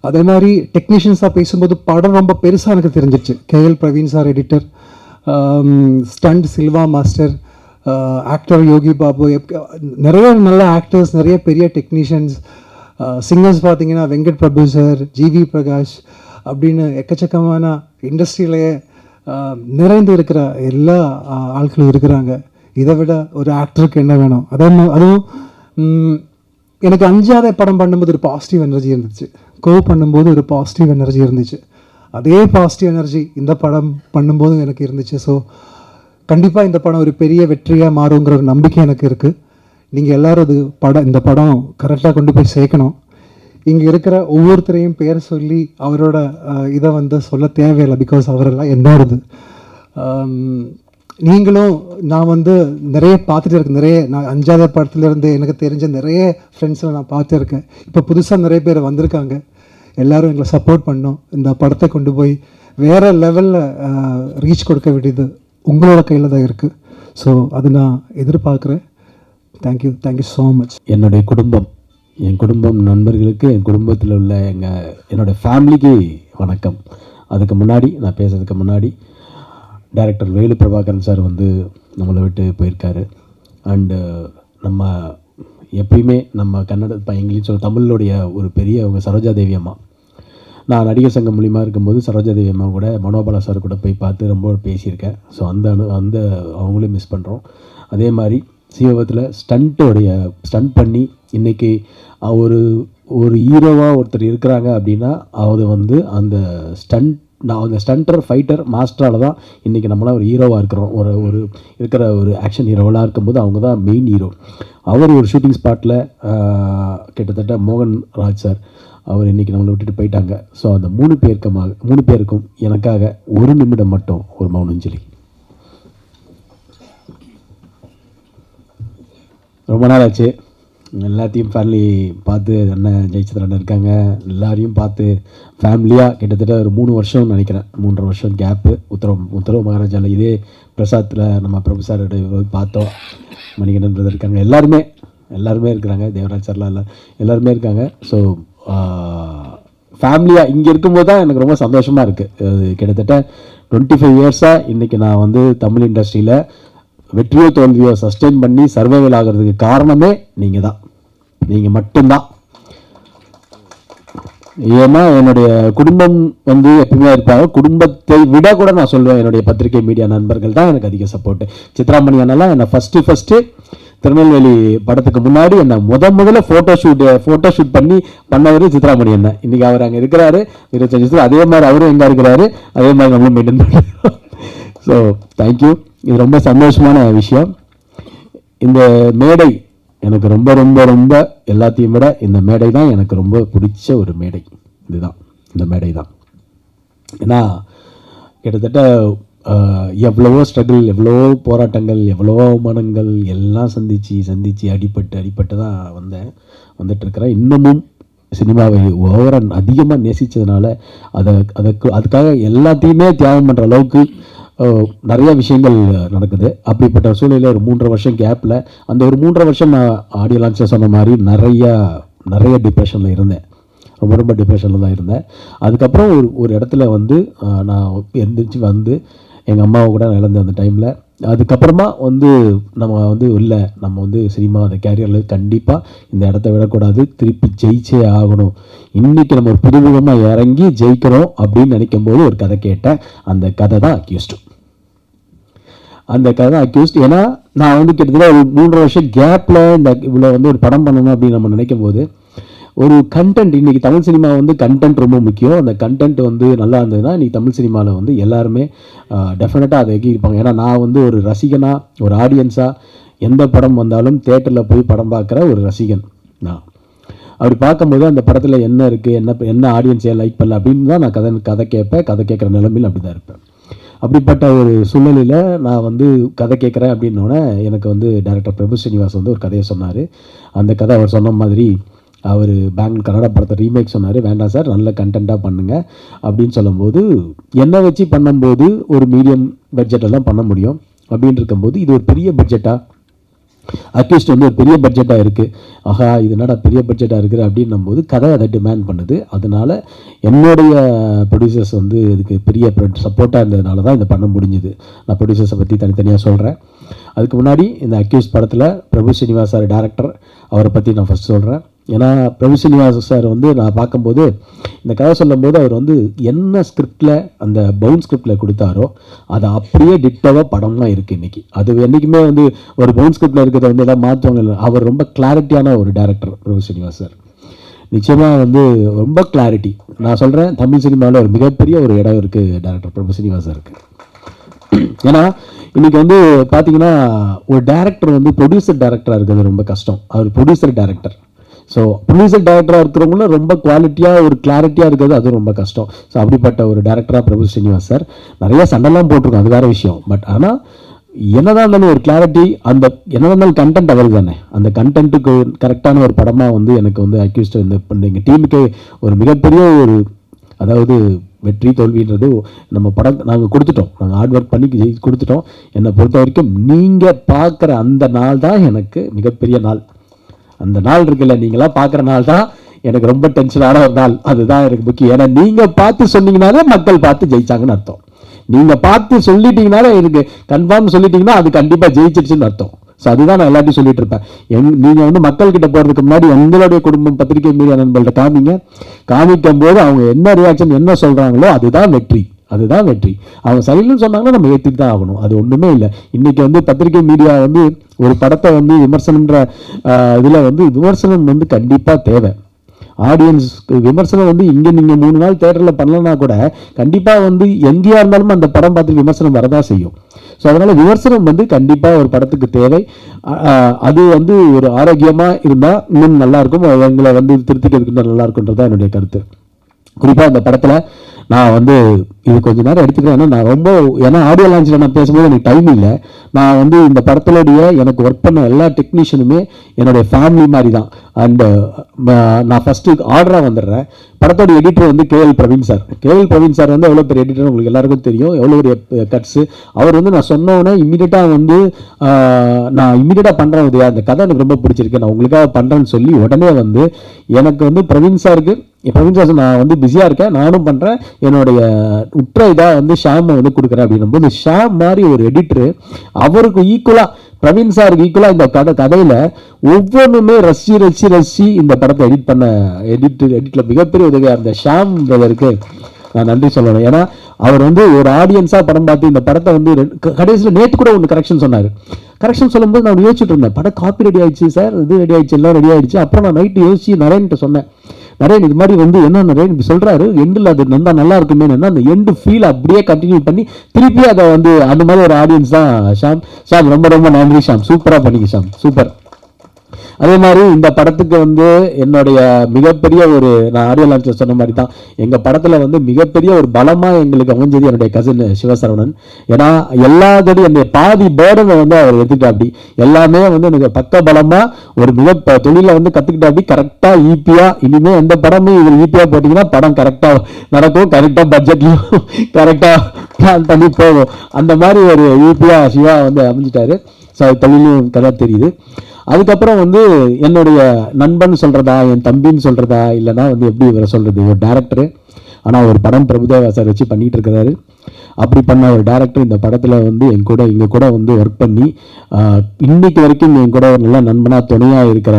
அதே மாதிரி டெக்னீஷியன்ஸாக பேசும்போது படம் ரொம்ப பெருசாக எனக்கு தெரிஞ்சிச்சு. KL Praveen sir editor, stunt Silva master, actor Yogi Babu, நிறைய நல்ல ஆக்டர்ஸ், நிறைய பெரிய டெக்னீஷியன்ஸ், சிங்கர்ஸ் பார்த்தீங்கன்னா வெங்கட் பிரபு சார், ஜிவி பிரகாஷ் அப்படின்னு எக்கச்சக்கமான இண்டஸ்ட்ரியிலேயே நிறைந்து இருக்கிற எல்லா ஆட்களும் இருக்கிறாங்க. இதை விட ஒரு ஆக்டருக்கு என்ன வேணும்? அதுவும் எனக்கு 5ஆவது படம் பண்ணும்போது ஒரு பாசிட்டிவ் எனர்ஜி இருந்துச்சு, பண்ணும்போது ஒரு பாசிட்டிவ் எனர்ஜி இருந்துச்சு. அதே பாசிட்டிவ் எனர்ஜி இந்த படம் பண்ணும்போதும் எனக்கு இருந்துச்சு. ஸோ கண்டிப்பாக இந்த படம் ஒரு பெரிய வெற்றியாக மாறுங்கிற ஒரு நம்பிக்கை எனக்கு இருக்குது. நீங்கள் எல்லோரும் இந்த படம் கரெக்டாக கொண்டு போய் சேர்க்கணும். இங்கே இருக்கிற ஒவ்வொருத்தரையும் பேர் சொல்லி அவரோட இதை சொல்ல தேவையில்லை, பிகாஸ் அவரெல்லாம் என்னோடது. நீங்களும் நான் நிறைய பார்த்துட்டு இருக்கேன். நான் 5ஆவது படத்துலேருந்து எனக்கு தெரிஞ்ச நிறைய ஃப்ரெண்ட்ஸில் நான் பார்த்துருக்கேன். இப்போ புதுசாக நிறைய பேர் வந்திருக்காங்க. எல்லோரும் எங்களை சப்போர்ட் பண்ணோம். இந்த படத்தை கொண்டு போய் வேறு லெவலில் ரீச் கொடுக்க வேண்டியது உங்களோட கையில் தான் இருக்குது. ஸோ அது நான் எதிர்பார்க்குறேன். Thank you so much. என்னுடைய குடும்பம், என் குடும்பம், நண்பர்களுக்கு, என் குடும்பத்தில் உள்ள என்னோடய ஃபேமிலிக்கு வணக்கம். அதுக்கு முன்னாடி நான் பேசுறதுக்கு முன்னாடி டைரக்டர் வேலு பிரபாகரன் சார் நம்மளை விட்டு போயிருக்காரு. அண்டு நம்ம எப்பயுமே நம்ம கன்னட இங்கிலீஷ் தமிழுடைய ஒரு பெரிய அவங்க சரோஜா தேவி அம்மா, நான் நடிகர் சங்கம் மூலிமா இருக்கும்போது சரோஜா தேவி அம்மா கூட மனோபாலா சார் கூட போய் பார்த்து ரொம்ப பேசியிருக்கேன். ஸோ அந்த அவங்களையும் மிஸ் பண்ணுறோம். அதே மாதிரி சீவகத்தில் ஸ்டண்ட் பண்ணி இன்றைக்கி ஒரு ஹீரோவாக ஒருத்தர் இருக்கிறாங்க அப்படின்னா அது அந்த ஸ்டண்டர் ஃபைட்டர் மாஸ்டரால் தான் இன்றைக்கி நம்மளாம் ஒரு ஹீரோவாக இருக்கிறோம். ஒரு இருக்கிற ஒரு ஆக்ஷன் ஹீரோவெலாம் இருக்கும்போது அவங்க தான் மெயின் ஹீரோ. அவர் ஒரு ஷூட்டிங் ஸ்பாட்டில் கிட்டத்தட்ட மோகன் ராஜ் சார் அவர் இன்றைக்கி நம்மளை விட்டுட்டு போயிட்டாங்க. ஸோ அந்த 3 பேருக்கும் எனக்காக 1 நிமிடம் மட்டும் ஒரு மௌனஞ்சலி. ரொம்ப நாள் ஆச்சு. எல்லாத்தையும் ஃபேமிலி பார்த்து, அண்ணன் ஜெயிச்சந்திரன் இருக்காங்க, எல்லாரையும் பார்த்து ஃபேமிலியாக கிட்டத்தட்ட ஒரு 3 வருஷம் நினைக்கிறேன், 3.5 வருஷம் கேப்பு. உத்தரவு மகாராஜாவில் இதே பிரசாத்தில் நம்ம பிரபு சார் பார்த்தோம். மணிகண்டன் பிரதர் இருக்காங்க, எல்லாருமே இருக்கிறாங்க, தேவராஜ் சார்லாம் எல்லாருமே இருக்காங்க. ஸோ ஃபேமிலியாக இங்கே இருக்கும்போது தான் எனக்கு ரொம்ப சந்தோஷமாக இருக்குது. அது கிட்டத்தட்ட 25 இயர்ஸாக இன்றைக்கி நான் தமிழ் இண்டஸ்ட்ரியில் வெற்றியோ தோல்வியோ சஸ்டெயின் பண்ணி சர்வைவல் ஆகிறதுக்கு காரணமே நீங்கள் மட்டும்தான். ஏன்னா என்னுடைய குடும்பம் எப்பவுமே இருப்பாங்க. குடும்பத்தை விட கூட நான் சொல்லுவேன், என்னுடைய பத்திரிகை மீடியா நண்பர்கள் தான் எனக்கு அதிக சப்போர்ட்டு. சித்ராமணி அண்ணெல்லாம் என்னை ஃபஸ்ட்டு திருநெல்வேலி படத்துக்கு முன்னாடி என்ன முதல்ல ஃபோட்டோ ஷூட் பண்ணவர் சித்ராமணி என்ன. இன்னைக்கு அவர் அங்கே இருக்கிறாரு 25 வருஷத்துல. அதே மாதிரி அவரும் எங்கே இருக்கிறாரு, அதே மாதிரி நம்மளும் மெயின்டைன் பண்ணுறோம். So thank you. இது ரொம்ப சந்தோஷமான விஷயம். இந்த மேடை எனக்கு ரொம்ப ரொம்ப ரொம்ப எல்லாத்தையும் விட இந்த மேடை தான் எனக்கு ரொம்ப பிடிச்ச ஒரு மேடை. இதுதான், இந்த மேடை தான். ஏன்னா கிட்டத்தட்ட எவ்வளவோ ஸ்ட்ரகிள், எவ்வளவோ போராட்டங்கள், எவ்வளவோ அவமானங்கள் எல்லாம் சந்தித்து அடிபட்டு தான் வந்துட்டுருக்கிறேன். இன்னமும் சினிமாவை அதிகமாக நேசித்ததுனால அதுக்காக எல்லாத்தையுமே தியாகம் பண்ணுற அளவுக்கு நிறைய விஷயங்கள் நடக்குது. அப்படிப்பட்ட சூழ்நிலையில் ஒரு 3.5 வருஷம் கேப்பில், அந்த ஒரு 3.5 வருஷம் நான் ஆடியோ லான்ச்சில் சொன்ன மாதிரி நிறைய டிப்ரெஷனில் இருந்தேன். ரொம்ப டிப்ரெஷனில் தான் இருந்தேன். அதுக்கப்புறம் ஒரு இடத்துல நான் எந்திரிச்சு எங்கள் அம்மாவை கூட இழந்த அந்த டைமில், அதுக்கப்புறமா நம்ம சினிமா அந்த கேரியரில் கண்டிப்பாக இந்த இடத்த விடக்கூடாது, திருப்பி ஜெயிச்சே ஆகணும், இன்றைக்கி நம்ம ஒரு புதுமுகமாக இறங்கி ஜெயிக்கிறோம் அப்படின்னு நினைக்கும் போது ஒரு கதை கேட்டேன். அந்த கதை தான் அக்யூஸ்ட். ஏன்னா நான் கிட்டத்தட்ட ஒரு 3.5 வருஷம் கேப்பில் இவ்வளோ ஒரு படம் பண்ணணும் அப்படின்னு நம்ம நினைக்கும் போது ஒரு கண்டென்ட், இன்றைக்கி தமிழ் சினிமா கண்டென்ட் ரொம்ப முக்கியம். அந்த கண்டென்ட் நல்லா இருந்ததுன்னா இன்றைக்கி தமிழ் சினிமாவில் எல்லாருமே டெஃபினட்டாக அதை எகிருப்பாங்க. ஏன்னா நான் ஒரு ரசிகனாக, ஒரு ஆடியன்ஸாக எந்த படம் வந்தாலும் தேட்டரில் போய் படம் பார்க்குற ஒரு ரசிகன் நான். அப்படி பார்க்கும்போது அந்த படத்தில் என்ன இருக்குது, என்ன ஆடியன்ஸை லைக் பண்ணல அப்படின்னு தான் நான் கதை கேட்குற நிலைமையில் அப்படி தான் இருப்பேன். அப்படிப்பட்ட ஒரு சூழ்நிலையில் நான் கதை கேட்குறேன் அப்படின்னோடனே எனக்கு டைரக்டர் பிரபு ஸ்ரீனிவாஸ் ஒரு கதையை சொன்னார். அந்த கதை அவர் சொன்ன மாதிரி அவர் பெங்களூர் கன்னடா படத்தை ரீமேக் சொன்னார். வேண்டாம் சார், நல்ல கண்டென்ட்டாக பண்ணுங்கள் அப்படின்னு சொல்லும்போது, என்னை வச்சு பண்ணும்போது ஒரு மீடியம் பட்ஜெட்டில் தான் பண்ண முடியும். அப்படின்னு இருக்கும்போது இது ஒரு பெரிய பட்ஜெட்டாக, அக்யூஸ்ட் ஒரு பெரிய பட்ஜெட்டாக இருக்குது. ஆஹா, இது என்னடா பெரிய பட்ஜெட்டாக இருக்குது அப்படின்னும் போது கதை அதை டிமாண்ட் பண்ணுது. அதனால் என்னுடைய ப்ரொடியூசர்ஸ் இதுக்கு பெரிய சப்போர்ட்டாக இருந்ததுனால தான் இதை பண்ண முடிஞ்சுது. நான் ப்ரொடியூசர்ஸை பற்றி தனித்தனியாக சொல்கிறேன். அதுக்கு முன்னாடி இந்த அக்யூஸ்ட் படத்தில் பிரபு ஸ்ரீனிவாஸ் சார் டைரக்டர், அவரை பற்றி நான் ஃபஸ்ட் சொல்கிறேன். ஏன்னா பிரபு ஸ்ரீனிவாஸ் சார் நான் பார்க்கும்போது இந்த கதை சொல்லும்போது அவர் என்ன ஸ்கிரிப்டில், அந்த பவுன் ஸ்கிரிப்டில் கொடுத்தாரோ அதை அப்படியே டிட்டோவாக படமாக இருக்குது இன்றைக்கி. அது என்றைக்குமே ஒரு பவுன் ஸ்கிரிப்டில் இருக்கிறத எதாவது மாற்றுவாங்க. அவர் ரொம்ப கிளாரிட்டியான ஒரு டைரக்டர் பிரபு ஸ்ரீனிவாஸ் சார். நிச்சயமாக ரொம்ப கிளாரிட்டி. நான் சொல்கிறேன், தமிழ் சினிமாவில் ஒரு மிகப்பெரிய ஒரு இடம் இருக்குது டைரக்டர் பிரபு ஸ்ரீனிவாஸ் சாருக்கு. ஏன்னா இன்றைக்கி பார்த்தீங்கன்னா ஒரு டேரக்டர் ப்ரொடியூசர் டைரக்டராக இருக்கிறது ரொம்ப கஷ்டம். அவர் ப்ரொடியூசர் டைரக்டர். ஸோ ப்ரொடியூசர் டைரக்டராக இருக்கிறவங்கள ரொம்ப குவாலிட்டியாக ஒரு கிளாரிட்டியாக இருக்கிறது அது ரொம்ப கஷ்டம். ஸோ அப்படிப்பட்ட ஒரு டேரக்டராக பிரபு ஸ்ரீனிவாஸ் சார். நிறைய சண்டைலாம் போட்டிருக்கோம், அது வேறு விஷயம். பட் ஆனால் என்னதான் இருந்தாலும் ஒரு கிளாரிட்டி, அந்த என்னதான் இருந்தாலும் கண்டென்ட் அவர் தானே, அந்த கண்டென்ட்டுக்கு கரெக்டான ஒரு படமாக எனக்கு அக்யூஸ்ட் எங்கள் டீமுக்கு ஒரு மிகப்பெரிய ஒரு, அதாவது வெற்றி தோல்வின்றது நம்ம படம் நாங்கள் கொடுத்துட்டோம், நாங்கள் ஹார்ட் ஒர்க் பண்ணி கொடுத்துட்டோம். என்னை பொறுத்த வரைக்கும் நீங்கள் பார்க்குற அந்த நாள் தான் எனக்கு மிகப்பெரிய நாள். அந்த நாள் இருக்குல்ல, நீங்களாம் பார்க்குற நாள் தான் எனக்கு ரொம்ப டென்ஷனான ஒரு நாள். அதுதான் எனக்கு முக்கியம். ஏன்னா நீங்கள் பார்த்து சொன்னீங்கனாலே மக்கள் பார்த்து ஜெயிச்சாங்கன்னு அர்த்தம். நீங்கள் பார்த்து சொல்லிட்டீங்கனாலே எனக்கு கன்ஃபார்ம் சொல்லிட்டீங்கன்னா அது கண்டிப்பாக ஜெயிச்சிடுச்சுன்னு அர்த்தம். ஸோ அதுதான் நான் எல்லாத்தையும் சொல்லிட்டு இருப்பேன். நீங்கள் மக்கள்கிட்ட போகிறதுக்கு முன்னாடி எங்களுடைய குடும்பம் பத்திரிகை மீடியா நண்பர்கள்ட்ட காமிக்கும் போது அவங்க என்ன ரியாக்ஷன் என்ன சொல்கிறாங்களோ அதுதான் வெற்றி. அவங்க சரியில்லைன்னு சொன்னாங்கன்னா நம்ம ஏற்றிட்டு தான் ஆகணும். அது ஒன்றுமே இல்லை. இன்றைக்கி பத்திரிகை மீடியா ஒரு படத்தை விமர்சனன்ற இதில் விமர்சனம் கண்டிப்பாக தேவை. ஆடியன்ஸ் விமர்சனம் இங்கே நீங்கள் 3 நாள் தேட்டரில் பண்ணலன்னா கூட கண்டிப்பாக எங்கேயா இருந்தாலும் அந்த படம் பார்த்து விமர்சனம் வரதான் செய்யும். ஸோ அதனால் விமர்சனம் கண்டிப்பாக ஒரு படத்துக்கு தேவை. அது ஒரு ஆரோக்கியமாக இருந்தால் இன்னும் நல்லாயிருக்கும். எங்களை திருத்திக்கிறதுக்கு நல்லா இருக்குன்றதான் என்னுடைய கருத்து. குறிப்பாக அந்த படத்தில் நான் இது கொஞ்ச நேரம் எடுத்துக்கிறேன். நான் ரொம்ப, ஏன்னா ஆடியோ லான்ச்சில் நான் பேசும்போது எனக்கு டைம் இல்லை. நான் இந்த படத்தினுடைய எனக்கு ஒர்க் பண்ண எல்லா டெக்னீஷியனுமே என்னுடைய ஃபேமிலி மாதிரி தான். அண்டு நான் ஃபஸ்ட்டு ஆர்டராக வந்துடுறேன். படத்தோட editor KL Praveen sir. KL Praveen sir எவ்வளோ பெரிய எடிட்டர் உங்களுக்கு எல்லாருக்கும் தெரியும், எவ்வளோ ஒரு கட்ஸு. அவர் நான் சொன்னோன்னே இம்மீடியட்டாக நான் இம்மீடியட்டாக பண்ணுறேன், உதயா அந்த கதை எனக்கு ரொம்ப பிடிச்சிருக்கு, நான் உங்களுக்காக பண்ணுறேன்னு சொல்லி உடனே எனக்கு பிரவீன் சாருக்கு, பிரவீன் சார் நான் பிஸியாக இருக்கேன், நானும் பண்ணுறேன், என்னுடைய உற்ற இதாக ஷாமை கொடுக்குறேன் அப்படின்னும்போது ஷாம் மாதிரி ஒரு எடிட்டரு அவருக்கு ஈக்குவலாக, பிரவீன் சாருக்கு ஈக்குவலாக இந்த கதையில் ஒவ்வொன்றுமே ரசி இந்த படத்தை எடிட்டில் மிகப்பெரிய உதவியாக இருந்த ஷாம் பிரதருக்கு நான் நன்றி சொல்லணும். ஏன்னா அவர் வந்து ஒரு ஆடியன்ஸாக படம் பார்த்து இந்த படத்தை வந்து கடைசியில் நேற்று கூட ஒன்று கரெக்ஷன் சொன்னார். கரெக்ஷன் சொல்லும்போது நான் யோசிச்சுட்டு இருந்தேன், படம் காப்பி ரெடி ஆயிடுச்சு சார், இது ரெடி ஆயிடுச்சு, எல்லாம் ரெடி ஆயிடுச்சு. அப்புறம் நான் நைட்டு யோசிச்சு நரேன்கிட்ட சொன்னேன், நரேன் இது மாதிரி வந்து என்ன நரேன் இப்படி சொல்கிறாரு, எண்டில் அது நல்லா இருக்குமே, அந்த எண்டு ஃபீல் அப்படியே கண்டினியூ பண்ணி திருப்பி அதை வந்து அந்த மாதிரி ஒரு ஆடியன்ஸ் தான் ஷாம். ரொம்ப ரொம்ப நன்றி ஷாம், சூப்பராக பண்ணிங்க ஷாம், சூப்பர். அதே மாதிரி இந்த படத்துக்கு வந்து என்னுடைய மிகப்பெரிய ஒரு, நான் ஆடியோ லான்ச்சில் சொன்ன மாதிரி தான், எங்கள் படத்தில் வந்து மிகப்பெரிய ஒரு பலமாக எங்களுக்கு அமைஞ்சது என்னுடைய கசின் சிவசரவணன். ஏன்னா எல்லாத்தோடையும் என்னுடைய பாதி பேர்டனை வந்து அவர் எடுத்துக்கிட்டா, அப்படி எல்லாமே வந்து எனக்கு பக்க பலமாக ஒரு மிக தொழிலை வந்து கற்றுக்கிட்டா, அப்படி கரெக்டாக ஈப்பியாக இனிமேல் எந்த படமும் இதில் ஈப்பியாக போட்டிங்கன்னா படம் கரெக்டாக நடக்கும், கரெக்டாக பட்ஜெட்லையும் கரெக்டாக பிளான் பண்ணி போகும். அந்த மாதிரி ஒரு ஈப்பியாக சிவா வந்து அமைஞ்சிட்டாரு. ஸோ அது தொழிலும் கதை தெரியுது. அதுக்கப்புறம் வந்து என்னுடைய நண்பன் சொல்கிறதா, என் தம்பின்னு சொல்கிறதா, இல்லைனா வந்து எப்படி இவரை சொல்கிறது, ஒரு டேரக்டரு, ஆனால் ஒரு படம் பிரபுதேவா சார் வச்சு பண்ணிகிட்டு இருக்கிறாரு. அப்படி பண்ண ஒரு டேரக்டர் இந்த படத்தில் வந்து எங்கள் கூட வந்து ஒர்க் பண்ணி இன்னைக்கு வரைக்கும் என் கூட ஒரு நல்ல நண்பனாக துணையாக இருக்கிற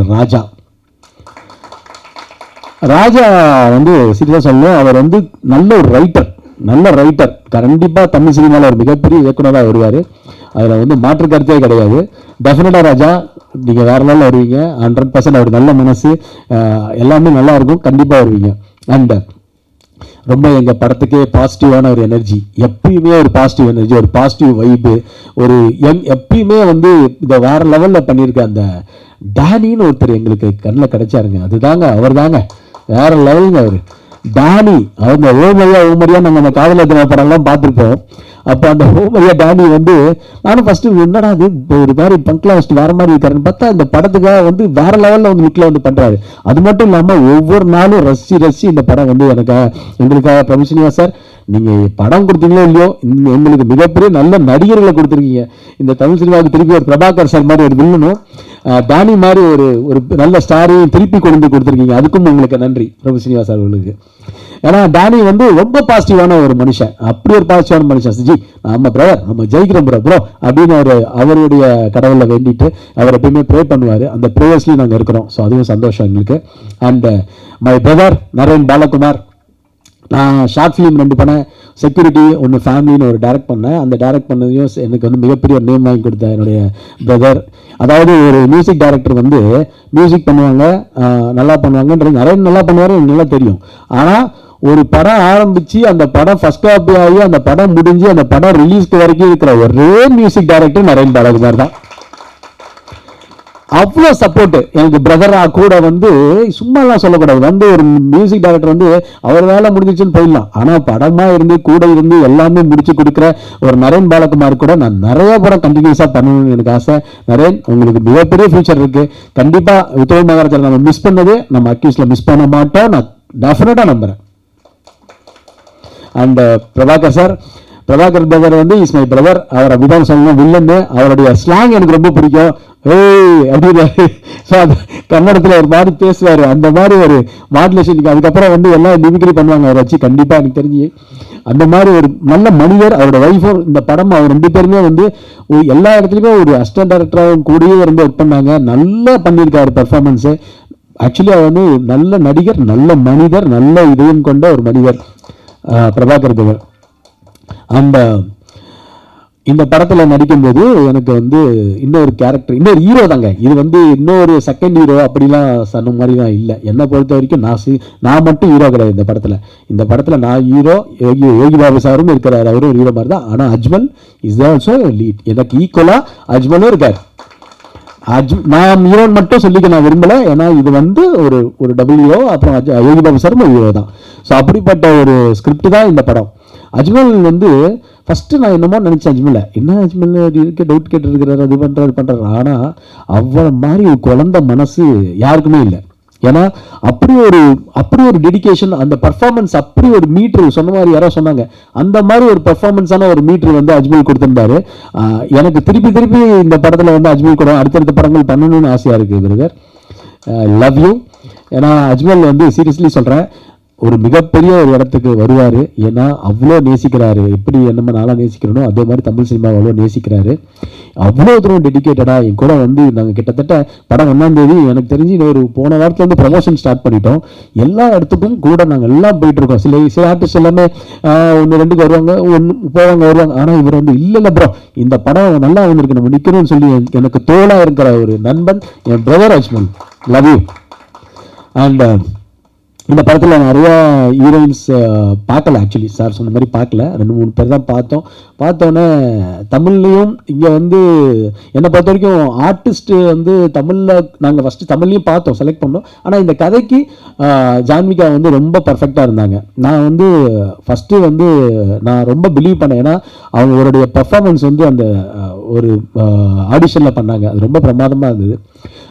ராஜா வந்து சீரியஸாக சொல்லணும், அவர் வந்து நல்ல ஒரு ரைட்டர், கண்டிப்பாக தமிழ் சினிமாவில் ஒரு மிகப்பெரிய இயக்குனராக வருவார். அதில் வந்து மாற்று கருத்தே கிடையாது. டெஃபினட்டாக ராஜா நீங்கள் வேறு லெவலில் வருவீங்க. 100% அவர் நல்ல மனசு, எல்லாமே நல்லா இருக்கும், கண்டிப்பாக வருவீங்க. அண்ட் ரொம்ப எங்கள் படத்துக்கே பாசிட்டிவான ஒரு எனர்ஜி, எப்பயுமே ஒரு பாசிட்டிவ் எனர்ஜி, ஒரு பாசிட்டிவ் வைப்பு, ஒரு எப்பயுமே வந்து இதை வேறு லெவலில் பண்ணியிருக்க அந்த டேனின்னு ஒருத்தர் எங்களுக்கு கண்ணில் கிடைச்சாருங்க. அதுதாங்க, அவர் தாங்க வேறு லெவலுங்க. அவர் டேனி, அவங்க ஓமரியா நம்ம அந்த காதல் தின படம்லாம் பார்த்துருப்போம். அப்போ அந்த ஓமரியா டேனி வந்து நானும் ஃபஸ்ட்டு என்னடா அது ஒரு மாதிரி பங்க்லாம் வச்சுட்டு வேறு மாதிரி இருக்காருன்னு பார்த்தா இந்த படத்துக்காக வந்து வேறு லெவலில் வந்து லுக்கில் வந்து பண்ணுறாரு. அது மட்டும் இல்லாமல் ஒவ்வொரு நாளும் ரசித்து இந்த படம் வந்து எங்களுக்காக பிரமிஷனியா சார், நீங்கள் படம் கொடுத்தீங்களோ இல்லையோ, எங்களுக்கு மிகப்பெரிய நல்ல நடிகர்களை கொடுத்துருக்கீங்க. இந்த தமிழ் சினிமாவுக்கு திருப்பி ஒரு பிரபாகர் சார் மாதிரி ஒரு வில்லனும், டானி மாதிரி ஒரு நல்ல ஸ்டாரையும் திருப்பி கொண்டு கொடுத்துருக்கீங்க. அதுக்கும் உங்களுக்கு நன்றி பிரபு சீனிவாஸ் சார் உங்களுக்கு. ஏன்னா டானி வந்து ரொம்ப பாசிட்டிவான ஒரு மனுஷன், அப்படி ஒரு பாசிட்டிவான மனுஷன். சிஜி நம்ம பிரதர், நம்ம ஜெயிக்கிறோம் ப்ரோ அப்படின்னு அவருடைய கடவுளை வேண்டிட்டு அவர் எப்பயுமே ப்ரே பண்ணுவார். அந்த ப்ரேயர்ஸ்லையும் நாங்கள் இருக்கிறோம். ஸோ அதுவும் சந்தோஷம் எங்களுக்கு. And my brother Naren Balakumar, நான் ஷார்ட் ஃபிலிம் 2 பண்ணேன், செக்யூரிட்டி ஒன்று, ஃபேமிலின்னு ஒரு டைரக்ட் பண்ணேன். அந்த டைரக்ட் பண்ணதையும் எனக்கு வந்து மிகப்பெரிய ஒரு நேம் வாங்கி கொடுத்தேன் என்னுடைய பிரதர். அதாவது ஒரு மியூசிக் டைரக்டர் வந்து மியூசிக் பண்ணுவாங்க, நல்லா பண்ணுவாங்கன்றது, நிறைய நல்லா பண்ணுவார், எனக்கு நல்லா தெரியும். ஆனால் ஒரு படம் ஆரம்பித்து அந்த படம் ஃபர்ஸ்ட் காப்பி ஆகி அந்த படம் முடிஞ்சு அந்த படம் ரிலீஸ்க்கு வரைக்கும் இருக்கிற ஒரே மியூசிக் டைரக்டர் நரேன் பாலகுமார் தான். அவ்வளோ சப்போர்ட்டு எனக்கு பிரதராக கூட வந்து சும்மாலாம் சொல்லக்கூடாது. வந்து ஒரு மியூசிக் டைரக்டர் வந்து அவர் வேலை முடிஞ்சிச்சுன்னு போயிடலாம், ஆனால் படமாக இருந்து கூட இருந்து எல்லாமே முடிச்சு கொடுக்குற ஒரு நரேன் பாலகுமார் கூட நான் நிறைய படம் கண்டினியூஸாக பண்ணணும்னு எனக்கு ஆசை. நரேன், உங்களுக்கு மிகப்பெரிய ஃபியூச்சர் இருக்குது. கண்டிப்பாக உத்தரவு மகாராஜாவில் நம்ம மிஸ் பண்ணது நம்ம அக்யூஸில் மிஸ் பண்ண மாட்டோம், நான் டெஃபினட்டாக நம்புகிறேன். And Prabhakar sir, Prabhakar brother வந்து இஸ் மை பிரதர். அவர் அப்படிதான் சொல்லணும், வில்லன்னு. அவருடைய ஸ்லாங் எனக்கு ரொம்ப பிடிக்கும். ஏய் அப்படின்னு ஸோ அது கன்னடத்தில் ஒரு மாதிரி பேசுவார், அந்த மாதிரி ஒரு மாடுலேஷனுக்கு. அதுக்கப்புறம் வந்து எல்லாம் மிமிக்ரி பண்ணுவாங்க அவரை வச்சு. கண்டிப்பாக எனக்கு தெரிஞ்சு அந்த மாதிரி ஒரு நல்ல மனிதர். அவரோட ஒய்ஃபும் இந்த படம் அவர் 2 பேருமே வந்து எல்லா இடத்துலையுமே ஒரு அசிஸ்டன்ட் டைரக்டராகவும் கூடயே வந்து ஒர்க் பண்ணாங்க. நல்லா பண்ணியிருக்காரு பர்ஃபார்மன்ஸு. ஆக்சுவலி அவர் வந்து நல்ல நடிகர், நல்ல மனிதர், நல்ல இதயம் கொண்ட ஒரு மனிதர் பிரபாகர் பிரதர். அந்த இந்த படத்தில் நடிக்கும்போது எனக்கு வந்து இன்னொரு கேரக்டர், இன்னொரு ஹீரோ தாங்க. இது வந்து இன்னொரு செகண்ட் ஹீரோ அப்படிலாம் சொன்ன மாதிரிலாம் இல்லை. என்னை பொறுத்த வரைக்கும் நான் மட்டும் ஹீரோ கிடையாது இந்த படத்தில். இந்த படத்தில் நான் ஹீரோ, யோகி பாபு சாரும் இருக்கிறார், அவரும் ஒரு ஹீரோ மாதிரி தான். ஆனால் அஜ்மல் இஸ் ஆல்சோ லீட். எனக்கு ஈக்குவலாக அஜ்மலும் இருக்கார். நான் ஹீரோன்னு மட்டும் சொல்லிக்க நான் விரும்பலை, ஏன்னா இது வந்து ஒரு டபுள் ஹீரோ, அப்புறம் யோகி பாபு சாரும் ஒரு ஹீரோ தான். ஸோ அப்படிப்பட்ட ஒரு ஸ்கிரிப்ட் தான் இந்த படம். அஜ்மல் வந்து ஃபஸ்ட்டு நான் என்னமோ நினச்சேன், என்ன அஜ்மல் இருக்க டவுட் கேட்டுருக்கிறாரு, அது பண்ணுறாரு. ஆனால் அவ்வளோ மாதிரி ஒரு குழந்தை மனசு யாருக்குமே இல்லை. ஏன்னா அப்படி ஒரு டெடிகேஷன், அந்த பர்ஃபார்மன்ஸ், அப்படி ஒரு மீட்ரு சொன்ன மாதிரி யாரோ சொன்னாங்க, அந்த மாதிரி ஒரு பர்ஃபார்மன்ஸான ஒரு மீட்ரு வந்து அஜ்மல் கொடுத்துருந்தாரு. எனக்கு திருப்பி இந்த படத்தில் வந்து அஜ்மல் கூட அடுத்தடுத்த படங்கள் பண்ணணும்னு ஆசையாக இருக்குது பிரதர். Love you. ஏன்னா அஜ்மல் வந்து சீரியஸ்லி சொல்கிறேன், ஒரு மிகப்பெரிய ஒரு இடத்துக்கு வருவார். ஏன்னா அவ்வளோ நேசிக்கிறாரு. எப்படி என்னமா நாளாக நேசிக்கிறனோ அதே மாதிரி தமிழ் சினிமாவை அவ்வளோ நேசிக்கிறாரு. அவ்வளோ தூரம் டெடிக்கேட்டடாக என் கூட வந்து நாங்கள் கிட்டத்தட்ட படம் 1ஆம் தேதி எனக்கு தெரிஞ்சு ஒரு போன வாரத்தில் வந்து ப்ரமோஷன் ஸ்டார்ட் பண்ணிட்டோம். எல்லா இடத்துக்கும் கூட நாங்கள் எல்லாம் போயிட்டு இருக்கோம். சில ஆர்டிஸ்ட் எல்லாமே 1-2 வருவாங்க, வருவாங்க. ஆனால் இவர் வந்து இல்லை ப்ரோ, இந்த படம் நல்லா வந்திருக்கு, நம்ம நிற்கணும்னு சொல்லி எனக்கு தோளாக இருக்கிற ஒரு நண்பன் என் brother Ajmal. Love you. And இந்த படத்தில் நிறையா ஹீரோயின்ஸ் பார்க்கல, ஆக்சுவலி சார் சொன்ன மாதிரி பார்க்கல, 2-3 பேர் தான் பார்த்தோன்னே தமிழ்லேயும் இங்கே வந்து என்னை பொறுத்த வரைக்கும் ஆர்டிஸ்ட்டு வந்து தமிழில் நாங்கள் ஃபஸ்ட்டு தமிழ்லையும் பார்த்தோம், செலக்ட் பண்ணோம். ஆனால் இந்த கதைக்கு ஜான்விகா வந்து ரொம்ப பர்ஃபெக்டாக இருந்தாங்க. நான் வந்து ஃபஸ்ட்டு வந்து நான் ரொம்ப பிலீவ் பண்ணேன், ஏன்னா அவங்களுடைய பர்ஃபார்மன்ஸ் வந்து அந்த ஒரு ஆடிஷனில் பண்ணாங்க, அது ரொம்ப பிரமாதமாக இருந்தது.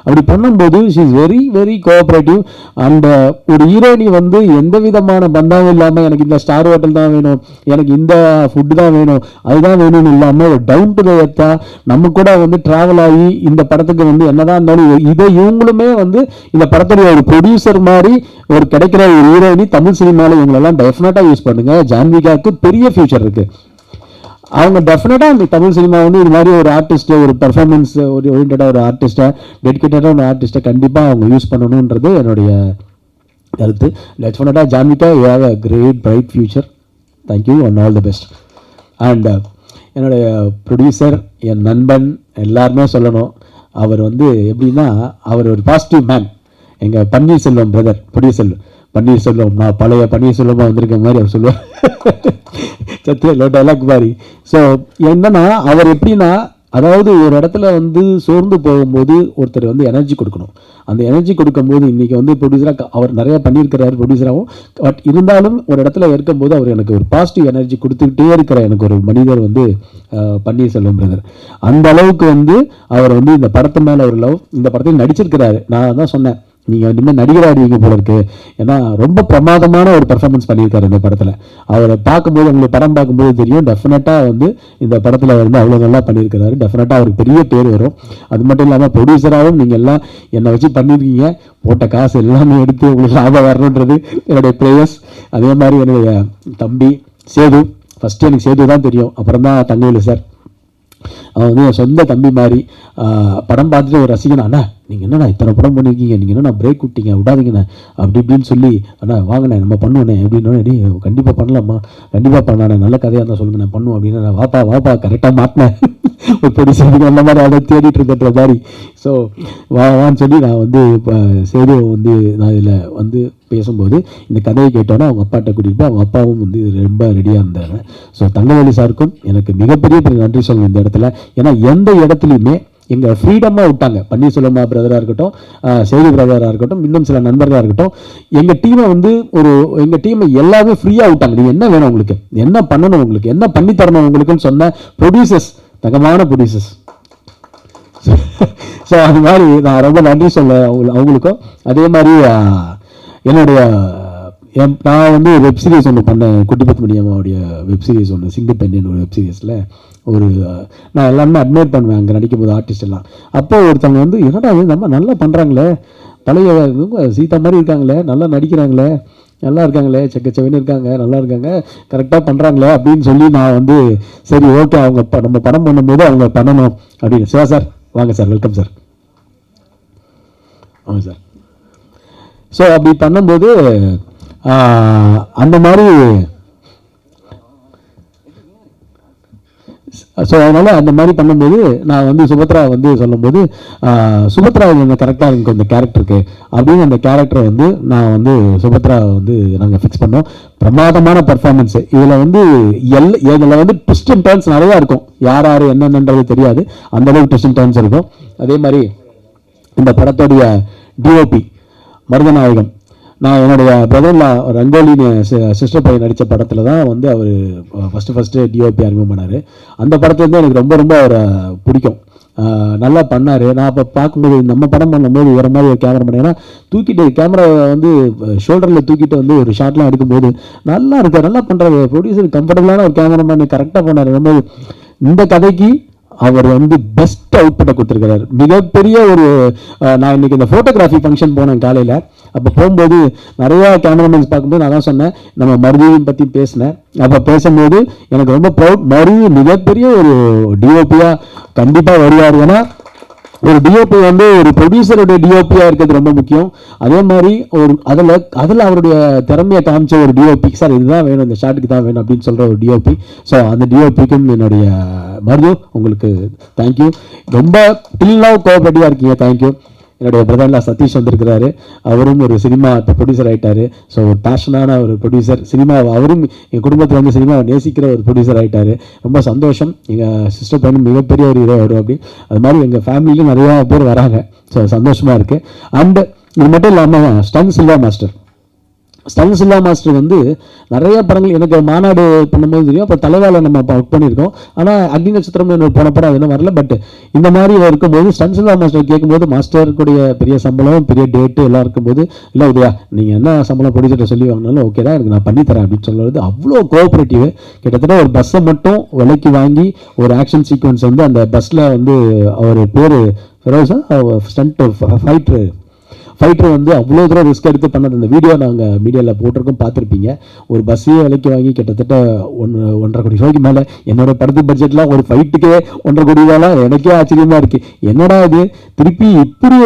அப்படி பண்ணும்போது she is very very cooperative. And ஒரு ஹீரோயினி வந்து எந்த விதமான பந்தாவும் இல்லாமல் எனக்கு இந்த ஸ்டார் ஹோட்டல் தான் வேணும், எனக்கு இந்த ஃபுட்டு தான் வேணும், அதுதான் வேணும்னு இல்லாமல் ஒரு டவுன் டு த எர்த்தா நம்ம கூட வந்து ட்ராவல் ஆகி இந்த படத்துக்கு வந்து என்னதான் இருந்தாலும் இதை இவங்களுமே வந்து இந்த படத்துடைய ஒரு ப்ரொடியூசர் மாதிரி ஒரு கிடைக்கிற ஒரு ஹீரோயினி தமிழ் சினிமாவில் இவங்களெல்லாம் டெஃபினட்டாக யூஸ் பண்ணுங்க. ஜான்விகாவுக்கு பெரிய ஃபியூச்சர் இருக்குது. அவங்க டெஃபினட்டாக இந்த தமிழ் சினிமா வந்து இது மாதிரி ஒரு ஆர்டிஸ்ட்டை, ஒரு பெர்ஃபார்மன்ஸ் ஒரு ஓரியன்டாக ஒரு ஆர்டிஸ்ட்டை, டெடிக்கேட்டடாக ஒரு ஆர்டிஸ்ட்டை கண்டிப்பாக அவங்க யூஸ் பண்ணணுன்றது என்னுடைய கருத்து. டெஃபினட்டாக Janvika, you have a great bright future. Thank you and all the best. And என்னுடைய ப்ரொடியூசர், என் நண்பன், எல்லாருமே சொல்லணும், அவர் வந்து எப்படின்னா அவர் ஒரு பாசிட்டிவ் மேன். எங்கள் பன்னீர்செல்வம் பிரதர் ப்ரொடியூசர் பன்னீர்செல்வம், நான் பழைய பன்னீர்செல்வமாக வந்திருக்க மாதிரி அவர் சொல்லுவார், சத்திய டைலாக் மாதிரி. ஸோ என்னன்னா அவர் எப்படின்னா, அதாவது ஒரு இடத்துல வந்து சோர்ந்து போகும்போது ஒருத்தர் வந்து எனர்ஜி கொடுக்கணும். அந்த எனர்ஜி கொடுக்கும்போது இன்றைக்கி வந்து ப்ரொடியூசராக அவர் நிறையா பண்ணியிருக்கிறார் ப்ரொடியூசராகவும். பட் இருந்தாலும் ஒரு இடத்துல இருக்கும்போது அவர் எனக்கு ஒரு பாசிட்டிவ் எனர்ஜி கொடுத்துக்கிட்டே இருக்கிற எனக்கு ஒரு மனிதர் வந்து பன்னீர்செல்வம் பிரதர். அந்த அளவுக்கு வந்து அவர் வந்து இந்த படத்து மேலே ஒரு லவ், இந்த படத்தில் நடிச்சிருக்கிறாரு. நான் தான் சொன்னேன், நீங்கள் இனிமேல் நடிகராடுவீங்க போல இருக்கு, ஏன்னா ரொம்ப பிரமாதமான ஒரு பெர்ஃபார்மன்ஸ் பண்ணியிருக்காரு இந்த படத்தில். அவரை பார்க்கும்போது, உங்களுக்கு படம் பார்க்கும்போது தெரியும், டெஃபினட்டாக வந்து இந்த படத்தில் வந்து அவ்வளோ நல்லா பண்ணியிருக்கிறாரு. டெஃபினட்டாக அவருக்கு பெரிய பேர் வரும். அது மட்டும் இல்லாமல் ப்ரொடியூசராகவும் நீங்கள் எல்லாம் என்னை வச்சு பண்ணியிருக்கீங்க, போட்ட காசு எல்லாமே எடுத்து உங்களுக்கு லாபம் வரணுன்றது என்னுடைய ப்ரேயர்ஸ். அதே மாதிரி என்னுடைய தம்பி சேது, ஃபஸ்ட்டு எனக்கு சேது தான் தெரியும், அப்புறம் தான் தங்கவேலு சார். அவன் வந்து என் சொந்த தம்பி மாதிரி. படம் பார்த்துட்டு ஒரு ரசிகனா, அண்ணா நீங்கள் என்னண்ணா இத்தனை படம் பண்ணியிருக்கீங்க, நீங்கள் என்னண்ணா பிரேக் விட்டீங்க, விடாதீங்கண்ணே அப்படி இப்படின்னு சொல்லி, அண்ணா வாங்கண்ணே நம்ம பண்ணுவோண்ணே அப்படின்னே, கண்டிப்பாக பண்ணலாமா, கண்டிப்பாக பண்ணலாண்ணே, நல்ல கதையாக இருந்தால் சொல்லுங்கண்ணே பண்ணுவோம் அப்படின்னு. நான் வாப்பா கரெக்டாக மாட்டினேன், ஒரு ப்ரொடியூசருக்கு அந்த மாதிரி அதை தேடிட்டு இருக்கிற மாதிரி. ஸோ வான்னு சொல்லி நான் வந்து இப்போ சேது வந்து நான் இதில் வந்து பேசும்போது இந்த கதையை கேட்டோன்னே அவங்க அப்பாட்ட கூட்டிகிட்டு போய் அவங்க அப்பாவும் வந்து ரொம்ப ரெடியாக இருந்தாங்க. ஸோ தங்கவேலு சாருக்கும் எனக்கு மிகப்பெரிய நன்றி சொல்லணும் இந்த இடத்துல. ஏன்னா எந்த இடத்துலையுமே எங்கள் ஃப்ரீடமாக விட்டாங்க. பன்னீர்செல்வமா பிரதராக இருக்கட்டும், சேது பிரதராக இருக்கட்டும், இன்னும் சில நண்பர்களாக இருக்கட்டும், எங்கள் டீமை வந்து எங்கள் டீமை எல்லாமே ஃப்ரீயாக விட்டாங்க. நீங்கள் என்ன வேணும் உங்களுக்கு, என்ன பண்ணணும் உங்களுக்கு, என்ன பண்ணித்தரணும் உங்களுக்குன்னு சொன்ன ப்ரொடியூசர்ஸ், தங்கமான ப்ரொடியூசர்ஸ். ஸோ அது மாதிரி நான் ரொம்ப நன்றி சொல்ல அவங்களுக்கும். அதே மாதிரி என்னுடைய நான் வந்து வெப் சீரிஸ் ஒன்று பண்ணேன், குட்டிபத் மணியம்மாவுடைய வெப் சீரிஸ் ஒன்று, சிங்கப்பெண்ணின் ஒரு வெப் சீரிஸில் ஒரு நான் எல்லாருமே அட்மையர் பண்ணுவேன் அங்கே நடிக்கும் போது ஆர்டிஸ்ட் எல்லாம். அப்போது ஒருத்தவங்க வந்து என்னடா நம்ம நல்லா பண்ணுறாங்களே, பழைய சீதா மாதிரி இருக்காங்களே, நல்லா நடிக்கிறாங்களே, நல்லா இருக்காங்களே, செக்கச்செவன்னு இருக்காங்க, நல்லா இருக்காங்க, கரெக்டாக பண்ணுறாங்களே அப்படின்னு சொல்லி நான் வந்து சரி ஓகே அவங்க நம்ம படம் பண்ணும்போது அவங்க பண்ணணும் அப்படின்னு. சிவா சார் வாங்க சார், வெல்கம் சார். ஆமாம் சார். ஸோ அப்படி பண்ணும்போது அந்த மாதிரி ஸோ அதனால் அந்த மாதிரி பண்ணும்போது நான் வந்து சுபத்ரா வந்து சொல்லும்போது சுபத்ரா வந்து கரெக்டாக எனக்கு அந்த கேரக்டருக்கு அப்படின்னு அந்த கேரக்டரை வந்து நான் வந்து சுபத்ரா வந்து நாங்கள் ஃபிக்ஸ் பண்ணோம். பிரமாதமான பர்ஃபார்மன்ஸு. இதில் வந்து இதில் வந்து ட்விஸ்ட் அண்ட் டர்ன்ஸ் நிறையா இருக்கும், யார் என்னென்னன்றது தெரியாது, அந்தளவுக்கு ட்விஸ்ட் அண்ட் டர்ன்ஸ் இருக்கும். அதே மாதிரி இந்த படத்தோடைய டிஓபி மருதநாயகம், நான் என்னுடைய பிரதர்லா ரங்கோலின்னு சிஸ்டர் பையன் நடித்த படத்தில் தான் வந்து அவர் ஃபஸ்ட்டு டிஓபி அறிமுகம் பண்ணார். அந்த படத்துலேருந்து எனக்கு ரொம்ப ரொம்ப அவரை பிடிக்கும், நல்லா பண்ணார். நான் அப்போ பார்க்கும்போது நம்ம படம் பண்ணும்போது வேறு மாதிரி ஒரு கேமரா பண்ணேன்னா தூக்கிட்டு கேமரா வந்து ஷோல்டரில் தூக்கிட்டு வந்து ஒரு ஷாட்லாம் எடுக்கும்போது நல்லா இருக்கார், நல்லா பண்ணுறாரு, ப்ரொடியூசர் கம்ஃபர்டபுளான ஒரு கேமராமேன் கரெக்டாக பண்ணார். ரொம்ப இந்த கதைக்கு அவர் வந்து பெஸ்ட் அவுட்புட்டை கொடுத்துருக்கிறார். மிகப்பெரிய ஒரு நான் இன்னைக்கு இந்த ஃபோட்டோகிராஃபி ஃபங்க்ஷன் போனேன் காலையில், அப்போ போகும்போது நிறையா கேமராமேன்ஸ் பார்க்கும்போது நான் தான் சொன்னேன், நம்ம மருதியும் பற்றி பேசினேன். அப்போ பேசும்போது எனக்கு ரொம்ப ப்ரௌட், மருதி மிகப்பெரிய ஒரு டிஓபியாக கண்டிப்பாக வருவார். ஏன்னா ஒரு டிஓபி வந்து ஒரு ப்ரொடியூசருடைய டிஓபியாக இருக்கிறது ரொம்ப முக்கியம். அதே மாதிரி ஒரு அதில் அவருடைய திறமையை காமிச்ச ஒரு டிஓபி, சார் இதுதான் வேணும், இந்த ஷாட்டுக்கு தான் வேணும் அப்படின்னு சொல்கிற ஒரு டிஓபி. ஸோ அந்த டிஓபிக்கும் என்னுடைய மருது உங்களுக்கு தேங்க்யூ. ரொம்ப டில்லாக கோஆப்ரேட்டிவாக இருக்கீங்க, தேங்க்யூ. என்னுடைய பிரதர்ல சதீஷ் வந்திருக்கிறாரு, அவரும் ஒரு சினிமா இப்போ ப்ரொடியூசர் ஆகிட்டார். ஸோ ஒரு பேஷனான ஒரு ப்ரொடியூசர், சினிமா அவரும் எங்கள் குடும்பத்தில் வந்து சினிமாவை நேசிக்கிற ஒரு ப்ரொடியூசர் ஆகிட்டார். ரொம்ப சந்தோஷம். எங்கள் சிஸ்டர் பையனும் மிகப்பெரிய ஒரு ஹீரோ வரும் அப்படி. அது மாதிரி எங்கள் ஃபேமிலியிலும் நிறையா பேர் வராங்க. ஸோ சந்தோஷமாக இருக்குது. அண்டு இது மட்டும் இல்லாமல் ஸ்டன் சில்வா மாஸ்டர் வந்து நிறைய படங்கள் எனக்கு மாநாடு பண்ணும்போது தெரியும். அப்போ தலைவால நம்ம ஒர்க் பண்ணியிருக்கோம். ஆனால் அக்னி நட்சத்திரம்னு ஒரு போன படம் அது என்ன வரல. பட் இந்த மாதிரி இருக்கும்போது ஸ்டன் சில்வா மாஸ்டர் கேட்கும்போது மாஸ்டருக்குடைய பெரிய சம்பளம், பெரிய டேட்டு எல்லாம் இருக்கும்போது, இல்லை உதயா நீங்கள் என்ன சம்பளம் ப்ரொடியூசர்கிட்ட சொல்லி வாங்கினாலும் ஓகே தான், எனக்கு நான் பண்ணித்தரேன் அப்படின்னு சொல்லுறது அவ்வளோ கோஆப்ரேட்டிவ். கிட்டத்தட்ட ஒரு பஸ்ஸை மட்டும் விலைக்கு வாங்கி ஒரு ஆக்ஷன் சீக்வன்ஸ் வந்து அந்த பஸ்ஸில் வந்து அவர் பேர் ஃபெரோஸா ஸ்டண்ட் ஃபைட்டர் வந்து அவ்வளோ தூரம் ரிஸ்க் எடுத்து பண்ணது. அந்த வீடியோ நாங்கள் மீடியாவில் போட்டிருக்கோம், பார்த்துருப்பீங்க. ஒரு பஸ்ஸையே விலைக்கு வாங்கி கிட்டத்தட்ட 1.5 கோடி ரூபாய்க்கு மேலே. என்னோட படத்து பட்ஜெட்லாம் ஒரு ஃபைட்டுக்கே 1.5 கோடி ரூபாலாம் எனக்கே ஆச்சரியமாக இருக்குது. என்னடா இது திருப்பி இப்படி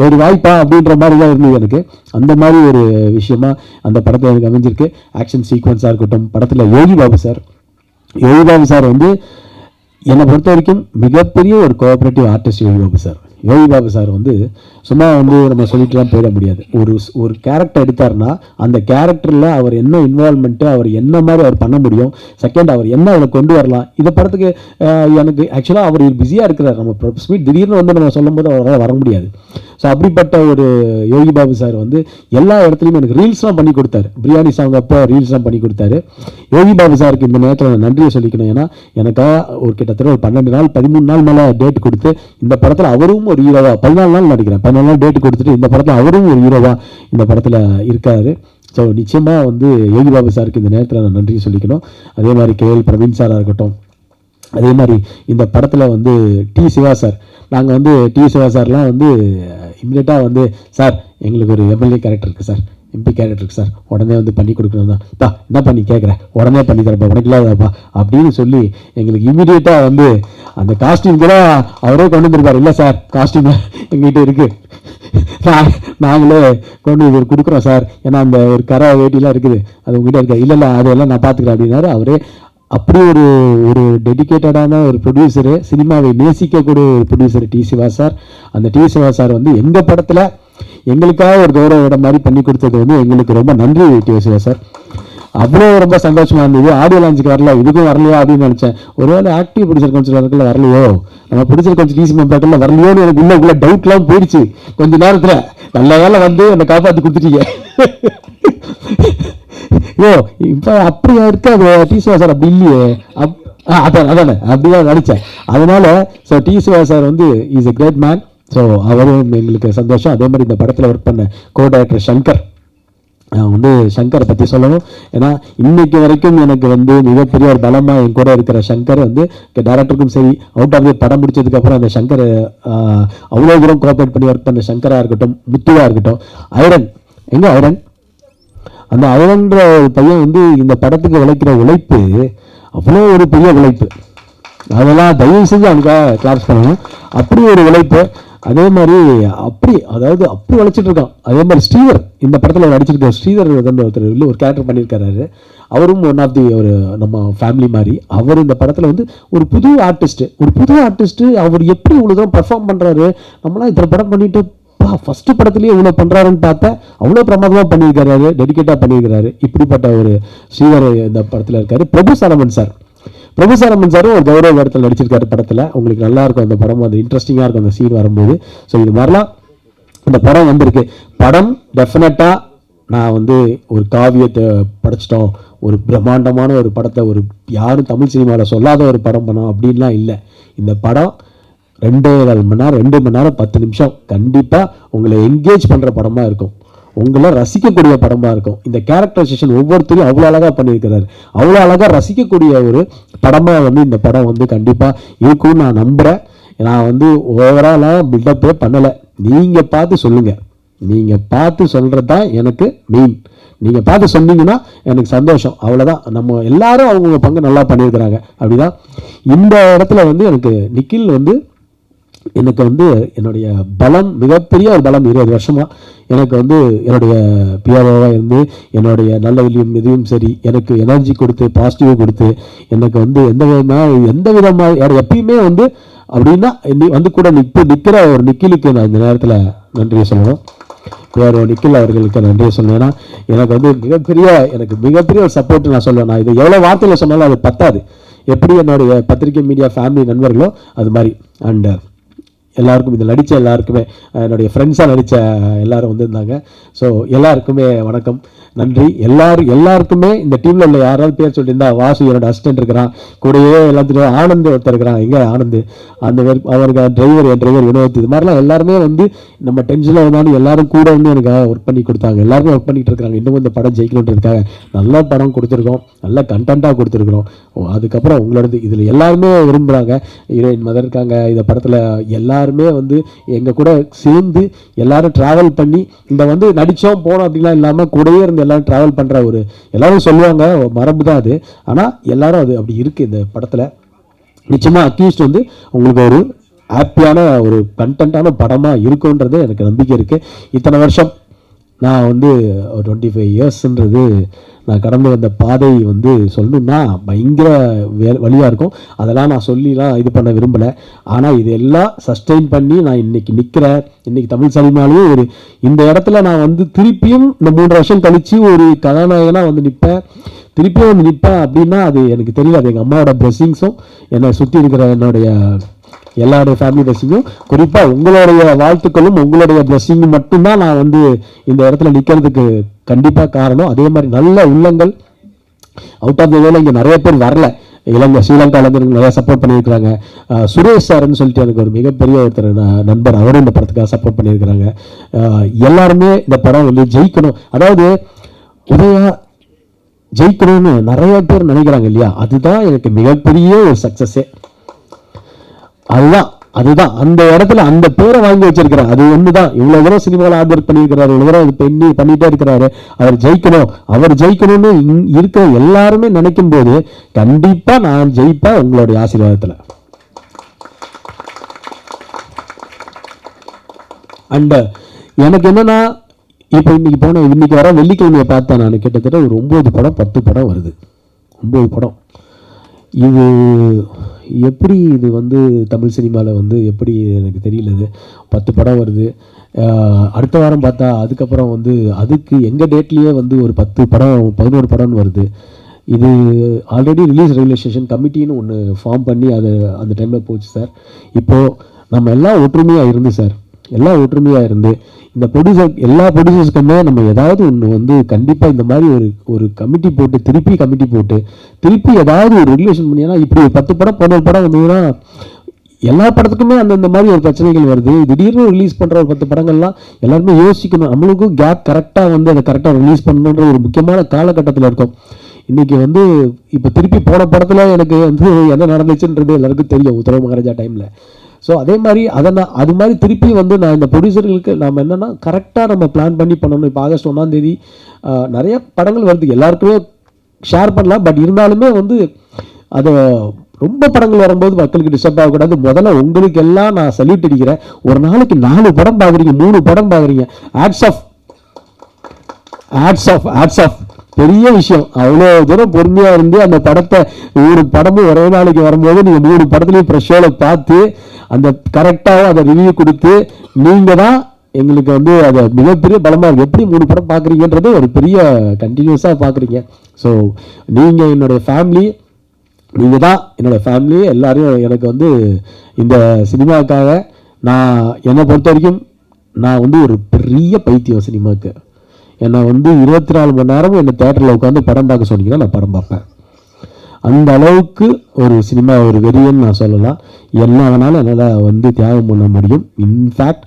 ஒரு வாய்ப்பா அப்படின்ற மாதிரி தான் இருந்தது எனக்கு. அந்த மாதிரி ஒரு விஷயமா அந்த படத்தை எனக்கு அமைஞ்சிருக்கு. ஆக்ஷன் சீக்வன்ஸாக இருக்கட்டும், படத்தில் யோகி பாபு சார் வந்து என்னை பொறுத்த வரைக்கும் மிகப்பெரிய ஒரு கோஆப்ரேட்டிவ் ஆர்டிஸ்ட் யோகி பாபு சார் வந்து சும்மா வந்து நம்ம சொல்லிட்டுலாம் போயிட முடியாது. ஒரு கேரக்டர் எடுத்தார்னா அந்த கேரக்டரில் அவர் என்ன இன்வால்மெண்ட்டு, அவர் என்ன மாதிரி அவர் பண்ண முடியும், செகண்ட் அவர் என்ன அதில் கொண்டு வரலாம். இந்த படத்துக்கு எனக்கு ஆக்சுவலாக அவர் பிஸியாக இருக்கிறார். நம்ம ஸ்பீட் திடீர்னு வந்து நம்ம சொல்லும் போது அவரால் வர முடியாது. ஸோ அப்படிப்பட்ட ஒரு யோகி பாபு சார் வந்து எல்லா இடத்துலையும் எனக்கு ரீல்ஸ்லாம் பண்ணி கொடுத்தாரு. பிரியாணி சாங் அப்போ ரீல்ஸ்லாம் பண்ணி கொடுத்தாரு. யோகி பாபு சாருக்கு இந்த நேரத்தில் நான் நன்றியை சொல்லிக்கணும். ஏன்னா எனக்காக ஒரு கிட்டத்தட்ட ஒரு 12 நாள் 13 நாள் மேலே டேட் கொடுத்து இந்த படத்தில் அவரும் ஒரு ஹீரோவா 14 நாள் நடிக்கிறேன், 14 நாள் டேட் கொடுத்துட்டு இந்த படத்தில் அவரும் ஒரு ஹீரோவா இந்த படத்தில் இருக்காரு. ஸோ நிச்சயமாக வந்து யோகி பாபு சாருக்கு இந்த நேரத்தில் நான் நன்றி சொல்லிக்கணும். அதே மாதிரி கேஎல் பிரவீன் சாராக இருக்கட்டும், அதே மாதிரி இந்த படத்தில் வந்து டி சிவா சார், நாங்கள் வந்து டி சிவா சார்லாம் வந்து இம்மிடியட்டாக வந்து சார் எங்களுக்கு ஒரு எம்எல்ஏ கேரக்டர் இருக்குது சார், எம்பி கேரக்டர் இருக்குது சார், உடனே வந்து பண்ணி கொடுக்கணும் தான் பா, என்ன பண்ணி கேட்குறேன், உடனே பண்ணி தரப்பா, உனக்கு இல்லாதப்பா அப்படின்னு சொல்லி எங்களுக்கு இம்மிடியட்டாக வந்து அந்த காஸ்டியூம் கூட அவரே கொண்டு வந்துருப்பார். இல்லை சார் காஸ்டியூம் எங்ககிட்ட இருக்குது, நாங்களே கொண்டு இது கொடுக்குறோம் சார், ஏன்னா அந்த ஒரு கரை வேட்டிலாம் இருக்குது அது உங்ககிட்ட இருக்கா, இல்லை அதெல்லாம் நான் பார்த்துக்கிறேன் அப்படின்னாரு. அவரே அப்படி ஒரு டெடிக்கேட்டடான ஒரு ப்ரொடியூசரு, சினிமாவை நேசிக்கக்கூடிய ஒரு ப்ரொடியூசர் டி சிவா சார். அந்த டி சிவா சார் வந்து எங்கள் படத்தில் எங்களுக்காக ஒரு கௌரவ இடம் மாதிரி பண்ணி கொடுத்தது வந்து எங்களுக்கு ரொம்ப நன்றி டி சிவா சார். அவ்வளோ ரொம்ப சந்தோஷமாக இருந்தது. ஆடியோ லான்ச்சுக்கு வரல, இதுக்கும் வரலையா அப்படின்னு நினச்சேன். ஒருவேளை ஆக்டிவ் ப்ரொடியூசர் கவுன்சிலருக்குள்ள வரலையோ, நம்ம ப்ரொடியூசர் கவுன்சில் டிசி மெம்பருக்குள்ள வரலையோன்னு எனக்கு உள்ள டவுட்லாம் போயிடுச்சு கொஞ்ச நேரத்தில். நல்ல வேலை வந்து என்னை காப்பாற்றி கொடுத்துட்டீங்க. இப்போ அப்படியா இருக்காது டி சிவா சார், அப்படி இல்லையே, அதானே அப்படிதான் நடித்தேன். அதனால ஸோ டி சிவா சார் வந்து is a great man. So அவரும் எங்களுக்கு சந்தோஷம். அதே மாதிரி இந்த படத்தில் ஒர்க் பண்ண கோ டைரக்டர் சங்கர், வந்து சங்கரை பற்றி சொல்லணும். ஏன்னா இன்னைக்கு வரைக்கும் எனக்கு வந்து மிகப்பெரிய ஒரு பலமாக என் கூட இருக்கிற சங்கர் வந்து டைரக்டருக்கும் சரி, அவுட் ஆஃப் தி படம் முடிச்சதுக்கப்புறம் அந்த சங்கர் அவ்வளோ தூரம் கோஆப்ரேட் பண்ணி ஒர்க் பண்ண சங்கராக இருக்கட்டும், முத்துவாக இருக்கட்டும், ஐரன் ஐரன் அந்த ஐரன்ற பையன் வந்து இந்த படத்துக்கு உழைக்கிற உழைப்பு அவ்வளோ ஒரு பெரிய உழைப்பு. அதெல்லாம் தயவு செஞ்சு அவனுக்காக கிளாப்ஸ் பண்ணணும். அப்படி ஒரு உழைப்பு. அதே மாதிரி அப்படி உழைச்சிட்டு இருக்கான். அதே மாதிரி ஸ்ரீதர் இந்த படத்தில் நடிச்சிருக்க ஸ்ரீதர் வந்து ஒருத்தர் இல்லை ஒரு கேரக்டர் பண்ணியிருக்காரு. அவரும் ஒன் ஆஃப் தி ஒரு நம்ம ஃபேமிலி மாதிரி. அவர் இந்த படத்தில் வந்து ஒரு புது ஆர்டிஸ்ட்டு அவர் எப்படி இவ்வளோ தூரம் பர்ஃபார்ம் பண்ணுறாரு. நம்மளாம் இத்தனை படம் பண்ணிட்டு ஃபஸ்ட்டு படத்துலேயே இவ்வளோ பண்ணுறாருன்னு பார்த்தா அவ்வளோ பிரமாதமாக பண்ணியிருக்காரு, டெடிக்கேட்டாக பண்ணியிருக்கிறாரு. இப்படிப்பட்ட ஒரு ஸ்ரீதர் இந்த படத்தில் இருக்கார். பிரபு சாலமன் சாரும் ஒரு கௌரவ இடத்துல நடிச்சிருக்காரு படத்தில். உங்களுக்கு நல்லா இருக்கும் அந்த படம், அது இன்ட்ரெஸ்டிங்காக இருக்கும் அந்த சீன் வரும்போது. ஸோ இது மாதிரிலாம் இந்த படம் வந்திருக்கு. படம் டெஃபினட்டாக நான் வந்து ஒரு காவியத்தை படைச்சிட்டோம், ஒரு பிரம்மாண்டமான ஒரு படத்தை ஒரு யாரும் தமிழ் சினிமாவில் சொல்லாத ஒரு படம் பண்ணோம் அப்படின்லாம் இல்லை. இந்த படம் 2.5 மணி நேரம் 2 மணி நேரம் 10 நிமிஷம் கண்டிப்பாக உங்களை என்கேஜ் பண்ணுற படமாக இருக்கும், உங்களை ரசிக்கக்கூடிய படமாக இருக்கும். இந்த கேரக்டரைசேஷன் ஒவ்வொருத்தரையும் அவ்வளோ அழகாக பண்ணியிருக்கிறாரு, அவ்வளோ அழகாக ரசிக்கக்கூடிய ஒரு படமாக வந்து இந்த படம் வந்து கண்டிப்பாக இருக்கும்னு நான் நம்புகிறேன். நான் வந்து ஓவராலாக பில்டப்பே பண்ணலை, நீங்கள் பார்த்து சொல்லுங்கள். நீங்கள் பார்த்து சொல்கிறது தான் எனக்கு மெயின். நீங்கள் பார்த்து சொன்னீங்கன்னா எனக்கு சந்தோஷம், அவ்வளோதான். நம்ம எல்லாரும் அவங்க பங்கு நல்லா பண்ணியிருக்கிறாங்க. அப்படிதான் இந்த இடத்துல வந்து எனக்கு நிக்கில் வந்து எனக்கு வந்து என்னுடைய பலம், மிகப்பெரிய ஒரு பலம். 20 வருஷமாக எனக்கு வந்து என்னுடைய பிஆர்ஓவாக இருந்து என்னுடைய நல்ல இதுவும் சரி எனக்கு எனர்ஜி கொடுத்து பாசிட்டிவாக கொடுத்து எனக்கு வந்து எந்த விதமாக எப்பயுமே வந்து அப்படின்னா வந்து கூட நிற்கிற ஒரு நிக்கிலுக்கு நான் இந்த நேரத்தில் நன்றியை சொல்லணும். பிஆர்ஓ நிக்கில் அவர்களுக்கு நன்றியை சொல்லணும். ஏன்னா எனக்கு வந்து மிகப்பெரிய ஒரு சப்போர்ட் நான் சொல்லுவேன். நான் இது எவ்வளோ வார்த்தையில் சொன்னாலும் அது பத்தாது. எப்படி என்னுடைய பத்திரிகை மீடியா ஃபேமிலி நண்பர்களோ அது மாதிரி. அண்ட் எல்லாருக்கும் இதில் நடித்த எல்லாருக்குமே என்னுடைய ஃப்ரெண்ட்ஸாக நடித்த எல்லோரும் வந்திருந்தாங்க. ஸோ எல்லாருக்குமே வணக்கம், நன்றி. எல்லாருக்குமே இந்த டீமில் உள்ள யாராவது பேர் சொல்லியிருந்தா, வாசு என்னோட அசிஸ்டன்ட் இருக்கிறான், கூடயே எல்லாத்துக்கும் ஆனந்த் ஒருத்தர் இருக்கிறான், எங்கே ஆனந்த் அந்த அவருக்கு என் டிரைவர் வினோத், இது மாதிரிலாம் எல்லாருமே வந்து நம்ம டென்ஷனில் இருந்தாலும் எல்லாரும் கூட வந்து எனக்கு ஒர்க் பண்ணி கொடுத்தாங்க. எல்லாருமே ஒர்க் பண்ணிட்டு இருக்காங்க. இன்னும் இந்த படம் ஜெயிக்கணுன்றதுக்காக நல்ல படம் கொடுத்துருக்கோம், நல்ல கண்டென்ட்டாக கொடுத்துருக்குறோம். அதுக்கப்புறம் உங்களோட இதில் எல்லாருமே விரும்புகிறாங்க. ஹீரோயின் மதர் இருக்காங்க இந்த படத்தில். எல்லாருமே வந்து எங்கள் கூட சேர்ந்து எல்லாரும் ட்ராவல் பண்ணி இந்த வந்து நடித்தோம் போனோம் அப்படிலாம் இல்லாமல் கூடயே இருந்து எல்லாரும் ட்ராவல் பண்ணுற ஒரு எல்லாரும் சொல்லுவாங்க மரபு தான் அது. ஆனால் எல்லாரும் அது அப்படி இருக்குது இந்த படத்தில். நிச்சயமாக அக்யூஸ்ட் வந்து உங்களுக்கு ஒரு ஹாப்பியான ஒரு கண்டென்ட்டான படமாக இருக்குன்றது எனக்கு நம்பிக்கை இருக்குது. இத்தனை வருஷம் நான் வந்து 25 இயர்ஸ்ன்றது நான் கடந்து வந்த பாதை வந்து சொல்லணும்னா பயங்கர வழியாக இருக்கும். அதெல்லாம் நான் சொல்லிலாம் இது பண்ண விரும்பலை. ஆனால் இதெல்லாம் சஸ்டெயின் பண்ணி நான் இன்றைக்கி நிற்கிறேன். இன்றைக்கி தமிழ் சினிமாலேயும் ஒரு இந்த இடத்துல நான் வந்து திருப்பியும் இந்த 3 வருஷம் கழித்து ஒரு கதாநாயகனாக வந்து திருப்பியும் வந்து நிற்பேன் அப்படின்னா அது எனக்கு தெரியல. அது எங்கள் அம்மாவோட பிளெஸ்ஸிங்ஸும் என்னை சுற்றி இருக்கிற என்னுடைய எல்லாருடைய ஃபேமிலி பிளெஸ்ஸிங்கும், குறிப்பாக உங்களுடைய வாழ்த்துக்களும் உங்களுடைய பிளெஸ்ஸிங்கும் மட்டும்தான் நான் வந்து இந்த இடத்துல நிற்கிறதுக்கு கண்டிப்பாக காரணம். அதே மாதிரி நல்ல உள்ளங்கள் அவுட் ஆஃப் த வேலை இங்கே நிறைய பேர் வரல. ஸ்ரீலங்காவிலேருந்து நிறையா சப்போர்ட் பண்ணியிருக்கிறாங்க. சுரேஷ் சார்ன்னு சொல்லிட்டு எனக்கு ஒரு மிகப்பெரிய ஒருத்தர் நண்பர், அவரும் இந்த படத்துக்காக சப்போர்ட் பண்ணியிருக்கிறாங்க. எல்லாருமே இந்த படம் வந்து ஜெயிக்கணும், அதாவது உதயா ஜெயிக்கணும்னு நிறைய பேர் நினைக்கிறாங்க இல்லையா, அதுதான் எனக்கு மிகப்பெரிய ஒரு சக்ஸஸே. அதுதான் அந்த இடத்துல அந்த பேரை வாங்கி வச்சிருக்கிறார். அது ஒன்று தான். இவ்வளோ தூரம் சினிமாவில் ஹார்ட் ஒர்க் பண்ணியிருக்கிறாரு, இவ்வளோ தூரம் இது பண்ணிட்டே இருக்கிறாரு. அவர் ஜெயிக்கணும்னு இருக்கிற எல்லாருமே நினைக்கும் போது கண்டிப்பாக நான் ஜெயிப்பேன் உங்களுடைய ஆசீர்வாதத்தில். அண்ட் எனக்கு என்னன்னா இப்போ இன்னைக்கு வர வெள்ளிக்கிழமையை பார்த்தேன் நான், கிட்டத்தட்ட ஒரு 9 படம் 10 படம் வருது. 9 படம். இது எப்படி இது வந்து தமிழ் சினிமாவில் வந்து எப்படி எனக்கு தெரியல. இது 10 படம் வருது. அடுத்த வாரம் பார்த்தா அதுக்கப்புறம் வந்து அதுக்கு எங்கள் டேட்லேயே வந்து ஒரு 10 படம் 11 படம்னு வருது. இது ஆல்ரெடி ரிலீஸ் ரெகுலேஷன் கமிட்டின்னு ஒன்று ஃபார்ம் பண்ணி அது அந்த டைமில் போச்சு சார். இப்போது நம்ம எல்லாம் ஒற்றுமையாக இருந்து சார், எல்லாம் ஒற்றுமையாக இருந்து இந்த எல்லா ப்ரொடியூசர்ஸ்க்குமே நம்ம ஏதாவது ஒன்று வந்து கண்டிப்பாக இந்த மாதிரி ஒரு கமிட்டி போட்டு திருப்பி ஏதாவது ஒரு ரெகுலேஷன் பண்ணி. ஏன்னா இப்படி 10 படம் 11 படம் வந்தீங்கன்னா எல்லா படத்துக்குமே அந்த மாதிரி ஒரு பிரச்சனைகள் வருது. திடீர்னு ரிலீஸ் பண்ணுற ஒரு 10 படங்கள்லாம் எல்லாருமே யோசிக்கணும். நம்மளுக்கும் கேப் கரெக்டாக வந்து அதை கரெக்டாக ரிலீஸ் பண்ணணுன்ற ஒரு முக்கியமான காலகட்டத்தில் இருக்கும். இன்றைக்கி வந்து இப்போ திருப்பி போன படத்தில் எனக்கு வந்து என்ன நடந்துச்சுன்றது எல்லாருக்கும் தெரியும், உத்தரவு மகாராஜா டைமில். ஸோ அதே மாதிரி அது மாதிரி திருப்பி வந்து நான் இந்த ப்ரொடியூசர்களுக்கு நம்ம என்னென்னா கரெக்டாக நம்ம பிளான் பண்ணி பண்ணணும். இப்போ ஆகஸ்ட் 1ஆம் தேதி நிறைய படங்கள் வருது, எல்லாருக்குமே ஷேர் பண்ணலாம். பட் இருந்தாலுமே வந்து அதை ரொம்ப படங்கள் வரும்போது மக்களுக்கு டிஸ்டர்ப் ஆகக்கூடாது. முதல்ல உங்களுக்கு எல்லாம் நான் சல்யூட் அடிக்கிறேன். ஒரு நாளைக்கு 4 படம் பார்க்குறீங்க, 3 படம் பார்க்குறீங்க. ஆட்ஸ் ஆஃப் பெரிய விஷயம். அவ்வளோ தூரம் பொறுமையாக இருந்து அந்த படத்தை 1 படமும் ஒரே நாளைக்கு வரும்போது நீங்கள் 3 படத்துலையும் ஃப்ரெஷ்ஷோவில் பார்த்து அந்த கரெக்டாக அதை ரிவ்யூ கொடுத்து நீங்கள் தான் எங்களுக்கு வந்து அதை மிகப்பெரிய பலமாக இருக்குது. எப்படி 3 படம் பார்க்குறீங்கன்றது ஒரு பெரிய கண்டினியூஸாக பார்க்குறீங்க. ஸோ நீங்கள் என்னுடைய ஃபேமிலி, நீங்கள் தான் என்னோடய ஃபேமிலி. எல்லோரும் எனக்கு வந்து இந்த சினிமாவுக்காக என்னை பொறுத்த வரைக்கும் நான் வந்து ஒரு பெரிய பைத்தியம் சினிமாவுக்கு. என்னை வந்து 24 மணி நேரமும் என்னை தேட்டரில் உட்காந்து படம் பார்க்க சொன்னீங்கன்னா நான் படம் பார்ப்பேன். அந்த அளவுக்கு ஒரு சினிமா ஒரு வெறியன்னு நான் சொல்லலாம். என்ன வேணாலும் என்னால் வந்து தியாகம் பண்ண முடியும். இன்ஃபேக்ட்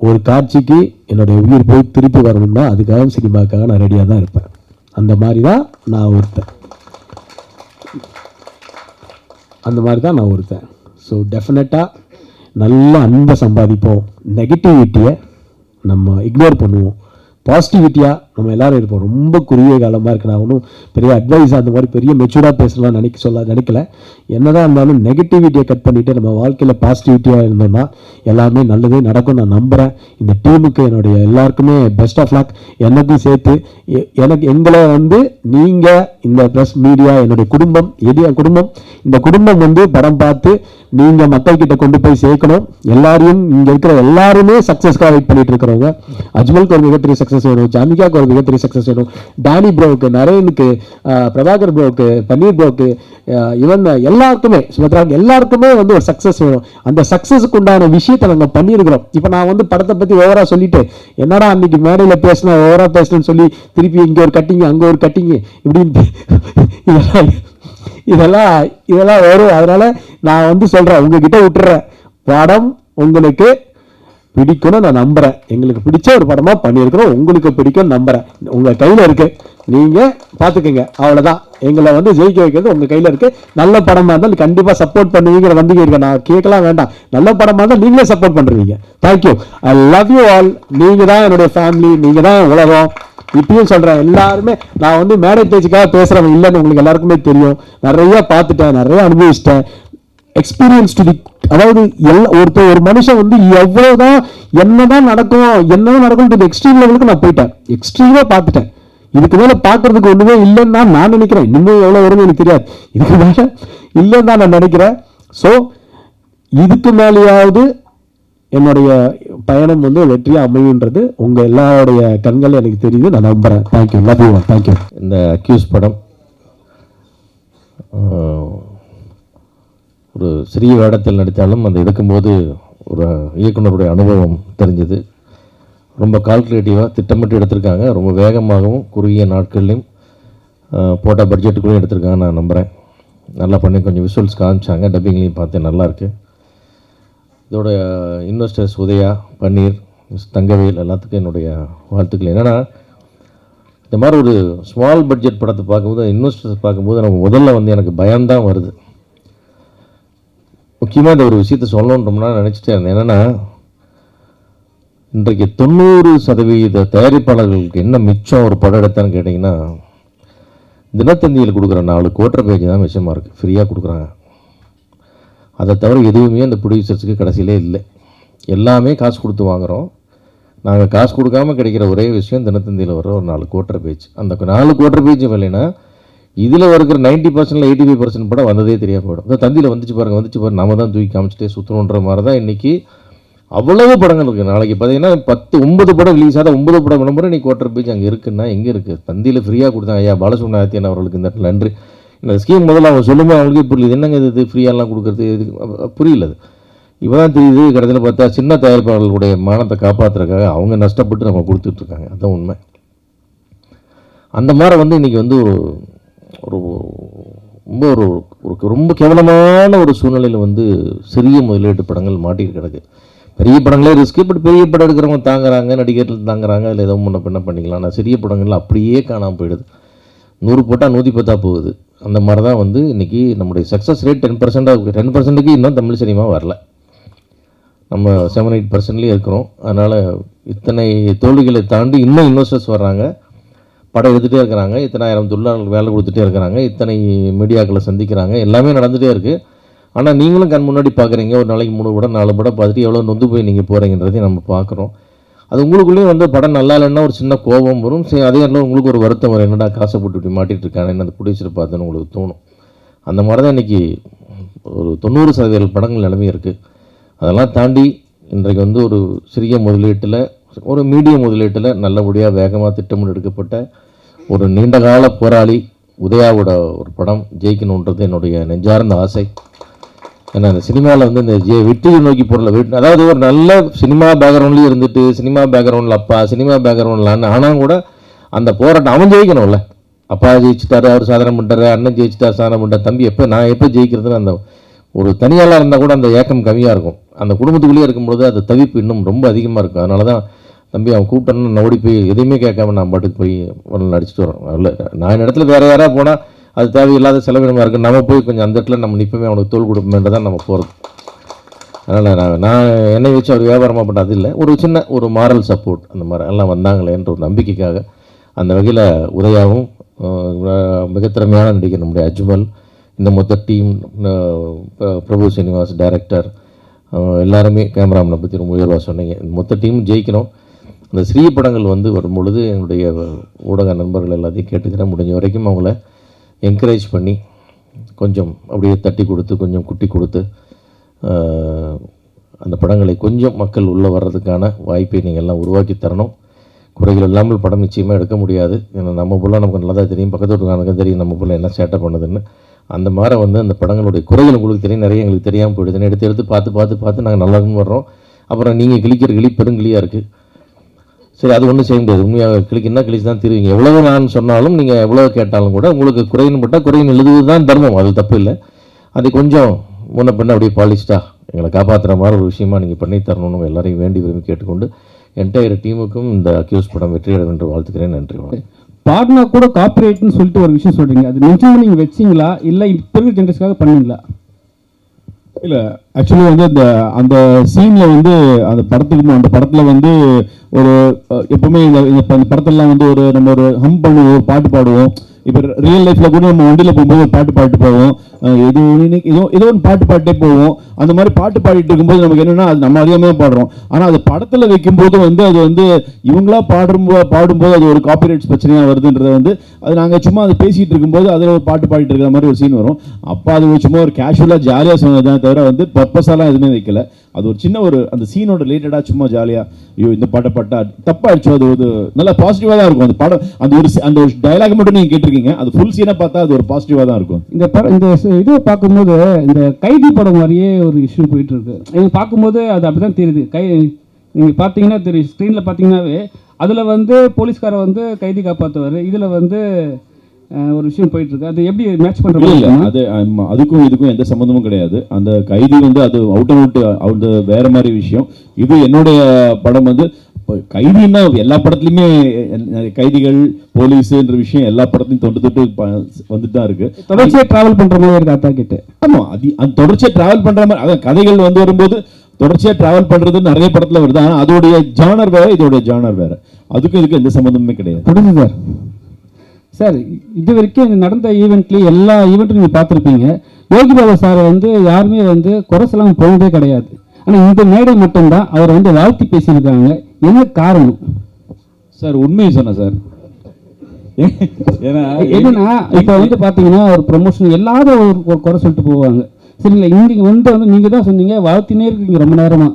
ஒரு காட்சிக்கு என்னுடைய உயிர் போய் திருப்பி வரணும்னா அதுக்காக சினிமாவுக்காக நான் ரெடியாக தான் இருப்பேன். அந்த மாதிரி தான் நான் ஒருத்தன். ஸோ டெஃபினட்டாக நல்ல அன்பை சம்பாதிப்போம். நெகட்டிவிட்டியை நம்ம இக்னோர் பண்ணுவோம். பாசிட்டிவிட்டியாக நம்ம எல்லோரும் இருப்போம். ரொம்ப குறுகிய காலமாக இருக்குது. நான் ஒன்றும் பெரிய அட்வைஸ் அந்த மாதிரி பெரிய மெச்சூர்டாக பேசலாம் நினைக்கல. என்னதான் இருந்தாலும் நெகட்டிவிட்டியை கட் பண்ணிவிட்டு நம்ம வாழ்க்கையில் பாசிட்டிவிட்டியாக இருந்தோம்னா எல்லாமே நல்லதே நடக்கும் நான் நம்புகிறேன். இந்த டீமுக்கு என்னுடைய எல்லாருக்குமே பெஸ்ட் ஆஃப் லக். எனக்கும் சேர்த்து எங்களை வந்து நீங்கள் இந்த ப்ரெஸ் மீடியா என்னுடைய குடும்பம் குடும்பம் இந்த குடும்பம் வந்து படம் பார்த்து நீங்கள் மக்கள்கிட்ட கொண்டு போய் சேர்க்கணும். எல்லாரையும் இங்கே இருக்கிற எல்லாருமே சக்ஸஸ்க்காக வெயிட் பண்ணிட்டு இருக்கிறவங்க. அஜ்மலுக்கு ஒரு மிகப்பெரிய சக்ஸஸ் வேணும், ஜாமிகாவுக்கு ஒரு மிகப்பெரிய சக்ஸஸ் வேணும், டானி ப்ரோவுக்கு, நரேனுக்கு, பிரபாகர் ப்ரோவுக்கு, பன்னீர் ப்ரோவுக்கு, இவன் எல்லாருக்குமே, சுமத்ராவுக்கு எல்லாருக்குமே வந்து ஒரு சக்ஸஸ் வேணும். அந்த சக்ஸஸுக்கு உண்டான விஷயத்தை நாங்கள் பண்ணியிருக்கிறோம். இப்போ நான் வந்து படத்தை பற்றி ஓவராக சொல்லிட்டு என்னடா அன்னைக்கு மேடையில் பேசினா ஓவராக பேசணும்னு சொல்லி திருப்பி இங்கே ஒரு கட்டிங்க அங்கே ஒரு கட்டிங்க இப்படின்ட்டு இதெல்லாம் வரும். அதனால நான் வந்து சொல்கிறேன், உங்ககிட்ட விட்டுறேன். படம் உங்களுக்கு பிடிக்கும்னு நான் நம்புகிறேன். எங்களுக்கு பிடிச்ச ஒரு படமாக பண்ணியிருக்கிறோம். உங்களுக்கு பிடிக்கும் நம்புகிறேன். உங்கள் கையில் இருக்குது, நீங்கள் பார்த்துக்கோங்க. அவ்வளோதான். எங்களை வந்து ஜெயிக்க வைக்கிறது உங்கள் கையில் இருக்குது. நல்ல படமாக இருந்தால் கண்டிப்பாக சப்போர்ட் பண்ணுவீங்கிற நம்பிக்கை இருக்கேன். நான் கேட்கலாம் வேண்டாம். நல்ல படமாக இருந்தால் நீங்களே சப்போர்ட் பண்ணுறீங்க. Thank you. I love you all. நீங்கள் தான் என்னுடைய ஃபேமிலி, நீங்கள் தான் உலகம். இப்பயும் சொல்கிறேன், எல்லாருமே நான் வந்து மேடை பேச்சுக்காக பேசுகிறவங்க இல்லைன்னு உங்களுக்கு எல்லாருக்குமே தெரியும். நிறைய பார்த்துட்டேன், நிறைய அனுபவிச்சிட்டேன். எக்ஸ்பீரியன்ஸ் டு தி, அதாவது ஒரு மனுஷன் வந்து எவ்வளோதான் என்னதான் நடக்கும் எக்ஸ்ட்ரீம் லெவலுக்கு நான் போயிட்டேன். எக்ஸ்ட்ரீமாக பார்த்துட்டேன். இதுக்கு மேலே பார்க்கறதுக்கு ஒன்றுமே இல்லைன்னு தான் நான் நினைக்கிறேன். இன்னும் எவ்வளோ வரும்னு எனக்கு தெரியாது. இதுக்கு மேலே இல்லைன்னு தான் நான் நினைக்கிறேன். ஸோ இதுக்கு மேலேயாவது என்னுடைய பயணம் வந்து வெற்றியாக அமையுன்றது உங்கள் எல்லாருடைய கண்கள் எனக்கு தெரியுது. நான் நம்புகிறேன். தேங்க்யூ. Love you. தேங்க்யூ. இந்த அக்யூஸ் படம் ஒரு சிறிய வேடத்தில் நடித்தாலும் அந்த எடுக்கும்போது ஒரு இயக்குனருடைய அனுபவம் தெரிஞ்சது. ரொம்ப கால்குலேட்டிவாக திட்டமிட்டு எடுத்திருக்காங்க. ரொம்ப வேகமாகவும் குறுகிய நாட்கள்லையும் போட்ட பட்ஜெட்டுக்குள்ளேயும் எடுத்திருக்காங்க. நான் நம்புகிறேன். நல்லா பண்ணி கொஞ்சம் விஷுவல்ஸ் காமிச்சாங்க. டப்பிங்லேயும் பார்த்தேன், நல்லாயிருக்கு. இதோட இன்வெஸ்டர்ஸ் உதயா, பன்னீர், தங்கவேல் எல்லாத்துக்கும் என்னுடைய வாழ்த்துக்கள். என்னென்னா இந்த மாதிரி ஒரு ஸ்மால் பட்ஜெட் படத்தை பார்க்கும்போது, இன்வெஸ்டர்ஸ் பார்க்கும்போது நமக்கு முதல்ல வந்து எனக்கு பயம்தான் வருது. முக்கியமாக இந்த ஒரு விஷயத்தை சொல்லணுன்றோம்னா நினச்சிட்டே இருந்தேன். என்னென்னா இன்றைக்கு 90% தயாரிப்பாளர்களுக்கு என்ன மிச்சம் ஒரு படம் எடுத்தான்னு கேட்டிங்கன்னா, தினத்தந்தியில் கொடுக்குற 4 குவார்ட்டர் பேஜ் தான் மிச்சமாக இருக்குது. ஃப்ரீயாக கொடுக்குறாங்க. அதை தவிர எதுவுமே அந்த ப்ரொடியூசர்ஸுக்கு கடைசியிலே இல்லை. எல்லாமே காசு கொடுத்து வாங்குகிறோம். நாங்கள் காசு கொடுக்காமல் கிடைக்கிற ஒரே விஷயம் தினத்தந்தியில் வர ஒரு 4 குவார்ட்டர் பேஜ். அந்த 4 குவார்ட்டர் பேஜ் இல்லைன்னா இதில் இருக்கிற 90%, 85% படம் வந்ததே தெரியாம போயிடும். இந்த தந்தியில் வந்துச்சு பாருங்க, நம்ம தான் தூக்கி காமிச்சிட்டே சுற்றணுன்ற மாதிரி தான் இன்றைக்கி அவ்வளவு படங்கள் இருக்குது. நாளைக்கு பார்த்தீங்கன்னா 9 படம் ரிலீஸ் ஆகாத 9 படம் விளம்பரம் இன்றைக்கி குவார்ட்டர் பேஜ் அங்கே இருக்குன்னா எங்கே இருக்குது? தந்தியில் ஃப்ரீயாக கொடுத்தாங்க. ஐயா பாலசுப்ரமணியன் அவர்களுக்கு இந்த இடத்துல நன்றி. இந்த ஸ்கீம் முதல்ல அவங்க சொல்லும்போது அவங்களுக்கே புரியல, என்னங்க இது ஃப்ரீயாலாம் கொடுக்குறது, இது புரியல. இப்போ தான் தெரியுது. கடைசியில் பார்த்தா சின்ன தயாரிப்பாளர்களுடைய மானத்தை காப்பாற்றுறதுக்காக அவங்க நஷ்டப்பட்டு நம்ம கொடுத்துட்ருக்காங்க. அதுதான் உண்மை. அந்த மாதிரி வந்து இன்றைக்கி வந்து ஒரு ரொம்ப ரொம்ப கேவலமான ஒரு சூழ்நிலையில் வந்து சிறிய முதலீட்டு படங்கள் மாட்டிட்டு கிடக்கு. பெரிய படங்களே ரிஸ்க்கு. பட் பெரிய படம் எடுக்கிறவங்க தாங்குறாங்க, நடிகர்கள் தாங்குறாங்க. அதில் ஏதோ முன்ன பின்ன பண்ணிக்கலாம். ஆனால் சிறிய படங்கள் அப்படியே காணாமல் போயிடுது. 100 போட்டால் 110 போகுது. அந்த மாதிரி தான் வந்து இன்றைக்கி நம்முடைய சக்ஸஸ் ரேட் 10%. 10%க்கு இன்னும் தமிழ் சினிமா வரல. நம்ம 7-8%லேயே இருக்கிறோம். அதனால் இத்தனை தோல்விகளை தாண்டி இன்னும் இன்வெஸ்டர்ஸ் வர்றாங்க, படம் எடுத்துகிட்டே இருக்கிறாங்க, இத்தனை ஆயிரம் தொழிலாளர்களுக்கு வேலை கொடுத்துட்டே இருக்கிறாங்க, இத்தனை மீடியாக்களை சந்திக்கிறாங்க, எல்லாமே நடந்துகிட்டே இருக்குது. ஆனால் நீங்களும் கண் முன்னாடி பார்க்குறீங்க. ஒரு நாளைக்கு 3 படம் 4 படம் பார்த்துட்டு எவ்வளோ நொந்து போய் நீங்கள் போகிறீங்கன்றதையும் நம்ம பார்க்குறோம். அது உங்களுக்குள்ளேயும் வந்து படம் நல்லா இல்லைன்னா ஒரு சின்ன கோபம் வரும். சரி, அதே நேரம் உங்களுக்கு ஒரு வருத்தம் வரும். என்னடா காசை போட்டு இப்படி மாட்டிகிட்டு இருக்காங்க, என்ன அந்த ப்ரொடியூசரை பார்த்துன்னு உங்களுக்கு தோணும். அந்த மாதிரி தான் இன்றைக்கி ஒரு 90% படங்கள் நிலைமை இருக்குது. அதெல்லாம் தாண்டி இன்றைக்கு வந்து ஒரு சிறிய முதலீட்டில், ஒரு மீடியம் முதலீட்டில் நல்லபடியாக வேகமாக திட்டமிட்டு எடுக்கப்பட்ட ஒரு நீண்டகால போராளி உதயாவோட ஒரு படம் ஜெயிக்கணுன்றது என்னுடைய நெஞ்சார்ந்த ஆசை. ஏன்னா இந்த சினிமாவில் வந்து இந்த வெற்றியை நோக்கி போடல. அதாவது ஒரு நல்ல சினிமா பேக்ரவுண்ட்லேயும் இருந்துட்டு, சினிமா பேக்ரவுண்டில் அப்பா, சினிமா பேக்ரவுண்டில் அண்ணன், ஆனால் கூட அந்த போராட்டம் அவன் ஜெயிக்கணும்ல. அப்பா ஜெயிச்சிட்டாரு, அவர் சாதனை பண்ணிட்டாரு, அண்ணன் ஜெயிச்சிட்டார், சாதனை பண்ணிட்டார், தம்பி நான் எப்போ ஜெயிக்கிறதுன்னு அந்த ஒரு தனியாளாக இருந்தால் கூட அந்த ஏக்கம் கம்மியாக இருக்கும். அந்த குடும்பத்துக்குள்ளேயே இருக்கும்பொழுது அது தவிப்பு இன்னும் ரொம்ப அதிகமாக இருக்கும். அதனால தான் தம்பி அவன் கூப்பிட்டேன்னு நான் ஓடி போய் எதையுமே கேட்காம நான் பாட்டுக்கு போய் நடிச்சிட்டு வரோம். இல்லை, நான் இடத்துல வேறு யாராவது போனால் அது தேவையில்லாத செலவினமாக இருக்குது. நம்ம போய் கொஞ்சம் அந்த இடத்துல நம்ம நிற்பமே, அவனுக்கு தோல் கொடுப்போமேன்றதான் நம்ம போகிறது. அதனால் நான் என்னை வச்சு அவர் வியாபாரமாக பண்ண அது இல்லை, ஒரு சின்ன ஒரு மாரல் சப்போர்ட் அந்த மாதிரி எல்லாம் வந்தாங்களேன்ற ஒரு நம்பிக்கைக்காக. அந்த வகையில் உதயாவும் மிக திறமையான நடிகர் நம்முடைய அஜ்மல், இந்த மொத்த டீம், பிரபு சீனிவாஸ் டைரக்டர், எல்லாருமே கேமராமேனை பற்றி ரொம்ப உயர்வாக சொன்னீங்க. மொத்த டீம் ஜெயிக்கணும். அந்த ஸ்ரீ படங்கள் வந்து வரும்பொழுது என்னுடைய ஊடக நண்பர்கள் எல்லாத்தையும் கேட்டுக்கிறேன், முடிஞ்ச வரைக்கும் அவங்கள என்கரேஜ் பண்ணி கொஞ்சம் அப்படியே தட்டி கொடுத்து கொஞ்சம் குட்டி கொடுத்து அந்த படங்களை கொஞ்சம் மக்கள் உள்ளே வர்றதுக்கான வாய்ப்பை நீங்கள் எல்லாம் உருவாக்கி தரணும். குறைகள் இல்லாமல் படம் நிச்சயமாக எடுக்க முடியாது. ஏன்னா நம்ம புள்ள நமக்கு நல்லா தான் தெரியும், பக்கத்து வீட்டுக்காரனுக்கு தெரியும் நம்ம புள்ள என்ன சேட்டை பண்ணுதுன்னு. அந்த மாதிரி வந்து அந்த படங்களுடைய குறைகள் உங்களுக்கு தெரியும், நிறைய எங்களுக்கு தெரியாமல் போயிடுதுன்னு எடுத்து பார்த்து நாங்கள் நல்லாவும் வர்றோம். அப்புறம் நீங்கள் கிளிக்கிற கிளி பெருங்கிளியாக இருக்குது. சரி, அது ஒன்றும் செய்ய முடியாது. உண்மையாக கிளிக்குன்னா கிளிச்சு தான் தீருவீங்க. எவ்வளவு நான் சொன்னாலும் நீங்கள் எவ்வளோ கேட்டாலும் கூட உங்களுக்கு குறைன்னு போட்டால் குறைன்னு எழுதுவது தான் தர்மம், அது தப்பு இல்லை. அது கொஞ்சம் முன்ன பின்ன அப்படியே பாலிஸ்டா எங்களை காப்பாற்றுற மாதிரி ஒரு விஷயமா நீங்கள் பண்ணி தரணும்னு எல்லாரையும் வேண்டி விரும்பி கேட்டுக்கொண்டு என்டையர் டீமுக்கும் இந்த அக்யூஸ் படம் வெற்றியடையும் என்று வாழ்த்துக்கிறேன். நன்றி. பாட்னா கூட காப்பிரைட்னு சொல்லிட்டு ஒரு விஷயம் சொல்கிறீங்க, அது நிச்சயமாக நீங்கள் வச்சிங்களா இல்லை இப்போ இருக்கிற ஜென்ரேஷனுக்காக பண்ணீங்களா? இல்லை, ஆக்சுவலி வந்து அந்த சீனில் வந்து அந்த படத்தில் வந்து ஒரு எப்பவுமே இந்த படத்தெல்லாம் வந்து நம்ம ஒரு ஹம் பண்ணுவோம், ஒரு பாட்டு பாடுவோம். இப்போ ரியல் லைஃப்பில் கூட நம்ம வண்டியில் போகும்போது ஒரு பாட்டு பாடிட்டு போவோம், ஏதோ ஒரு பாட்டு பாடிட்டே போவோம். அந்த மாதிரி பாட்டு பாடிட்டு இருக்கும்போது நமக்கு என்னென்னா அது நம்ம அறியாமல் தான் பாடுறோம். ஆனால் அது படத்தில் வைக்கும்போது வந்து அது வந்து இவங்களா பாடும்போது அது ஒரு காப்பிரைட்ஸ் பிரச்சனையாக வருதுன்றதை வந்து அது நாங்கள் சும்மா அதை பேசிகிட்டு இருக்கும்போது அதில் ஒரு பாட்டு பாடிட்டு இருக்கிற மாதிரி ஒரு சீன் வரும். அப்போ அது சும்மா ஒரு கேஷுவலாக ஜாலியாக சொன்னதான் தவிர வந்து பர்பஸாலாம் எதுவுமே வைக்கல. அது ஒரு சின்ன ஒரு அந்த சீனோட ரிலேட்டடாக சும்மா ஜாலியாக ஐயோ இந்த பாட்டை பாட்டா தப்பாகிடுச்சோ, அது ஒரு நல்லா பாசிட்டிவாக தான் இருக்கும். அந்த படம் அந்த ஒரு டைலாக் மட்டும் நீங்கள் கேட்டிருக்கீங்க, அது ஃபுல் சீனை பார்த்தா அது ஒரு பாசிட்டிவாக தான் இருக்கும். இந்த இதை பார்க்கும்போது இந்த கைதி படம் மாதிரியே ஒரு இஷ்யூ போயிட்டு இருக்கு. நீங்கள் பார்க்கும்போது அது அப்படி தான் தெரியுது. நீங்கள் பார்த்தீங்கன்னா தெரியும், ஸ்க்ரீனில் பார்த்தீங்கன்னாவே அதில் வந்து போலீஸ்காரை வந்து கைதி காப்பாற்றுவார், இதில் வந்து ஒரு விஷயம் போயிட்டு இருக்கு. அது எப்படி மேட்ச் பண்ணுறது? இல்லை, அது அதுக்கும் இதுக்கும் எந்த சம்மந்தமும் கிடையாது. அந்த கைதி வந்து அது அவுட் வேற மாதிரி விஷயம். இது என்னுடைய படம் வந்து கைதின்னா எல்லா படத்துலையுமே கைதிகள் போலீஸுன்ற விஷயம் எல்லா படத்தையும் தொட்டு வந்துட்டு தான் இருக்கு. தொடர்ச்சியாக டிராவல் பண்ணுற மாதிரி இருக்கு அத்தா கிட்ட. ஆமாம், அது தொடர்ச்சியாக டிராவல் பண்ணுற மாதிரி. அதான் கதைகள் வந்து வரும்போது தொடர்ச்சியாக டிராவல் பண்ணுறது நிறைய படத்தில் வருது. ஆனால் அதோடைய ஜானர் வேறு, இதோடைய ஜானர் வேறு. அதுக்கும் இதுக்கும் எந்த சம்மந்தமுமே கிடையாது. புரியுது சார். சார், இது வரைக்கும் நடந்த ஈவெண்ட்லேயும் எல்லா ஈவெண்ட்டும் நீங்கள் பார்த்துருப்பீங்க. யோகி பாபா சார் வந்து யாருமே வந்து குறை சொல்லாமல் போனதே கிடையாது. ஆனால் இந்த மேடை மட்டும்தான் அவர் வந்து வாழ்த்தி பேசியிருக்காங்க. என்ன காரணம் சார்? உண்மையை சொன்னேன் சார். என்னன்னா இப்போ வந்து பார்த்தீங்கன்னா ஒரு ப்ரொமோஷன் எல்லாரும் ஒரு குறை சொல்லிட்டு போவாங்க. சரிங்களா, இங்கே வந்து நீங்கள் தான் சொன்னீங்க வாழ்த்தினே இருக்கீங்க ரொம்ப நேரமாக.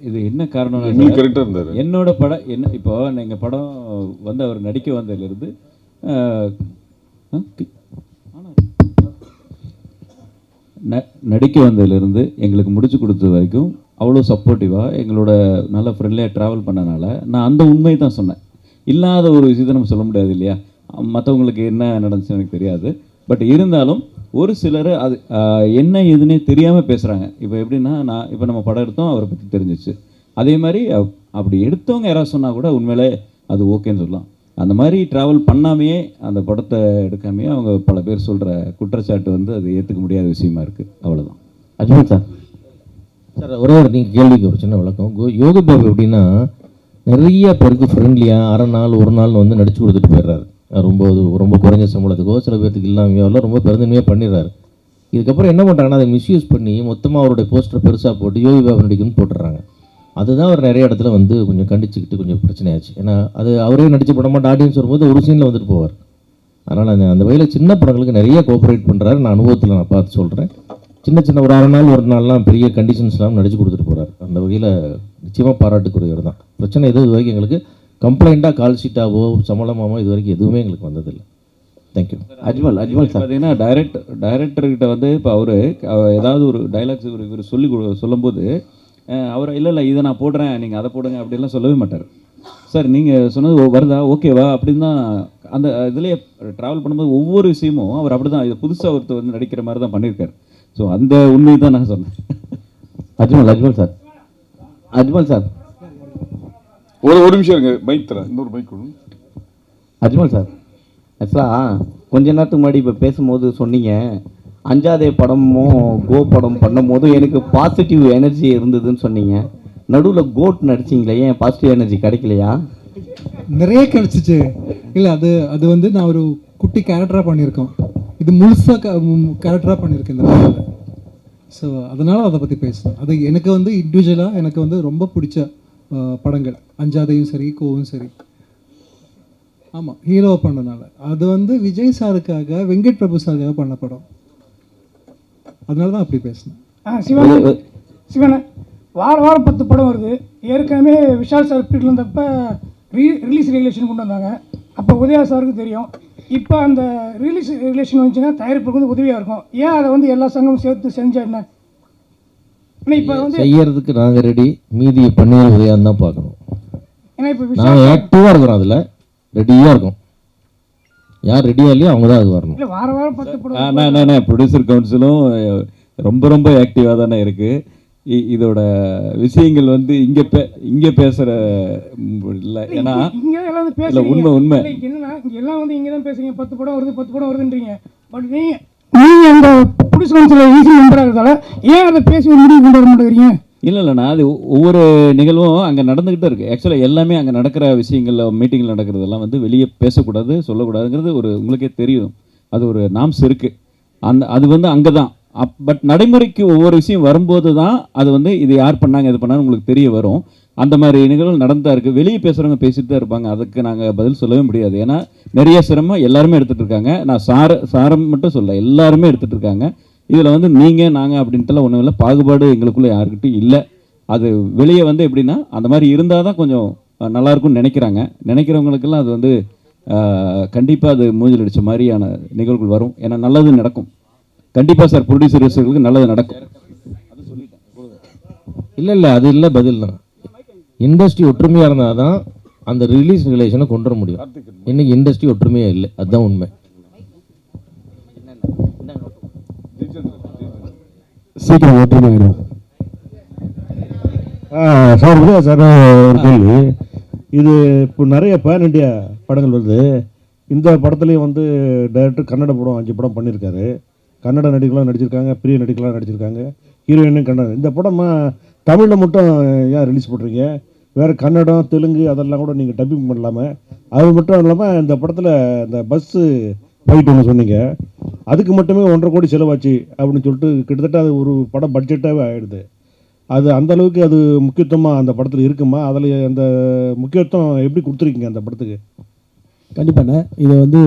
இது என்ன காரணம்? கரெக்டாக இருந்தார். என்னோட படம் என்ன இப்போ எங்கள் படம் வந்து அவர் நடிக்க வந்ததுலேருந்து நடிக்க வந்ததுலேருந்து எங்களுக்கு முடிச்சு கொடுத்தது வரைக்கும் அவ்வளோ சப்போர்ட்டிவாக எங்களோட நல்ல ஃப்ரெண்ட்லியாக ட்ராவல் பண்ணனால நான் அந்த உண்மை தான் சொன்னேன். இல்லாத ஒரு விஷயத்தை நம்ம சொல்ல முடியாது இல்லையா? மற்றவங்களுக்கு என்ன நடந்துச்சுன்னு எனக்கு தெரியாது. பட் இருந்தாலும் ஒரு சிலர் அது என்ன எதுன்னே தெரியாமல் பேசுகிறாங்க. இப்போ எப்படின்னா இப்போ நம்ம படம் எடுத்தோம், அவரை பற்றி தெரிஞ்சிச்சு. அதே மாதிரி அப்படி எடுத்தவங்க யாராவது சொன்னால் கூட உண்மையிலே அது ஓகேன்னு சொல்லலாம். அந்த மாதிரி ட்ராவல் பண்ணாமையே அந்த படத்தை எடுக்காமையே அவங்க பல பேர் சொல்கிற குற்றச்சாட்டு வந்து அது ஏற்றுக்க முடியாத விஷயமா இருக்குது. அவ்வளோதான். அஜ்மல் சார், ஒரே ஒரு நீங்கள் கேள்விக்கு ஒரு சின்ன விளக்கம். யோகி பாபு எப்படின்னா நிறைய பேருக்கு ஃப்ரெண்ட்லியாக அரை நாள் ஒரு நாள் வந்து நடிச்சு கொடுத்துட்டு போயிடுறாரு. ரொம்ப குறைஞ்ச சம்பளத்துக்கோ சில பேர்த்துக்கு இல்லாமையோ ரொம்ப பெருந்தன்மையாக பண்ணிடுறாரு. இதுக்கப்புறம் என்ன பண்ணுறாங்கன்னா அதை மிஸ்யூஸ் பண்ணி மொத்தமாக அவருடைய போஸ்டரை பெருசாக போட்டு யோகி பாபு நடிக்கணும்னு போட்டுடுறாங்க. அதுதான் அவர் நிறைய இடத்துல வந்து கொஞ்சம் கண்டிச்சுக்கிட்டு கொஞ்சம் பிரச்சனையாச்சு. ஏன்னா அது அவரே நடித்த படமாட்ட ஆடியன்ஸ் வரும்போது ஒரு சீனில் வந்துட்டு போவார். அதனால் அந்த வகையில் சின்ன படங்களுக்கு நிறைய கோஆப்ரேட் பண்ணுறாரு. நான் அனுபவத்தில் நான் பார்த்து சொல்கிறேன். சின்ன ஒரு அரை நாள் ஒரு நாள்லாம் பெரிய கண்டிஷன்ஸ்லாம் நடிச்சு கொடுத்துட்டு போகிறார். அந்த வகையில் நிச்சயமாக பாராட்டுக்குரியவர் தான். பிரச்சனை எதுவும் இது வரைக்கும் எங்களுக்கு கம்ப்ளைண்ட்டாக கால் ஷீட்டாவோ சம்பளமாவோ இது வரைக்கும் எதுவுமே எங்களுக்கு வந்ததில்லை. தேங்க்யூ. அஜ்மல் சார் பார்த்தீங்கன்னா டைரக்டர்கிட்ட வந்து இப்போ அவர் ஏதாவது ஒரு டைலாக்ஸ் இவர் சொல்லும்போது அவர் இல்லை இதை நான் போடுறேன், நீங்கள் அதை போடுங்க அப்படிலாம் சொல்லவே மாட்டார். சார் நீங்கள் சொன்னது வருதா, ஓகேவா அப்படின்னு தான் அந்த இதுலேயே ட்ராவல் பண்ணும்போது ஒவ்வொரு விஷயமும் அவர் அப்படி தான் இது புதுசாக ஒருத்தர் வந்து நடிக்கிற மாதிரி தான் பண்ணியிருக்காரு. ஸோ அந்த உண்மையை தான் நான் சொன்னேன். அஜ்மல் சார் ஒரு நிமிஷம் இருங்க, மைக் தரேன், இன்னொரு மைக் கொடுங்க. அஜ்மல் சார், ஆக்சுவலாக கொஞ்ச நேரத்துக்கு முன்னாடி இப்போ பேசும்போது சொன்னீங்க அஞ்சாதே படமும் கோ படம் பண்ணும் போதும் எனக்கு பாசிட்டிவ் எனர்ஜி இருந்ததுன்னு சொன்னீங்க. நடுவில் கோட் நடிச்சிங்களே, ஏன் பாசிட்டிவ் எனர்ஜி கிடைக்கலையா? நிறைய கிடச்சிச்சு. இல்லை, அது வந்து நான் ஒரு குட்டி கேரக்டராக பண்ணியிருக்கோம். இது முழுசாக கேரக்டராக பண்ணியிருக்கேன் இந்த படத்தில். ஸோ அதனால் அதை பற்றி பேசுகிறேன். அது எனக்கு வந்து இண்டிவிஜுவலாக எனக்கு வந்து ரொம்ப பிடிச்ச படங்கள். அஞ்சாதையும் சரி, கோவும் சரி. ஆமாம், ஹீரோவை பண்ணனால. அது வந்து விஜய் சாருக்காக, வெங்கட் பிரபு சாருக்காக பண்ண படம். அதனால தான் அப்படி பேசினேன். சிவனை வாரம் 10 படம் வருது. ஏற்கனவே விஷால் சார் பீரியட்ல இருந்தப்ப ரிலீஸ் ரெகுலேஷன் கொண்டு வந்தாங்க. அப்போ உதயா சாருக்கு தெரியும். இப்போ அந்த ரிலீஸ் ரெகுலேஷன் வந்துச்சுன்னா தயாரிப்புக்கு வந்து உதவியாக இருக்கும். ஏன் அதை வந்து எல்லா சங்கமும் சேர்த்து செஞ்சா என்ன? இப்போ வந்து செய்யறதுக்கு நாங்கள் ரெடி, மீதி பண்ணிய உதயான்னு தான் பார்க்கணும். ஏன்னா இப்போ நாங்கள் ஆக்டிவாக இருக்கிறோம், அதில் ரெடியாக இருக்கும். யார் ரெடியாக இல்லையோ அவங்க தான் அது வரணும். இல்லை, வாரம் 10 படம். ப்ரொடியூசர் கவுன்சிலும் ரொம்ப ரொம்ப ஆக்டிவாக தானே இருக்குது. இதோட விஷயங்கள் வந்து இங்கே பேசுகிற இல்லை, ஏன்னா இல்லை உண்மை என்னன்னா இங்கே எல்லாம் வந்து இங்கே தான் பேசுறீங்க. 10 படம் வருதுன்றீங்க. பட் நீங்கள் அந்த ப்ரொடியூசர் கவுன்சில் ஈஸி மெம்பராக இருக்கிறதால ஏன் அதை பேசி ஒரு முடிவு கொண்டு வர மாட்டேங்கிறீங்க? இல்லைண்ணா, அது ஒவ்வொரு நிகழ்வும் அங்கே நடந்துக்கிட்டே இருக்குது. ஆக்சுவலாக எல்லாமே அங்கே நடக்கிற விஷயங்களில், மீட்டிங்கில் நடக்கிறதெல்லாம் வந்து வெளியே பேசக்கூடாது, சொல்லக்கூடாதுங்கிறது ஒரு உங்களுக்கே தெரியும். அது ஒரு நாம்ஸ் இருக்குது. அது வந்து அங்கே தான். பட் நடைமுறைக்கு ஒவ்வொரு விஷயம் வரும்போது தான் அது வந்து இது யார் பண்ணாங்க, இது பண்ணாங்க உங்களுக்கு தெரிய வரும். அந்த மாதிரி நிகழ்வு நடந்தா இருக்குது. வெளியே பேசுகிறவங்க பேசிட்டு தான் இருப்பாங்க. அதுக்கு நாங்கள் பதில் சொல்லவே முடியாது. ஏன்னா நிறைய சிரமம் எல்லாருமே எடுத்துகிட்டு இருக்காங்க. நான் சாரம் மட்டும் சொல்ல, எல்லாருமே எடுத்துகிட்டு இருக்காங்க. இதில் வந்து நீங்கள் நாங்கள் அப்படின்ட்டுலாம் ஒன்றும் இல்லை. பாகுபாடு எங்களுக்குள்ளே யாருக்கிட்டையும் இல்லை. அது வெளியே வந்து எப்படின்னா அந்த மாதிரி இருந்தால் தான் கொஞ்சம் நல்லாயிருக்கும்னு நினைக்கிறவங்களுக்கெல்லாம் அது வந்து கண்டிப்பாக அது மூஞ்சில் அடித்த மாதிரியான நிகழ்வுகள் வரும். ஏன்னா நல்லது நடக்கும் கண்டிப்பாக சார். ப்ரொடியூசர்களுக்கு நல்லது நடக்கும். இல்லை அது இல்லை, பதில் தான். இண்டஸ்ட்ரி ஒற்றுமையாக இருந்தால் தான் அந்த ரிலீஸ் ரிலேஷனை கொண்டு வர முடியும். இன்னைக்கு இண்டஸ்ட்ரி ஒற்றுமையாக இல்லை, அதுதான் உண்மை. சீக்கிரம் ஒற்றுமையாயிடும். சார் சார் ஒரு கேள்வி. இது இப்போ நிறைய பேன் இண்டியா படங்கள் வருது. இந்த படத்துலேயும் வந்து டைரக்டர் கன்னட படம் 5 படம் பண்ணியிருக்காரு. கன்னட நடிகர்களாக நடிச்சிருக்காங்க, பெரிய நடிகர்களாக நடிச்சிருக்காங்க, ஹீரோயினும் கன்னடம். இந்த படம் தமிழில் மட்டும் ஏன் ரிலீஸ் பண்ணுறீங்க? வேறு கன்னடம், தெலுங்கு அதெல்லாம் கூட நீங்கள் டப்பிங் பண்ணலாமல். அது மட்டும் இல்லாமல் இந்த படத்தில் இந்த பஸ்ஸு ஃபைட் ஒன்று சொன்னீங்க, அதுக்கு மட்டுமே 1.5 கோடி செலவாச்சு அப்படின்னு சொல்லிட்டு கிட்டத்தட்ட அது ஒரு படம் பட்ஜெட்டாகவே ஆகிடுது. அது அந்தளவுக்கு அது முக்கியத்துவமாக அந்த படத்தில் இருக்குமா? அதில் அந்த முக்கியத்துவம் எப்படி கொடுத்துருக்கீங்க அந்த படத்துக்கு? கண்டிப்பாண்ணே. இது வந்து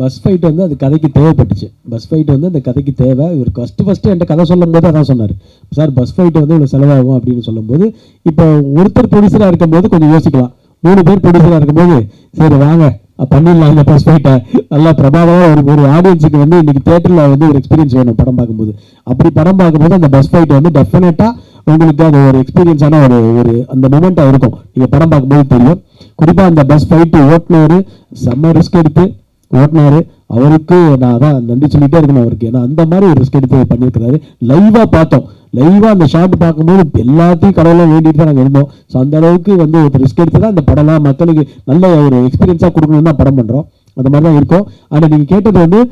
பஸ் ஃபைட் வந்து அது கதைக்கு தேவைப்பட்டுச்சு. பஸ் ஃபைட் வந்து அந்த கதைக்கு தேவை. இவர் ஃபஸ்ட்டு என்கிட்ட கதை சொல்லும் போது அதான் சொன்னார், சார் பஸ் ஃபைட் வந்து இவ்வளோ செலவாகும் அப்படின்னு சொல்லும்போது, இப்போ ஒருத்தர் ப்ரொடியூசராக இருக்கும்போது கொஞ்சம் யோசிக்கலாம். 3 பேர் ப்ரொடியூசராக இருக்கும்போது சரி வாங்க பண்ணிடலாம் இந்த பஸ் ஃபைட்டை. நல்லா பிரபாவமாக ஒரு ஆடியன்ஸுக்கு வந்து இன்றைக்கி தேட்டரில் வந்து ஒரு எக்ஸ்பீரியன்ஸ் வேணும் படம் பார்க்கும்போது. அப்படி படம் பார்க்கும்போது அந்த பஸ் ஃபைட் வந்து டெஃபினட்டாக உங்களுக்கு அது ஒரு எக்ஸ்பீரியன்ஸான ஒரு அந்த மூமெண்ட்டாக இருக்கும். நீங்கள் படம் பார்க்கும்போது தெரியும். குறிப்பாக அந்த பஸ் ஃபைட்டு ஓட்டுநர் செம்ம ரிஸ்க் எடுத்து ஓட்டினார். அவருக்கு நான் அதான் நன்றி சொல்லிகிட்டே இருக்கணும் அவருக்கு. ஏன்னா அந்த மாதிரி ஒரு ரிஸ்க் எடுத்து பண்ணியிருக்கிறாரு. லைவாக பார்த்தோம். லைவாக அந்த ஷாட் பார்க்கும்போது எல்லாத்தையும் கடவுளாக வேண்டிட்டு தான் நாங்கள் இருந்தோம். ஸோ அந்த அளவுக்கு வந்து ஒரு ரிஸ்க் எடுத்து தான் இந்த படம்லாம் மக்களுக்கு நல்ல ஒரு எக்ஸ்பீரியன்ஸாக கொடுக்கணும்னு தான் படம் பண்ணுறோம். அந்த மாதிரி தான் இருக்கும். ஆனால் நீங்கள் கேட்டது வந்து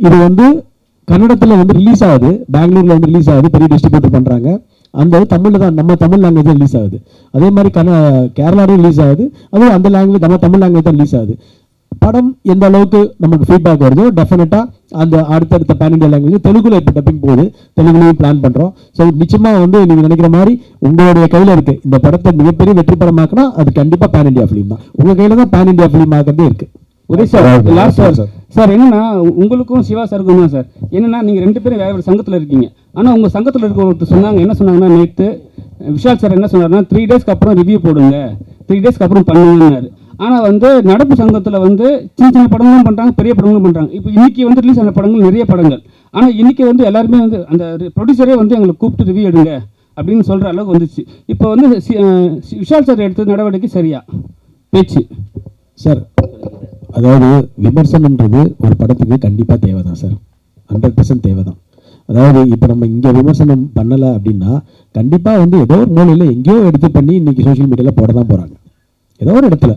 இது வந்து கன்னடத்தில் வந்து ரிலீஸ் ஆகுது, பெங்களூரில் வந்து ரிலீஸ் ஆகுது, பெரிய டிஸ்ட்ரிபியூட்டர் பண்ணுறாங்க. அந்த தமிழில் தான், நம்ம தமிழ் லாங்குவேஜ் தான் ரிலீஸ் ஆகுது. அதே மாதிரி கேரளாவும் ரிலீஸ் ஆகுது, அதுவும் அந்த லாங்குவேஜ் நம்ம தமிழ் லாங்குவேஜ் தான் ரிலீஸ் ஆகுது. படம் எந்த அளவுக்கு நமக்கு ஃபீட்பேக் வருதோ டெஃபினட்டாக அந்த அடுத்தடுத்த பேன் இண்டியா லாங்குவேஜ் தெலுங்குல இப்போ டப்பிங் போகுது, தெலுங்குலையும் பிளான் பண்ணுறோம். ஸோ நிச்சயமாக வந்து நீங்கள் நினைக்கிற மாதிரி உங்களுடைய கையில் இருக்குது. இந்த படத்தை மிகப்பெரிய வெற்றி படமாக்குனா அது கண்டிப்பாக பேன் இண்டியா ஃபிலிம் தான். உங்கள் கையில் தான் பேன் இண்டியா ஃபிலிம் ஆகிறதே இருக்குது. உதய் சார், லாஸ்ட் சார் என்னன்னா உங்களுக்கும் சிவா சாருக்கும் தான் சார் என்னன்னா நீங்கள் 2 பேரும் வேறு சங்கத்தில் இருக்கீங்க. ஆனால் உங்கள் சங்கத்தில் இருக்க ஒருத்தர் சொன்னாங்க, என்ன சொன்னாங்கன்னா நேற்று விஷால் சார் என்ன சொன்னார்னா 3 டேஸ்க்கு அப்புறம் ரிவ்யூ போடுங்க, 3 டேஸ்க்கு அப்புறம் பண்ணுங்கன்னாரு. ஆனால் வந்து நடப்பு சங்கத்தில் வந்து சின்ன படங்களும் பண்ணுறாங்க, பெரிய படங்களும் பண்ணுறாங்க. இப்போ இன்றைக்கி வந்து ரிலீஸ் ஆன படங்கள் நிறைய படங்கள். ஆனால் இன்றைக்கி வந்து எல்லாருமே வந்து அந்த ப்ரொடியூசரே வந்து எங்களை கூப்பிட்டு ரிவ்யூ எடுங்க அப்படின்னு சொல்கிற அளவுக்கு வந்துச்சு. இப்போ வந்து விஷால் சார் எடுத்த நடவடிக்கை சரியா பேச்சு சார்? அதாவது விமர்சனம்ன்றது ஒரு படத்துக்கு கண்டிப்பாக தேவை தான் சார், 100% தேவை தான். அதாவது இப்போ நம்ம இங்கே விமர்சனம் பண்ணலை அப்படின்னா கண்டிப்பாக வந்து ஏதோ ஒரு மூலையில் எங்கேயோ எடுத்து பண்ணி இன்றைக்கி சோஷியல் மீடியாவில் போட தான் போகிறாங்க. ஏதோ ஒரு இடத்துல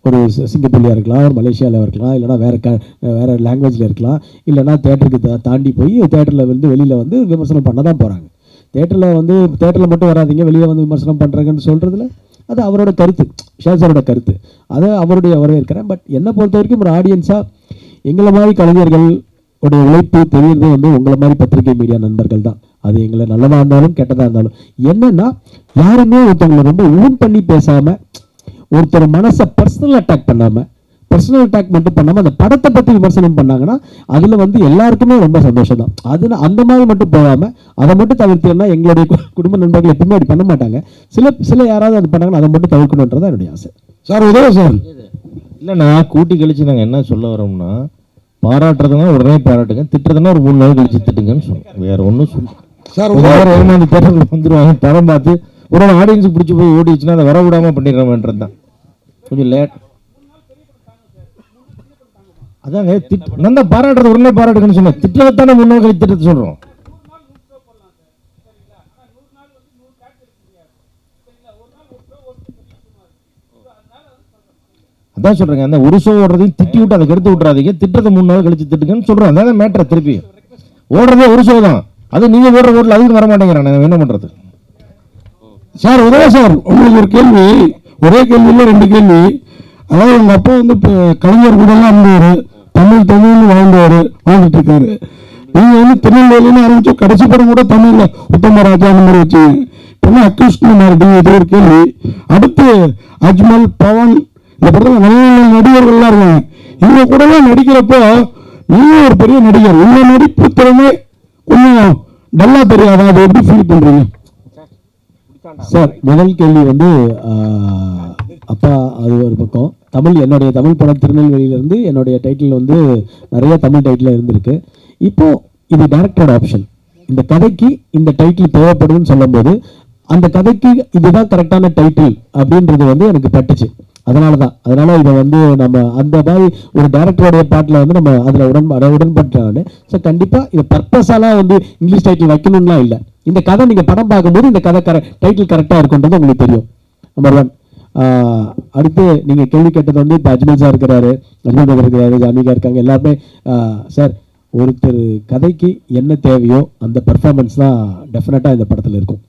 ஒரு சிங்கப்பூர்லையாக இருக்கலாம், ஒரு மலேசியாவில் இருக்கலாம், இல்லைனா வேறு லாங்குவேஜில் இருக்கலாம், இல்லைனா தேட்டருக்கு தாண்டி போய் தேட்டரில் வந்து வெளியில் வந்து விமர்சனம் பண்ண தான் போகிறாங்க. தேட்டரில் மட்டும் வராதிங்க, வெளியே வந்து விமர்சனம் பண்ணுறாங்கன்னு சொல்கிறதுல அது அவரோட கருத்து, ஷாசாரோட கருத்து, அதை அவருடைய வரவேற்கிறேன். பட் என்னை பொறுத்த வரைக்கும் ஒரு ஆடியன்ஸாக எங்களை மாதிரி கலைஞர்கள் உடைய உழைப்பு தெரியுறது வந்து உங்களை மாதிரி பத்திரிகை மீடியா நண்பர்கள் தான். அது எங்களை நல்லதாக இருந்தாலும் கெட்டதாக இருந்தாலும் என்னென்னா, யாருமே ஒருத்தவங்களை ரொம்ப ஊன் பண்ணி பேசாமல், ஒருத்தர் மனசை பர்சனல் அட்டாக் பண்ணாமல், பர்சனல் அட்டாக் மட்டும் பண்ணாமல் அந்த படத்தை பற்றி விமர்சனம் பண்ணாங்கன்னா அதில் வந்து எல்லாருக்குமே ரொம்ப சந்தோஷம் தான். அதில் அந்த மாதிரி மட்டும் போகாமல் அதை மட்டும் தவிர்த்தோம்னா, எங்களுடைய குடும்ப நண்பர்கள் எப்பவுமே அப்படி பண்ண மாட்டாங்க. சில யாராவது அது பண்ணாங்கன்னா அதை மட்டும் தவிர்க்கணுன்றதான் என்னுடைய ஆசை. சார் உதவ சார் இல்லைண்ணா, கூட்டி கழிச்சு நாங்கள் என்ன சொல்ல வரோம்னா, பாராட்டுறதுனா உடனே பாராட்டுங்க, திட்டுறதுனா ஒரு 3 நாள் கழிச்சு திட்டுங்கன்னு சொல்லுவோம். வேற ஒன்றும் சொல்லுவோம் சார். அந்த தேட்டருக்கு வந்துடுவாங்க, படம் பார்த்து ஒரு ஆடியன்ஸுக்கு பிடிச்சி போய் ஓடிச்சுன்னா அதை வர விடாமல் பண்ணிடுறோம்ன்றது தான் கொஞ்சம் லேட். அதாங்க நான் தான் பாராட்டுறது உடனே பாராட்டுங்கன்னு சொன்னேன். திட்டத்தானே 3 நாள் கழிச்சு திட்டத்தை சொல்கிறோம். அதான் சொல்கிறேங்க, அந்த ஒரு ஷோ ஓடுறதையும் திட்டி விட்டு அதை கெடுத்து விட்றாதீங்க, திட்டத்தை 3 நாள் கழிச்சு திட்டுங்கன்னு சொல்கிறோம். அதான் மேட்ரை. திருப்பி ஓடுறதே ஒரு ஷோ தான், அது நீங்கள் ஓடுற ஓட்டில் அதுக்கு வர மாட்டேங்கிறேன். நான் என்ன பண்ணுறது சார்? உதவ சார், உங்களுக்கு ஒரு கேள்வி, ஒரே கேள்வியில் 2 கேள்வி. அதாவது உங்கள் அப்பா வந்து இப்போ கலைஞர் கூடலாம் இருந்தவர், தமிழ்னு வாழ்ந்துட்டு இருக்காரு. நீங்கள் வந்து திருநெல்வேலின்னு ஆரம்பிச்சு கடைசி படம் கூட தமிழில் உத்தமராஜா அந்த மாதிரி வச்சுங்க. இப்போ அக்யூஸ்ட்னு மாறிட்டீங்க. இது ஒரு கேள்வி. அடுத்து அஜ்மல், பவன், இந்த படத்தில் நல்ல நடிகர்கள்லாம் இருக்காங்க. இவங்க கூடலாம் நடிக்கிறப்போ நீங்கள் ஒரு பெரிய நடிகர், உங்க நடிப்பு திறமை கொஞ்சம் டல்லா தெரியாதா? அதை எப்படி ஃபீல் பண்ணுறீங்க சார்? முதல் கேள்வி வந்து அப்பா, அது ஒரு பக்கம். என்னுடைய தமிழ் படம் திருநெல்வேலியிலேருந்து என்னுடைய டைட்டில் வந்து நிறைய தமிழ் டைட்டில் இருந்திருக்கு. இப்போ இது டைரக்டரோட ஆப்ஷன். இந்த கதைக்கு இந்த டைட்டில் தேவைப்படுதுன்னு சொல்லும்போது அந்த கதைக்கு இதுதான் கரெக்டான டைட்டில் அப்படின்றது வந்து எனக்கு பட்டுச்சு. அதனால இதை வந்து நம்ம அந்த மாதிரி ஒரு டைரக்டருடைய பாட்டில் வந்து நம்ம அதில் உடன்பட்டாங்க. ஸோ கண்டிப்பாக இதை பர்பஸாலாம் வந்து இங்கிலீஷ் டைட்டில் வைக்கணும்லாம் இல்லை. இந்த கதை நீங்கள் படம் பார்க்கும்போது இந்த கதை டைட்டில் கரெக்டாக இருக்குன்றது உங்களுக்கு தெரியும். நம்பர் 1. அடுத்து நீங்கள் கேள்வி கேட்டது வந்து இப்போ அஜ்மல் சார் இருக்கிறாரு, அஜ்மல் இருக்கிறாரு, ஜானிகா இருக்காங்க, எல்லாருமே. சார், ஒருத்தர் கதைக்கு என்ன தேவையோ அந்த பர்ஃபார்மன்ஸ் தான் டெஃபினட்டாக இந்த படத்தில் இருக்கும்.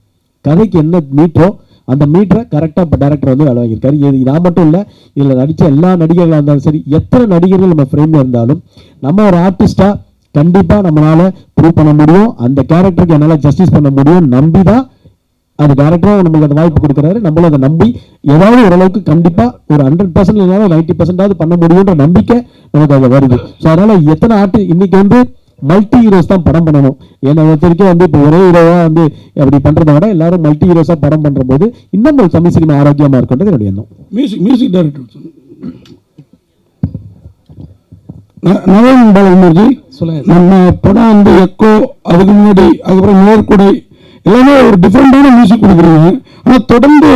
கதைக்கு என்ன மீட்டரோ அந்த மீட்டரை கரெக்டாக இப்போ டேரக்டர் வந்து வேலை வாங்கியிருக்காரு. இது நான் மட்டும் இல்லை, இதில் நடித்த எல்லா நடிகர்களாக இருந்தாலும் சரி, எத்தனை நடிகர்கள் நம்ம ஃப்ரேமில் இருந்தாலும் நம்ம ஒரு ஆர்டிஸ்டாக கண்டிப்பாக நம்மளால் ப்ரூவ் பண்ண முடியும், அந்த கேரக்டருக்கு என்னால் ஜஸ்டிஸ் பண்ண முடியும். நம்பி தான் அது டேரக்டராக நம்மளுக்கு அந்த வாய்ப்பு கொடுக்குறாரு. நம்மளும் அதை நம்பி ஏதாவது ஓரளவுக்கு கண்டிப்பாக ஒரு 100% இல்லைனாலும் 90% பண்ண முடியுன்ற நம்பிக்கை நமக்கு அதில் வருது. ஸோ அதனால் எத்தனை இன்னைக்கு வந்து மல்டி ஹீரோஸ் தான் படம் பண்ணணும். ஏன்னா ஒருத்தருக்கே வந்து இப்போ ஒரே ஹீரோவாக வந்து அப்படி பண்ணுறத விட எல்லாரும் மல்டி ஹீரோஸாக படம் பண்ணுற போது இன்னும் ஒரு தமிழ் சினிமா ஆரோக்கியமாக இருக்குன்றது என்னுடைய எண்ணம். மியூசிக் டைரக்டர் நவீன் பாலகுமார்ஜி சொல்லுங்க. நம்ம படம் வந்து எக்கோ, அதுக்கு முன்னாடி அதுக்கப்புறம் நேர்குடை எல்லாமே ஒரு டிஃப்ரெண்டான மியூசிக் கொடுக்குறீங்க. ஆனால் தொடர்ந்து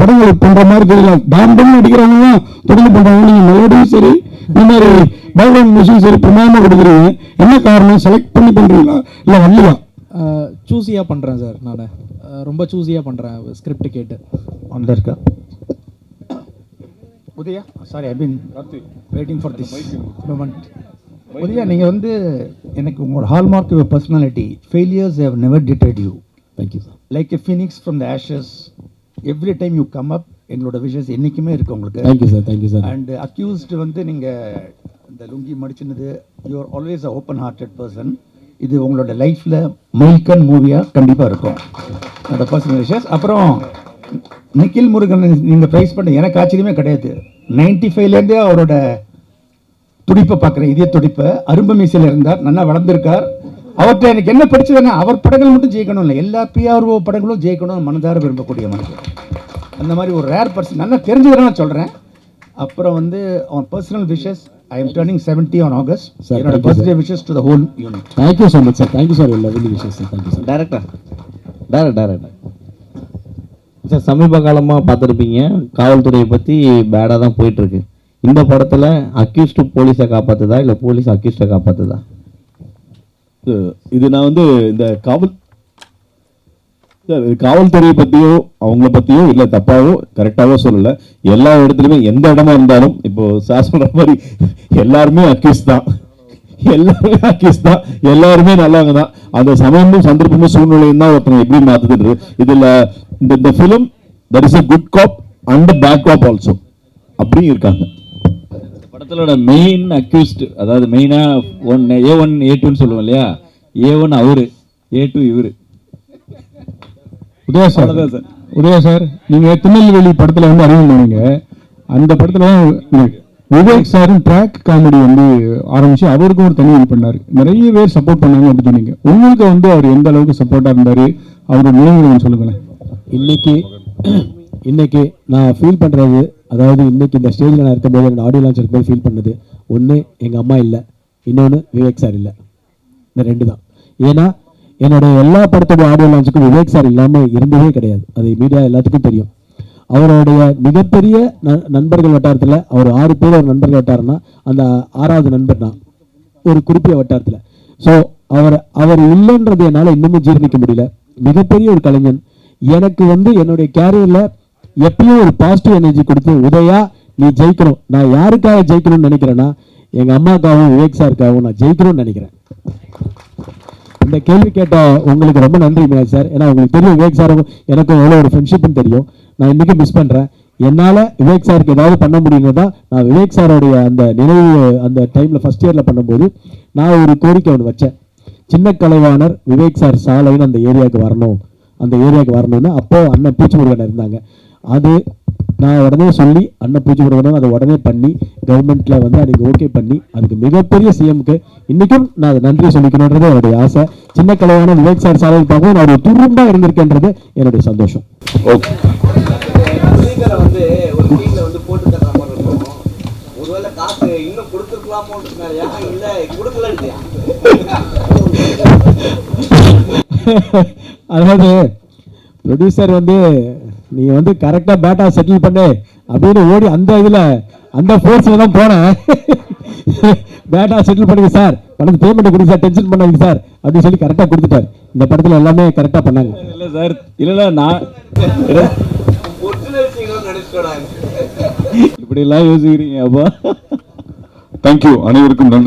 படங்கள் பண்ணுற மாதிரி தெரியல. டாம் நடிக்கிறாங்கன்னா தொடர்ந்து பண்ணுறாங்க. நீங்கள் மெலோடியும் சரி, இந்த மாதிரி பேக்ரவுண்ட் மியூசிக் சரி பிரமாதமாக கொடுக்குறீங்க. என்ன காரணம்? செலக்ட் பண்ணி பண்ணுறீங்களா இல்லை வரலையா? சூஸியாக பண்ணுறேன் சார். நான் ரொம்ப சூஸியாக பண்ணுறேன் ஸ்கிரிப்ட் கேட்டு. ஆன்ல இருக்கா Udhaya? Sorry, I been waiting for this moment. Udhaya, நீங்கள் வந்து எனக்கு உங்களோட hallmark your personality. Failures have never deterred you. Thank you sir. Like a phoenix from the ashes. Every time you come up. எங்களோட விஷஸ் என்றைக்குமே இருக்குது உங்களுக்கு. Thank you sir. Thank you sir. And accused வந்து நீங்கள் இந்த லுங்கி மடிச்சினது, you are always a open hearted person. இது உங்களோட லைஃப்பில் மைல்கன் மூவியாக கண்டிப்பாக இருக்கும். அந்த பர்சனல் விஷஸ். அப்புறம் நிக்கில் முருகன் நீங்கள் ப்ரைஸ் பண்ண எனக்கு ஆச்சரியமே கிடையாது. 95லேருந்தே அவரோட துடிப்பை பார்க்குறேன், இதே துடிப்பை. அரும்பு மீசையில் இருந்தார், நல்லா வளர்ந்துருக்கார். அவர்கிட்ட எனக்கு என்ன படிச்சதுன்னா, அவர் படங்கள் மட்டும் ஜெயிக்கணும் இல்லை, எல்லா PRO படங்களும் ஜெயிக்கணும் மனதார விரும்பக்கூடிய மனுஷன். அந்த மாதிரி ஒரு ரேர் பர்சன், நல்லா தெரிஞ்சதுன்னு நான் சொல்கிறேன். அப்புறம் வந்து அவன் personal wishes. I am turning 70 on August. என்னோட birthday wishes to the whole unit. Thank you so much sir. Thank you sir. Lovely wishes sir. Thank you sir. Director sir, சமீப காலமாக பார்த்துருப்பீங்க, காவல்துறையை பற்றி பேடாக தான் போயிட்டுருக்கு. இந்த படத்தில் அக்யூஸ்டு போலீஸை காப்பாற்றுதா இல்லை போலீஸ் அக்யூஸ்டை காப்பாற்றுதா? இது நான் வந்து இந்த சார் காவல்துறையை பற்றியோ அவங்கள பற்றியோ இல்லை தப்பாவோ கரெக்டாகவோ சொல்லலை. எல்லா இடத்துலையுமே எந்த இடமா இருந்தாலும் இப்போ சார் சொல்கிற மாதிரி எல்லாருமே அக்யூஸ் தான், எல்லாருமே அக்யூஸ் தான், எல்லாருமே நல்லவங்க தான். அந்த சமயமும் சந்தர்ப்பமும் சூழ்நிலையும் தான் ஒருத்தனை எப்படி மாற்றுது. இதில் இந்த film that is a good cop and bad cop also அப்படியும் இருக்காங்க. படத்திலோட மெயின் அக்யூஸ்ட், அதாவது மெயினாக A1 A2ன்னு சொல்லுவோம் இல்லையா, A1 அவரு, A2 இவரு. உதயா சார், உதயா சார், நீங்கள் திருநெல்வேலி படத்தில் வந்து அறிமுகமானீங்க. அந்த படத்தில் விவேக் சாரும் ட்ராக் காமெடி வந்து ஆரம்பித்து அவருக்கும் ஒரு தனி இது பண்ணார். நிறைய பேர் சப்போர்ட் பண்ணாங்க அப்படின்னு சொன்னீங்க. உங்களுக்கு வந்து அவர் எந்த அளவுக்கு சப்போர்ட்டாக இருந்தார், அவரோட நினைவுகளை சொல்லுங்களேன். இன்னைக்கு நான் ஃபீல் பண்ணுறது, அதாவது இன்னைக்கு இந்த ஸ்டேஜில் நான் இருக்கும்போது என்னோட ஆடியோ லான்ச் இருக்கும்போது ஃபீல் பண்ணது, ஒன்று எங்கள் அம்மா இல்லை, இன்னொன்று விவேக் சார் இல்லை. இந்த ரெண்டு தான். ஏன்னா என்னோட எல்லா படத்தோட ஆடியோ லான்ச்சுக்கும் விவேக் சார் இல்லாமல் இருந்ததே கிடையாது. அது மீடியா எல்லாத்துக்கும் தெரியும். அவருடைய மிகப்பெரிய நண்பர்கள் வட்டாரத்தில் அவர் 6 பேர் ஒரு நண்பர்கள் வட்டாரம்னா அந்த 6வது நண்பர் தான் ஒரு குறிப்பிட்ட வட்டாரத்தில். ஸோ அவர் இல்லைன்றது என்னால் இன்னமும் ஜீர்ணிக்க முடியல. மிகப்பெரிய ஒரு கலைஞன். எனக்கு வந்து என்னுடைய கேரியரில் எப்பயும் ஒரு பாசிட்டிவ் எனர்ஜி கொடுத்து, உதயா நீ ஜெயிக்கணும், நான் யாருக்காக ஜெயிக்கணும்னு நினைக்கிறேன்னா எங்கள் அம்மாக்காகவும் விவேக் சாருக்காகவும் நான் ஜெயிக்கணும்னு நினைக்கிறேன். இந்த கேள்வி கேட்ட உங்களுக்கு ரொம்ப நன்றி மீனாட்சி சார். ஏன்னா உங்களுக்கு தெரியும் விவேக் சாரும் எனக்கும் எவ்வளோ ஒரு ஃப்ரெண்ட்ஷிப்னு தெரியும். நான் இன்றைக்கும் மிஸ் பண்ணுறேன். என்னால் விவேக் சாருக்கு ஏதாவது பண்ண முடியும்னு தான் நான் விவேக் சாரோடைய அந்த நினைவு அந்த டைமில் ஃபஸ்ட் இயரில் பண்ணும்போது நான் ஒரு கோரிக்கை ஒன்று வச்சேன். சின்ன கலைவாணர் விவேக் சார் சாலைன்னு அந்த ஏரியாவுக்கு வரணும்னு அப்போது அண்ணன் பூச்சிமுருகன் இருந்தாங்க. அது நான் உடனே சொல்லி அண்ணன் பூச்சிமுருகனும் அதை உடனே பண்ணி கவர்மெண்ட்டில் வந்து அதுக்கு ஓகே பண்ணி அதுக்கு மிகப்பெரிய சிஎம்க்கு இன்றைக்கும் நான் அதை நன்றி சொல்லிக்கணுன்றது என்னுடைய ஆசை. சின்ன கலைவான விவேக் சார் சாலை பார்க்கவும் நான் ஒரு துரும்பாக இருந்திருக்கேன்றது என்னுடைய சந்தோஷம். ஓகே, வந்து ஒரு டீம்ல வந்து போட்டு தர மாதிரி இருக்கும். ஒருவேளை காசு இன்னும் கொடுத்துருக்கலாமோன்றதுனாலயா இல்லை கொடுக்கலன்றியா? அதாவது ப்ரொடியூசர் வந்து நீ வந்து கரெக்டாக பேட்டா செட்டில் பண்ணு அப்படின்னு ஓடி அந்த இதில் அந்த ஃபோர்ஸில் தான் போனேன். பேட்டா செட்டில் பண்ணுங்க சார், பணத்து பேமெண்ட் கொடுங்க சார், டென்ஷன் பண்ணாதீங்க சார் அப்படின்னு சொல்லி கரெக்டாக கொடுத்துட்டார். இந்த படத்தில் எல்லாமே கரெக்டாக பண்ணாங்க. இல்லை சார், இல்லை நான் இப்படிலாம் யோசிக்கிறீங்க அப்போ. தேங்க்யூ, அனைவருக்கும் நன்றி.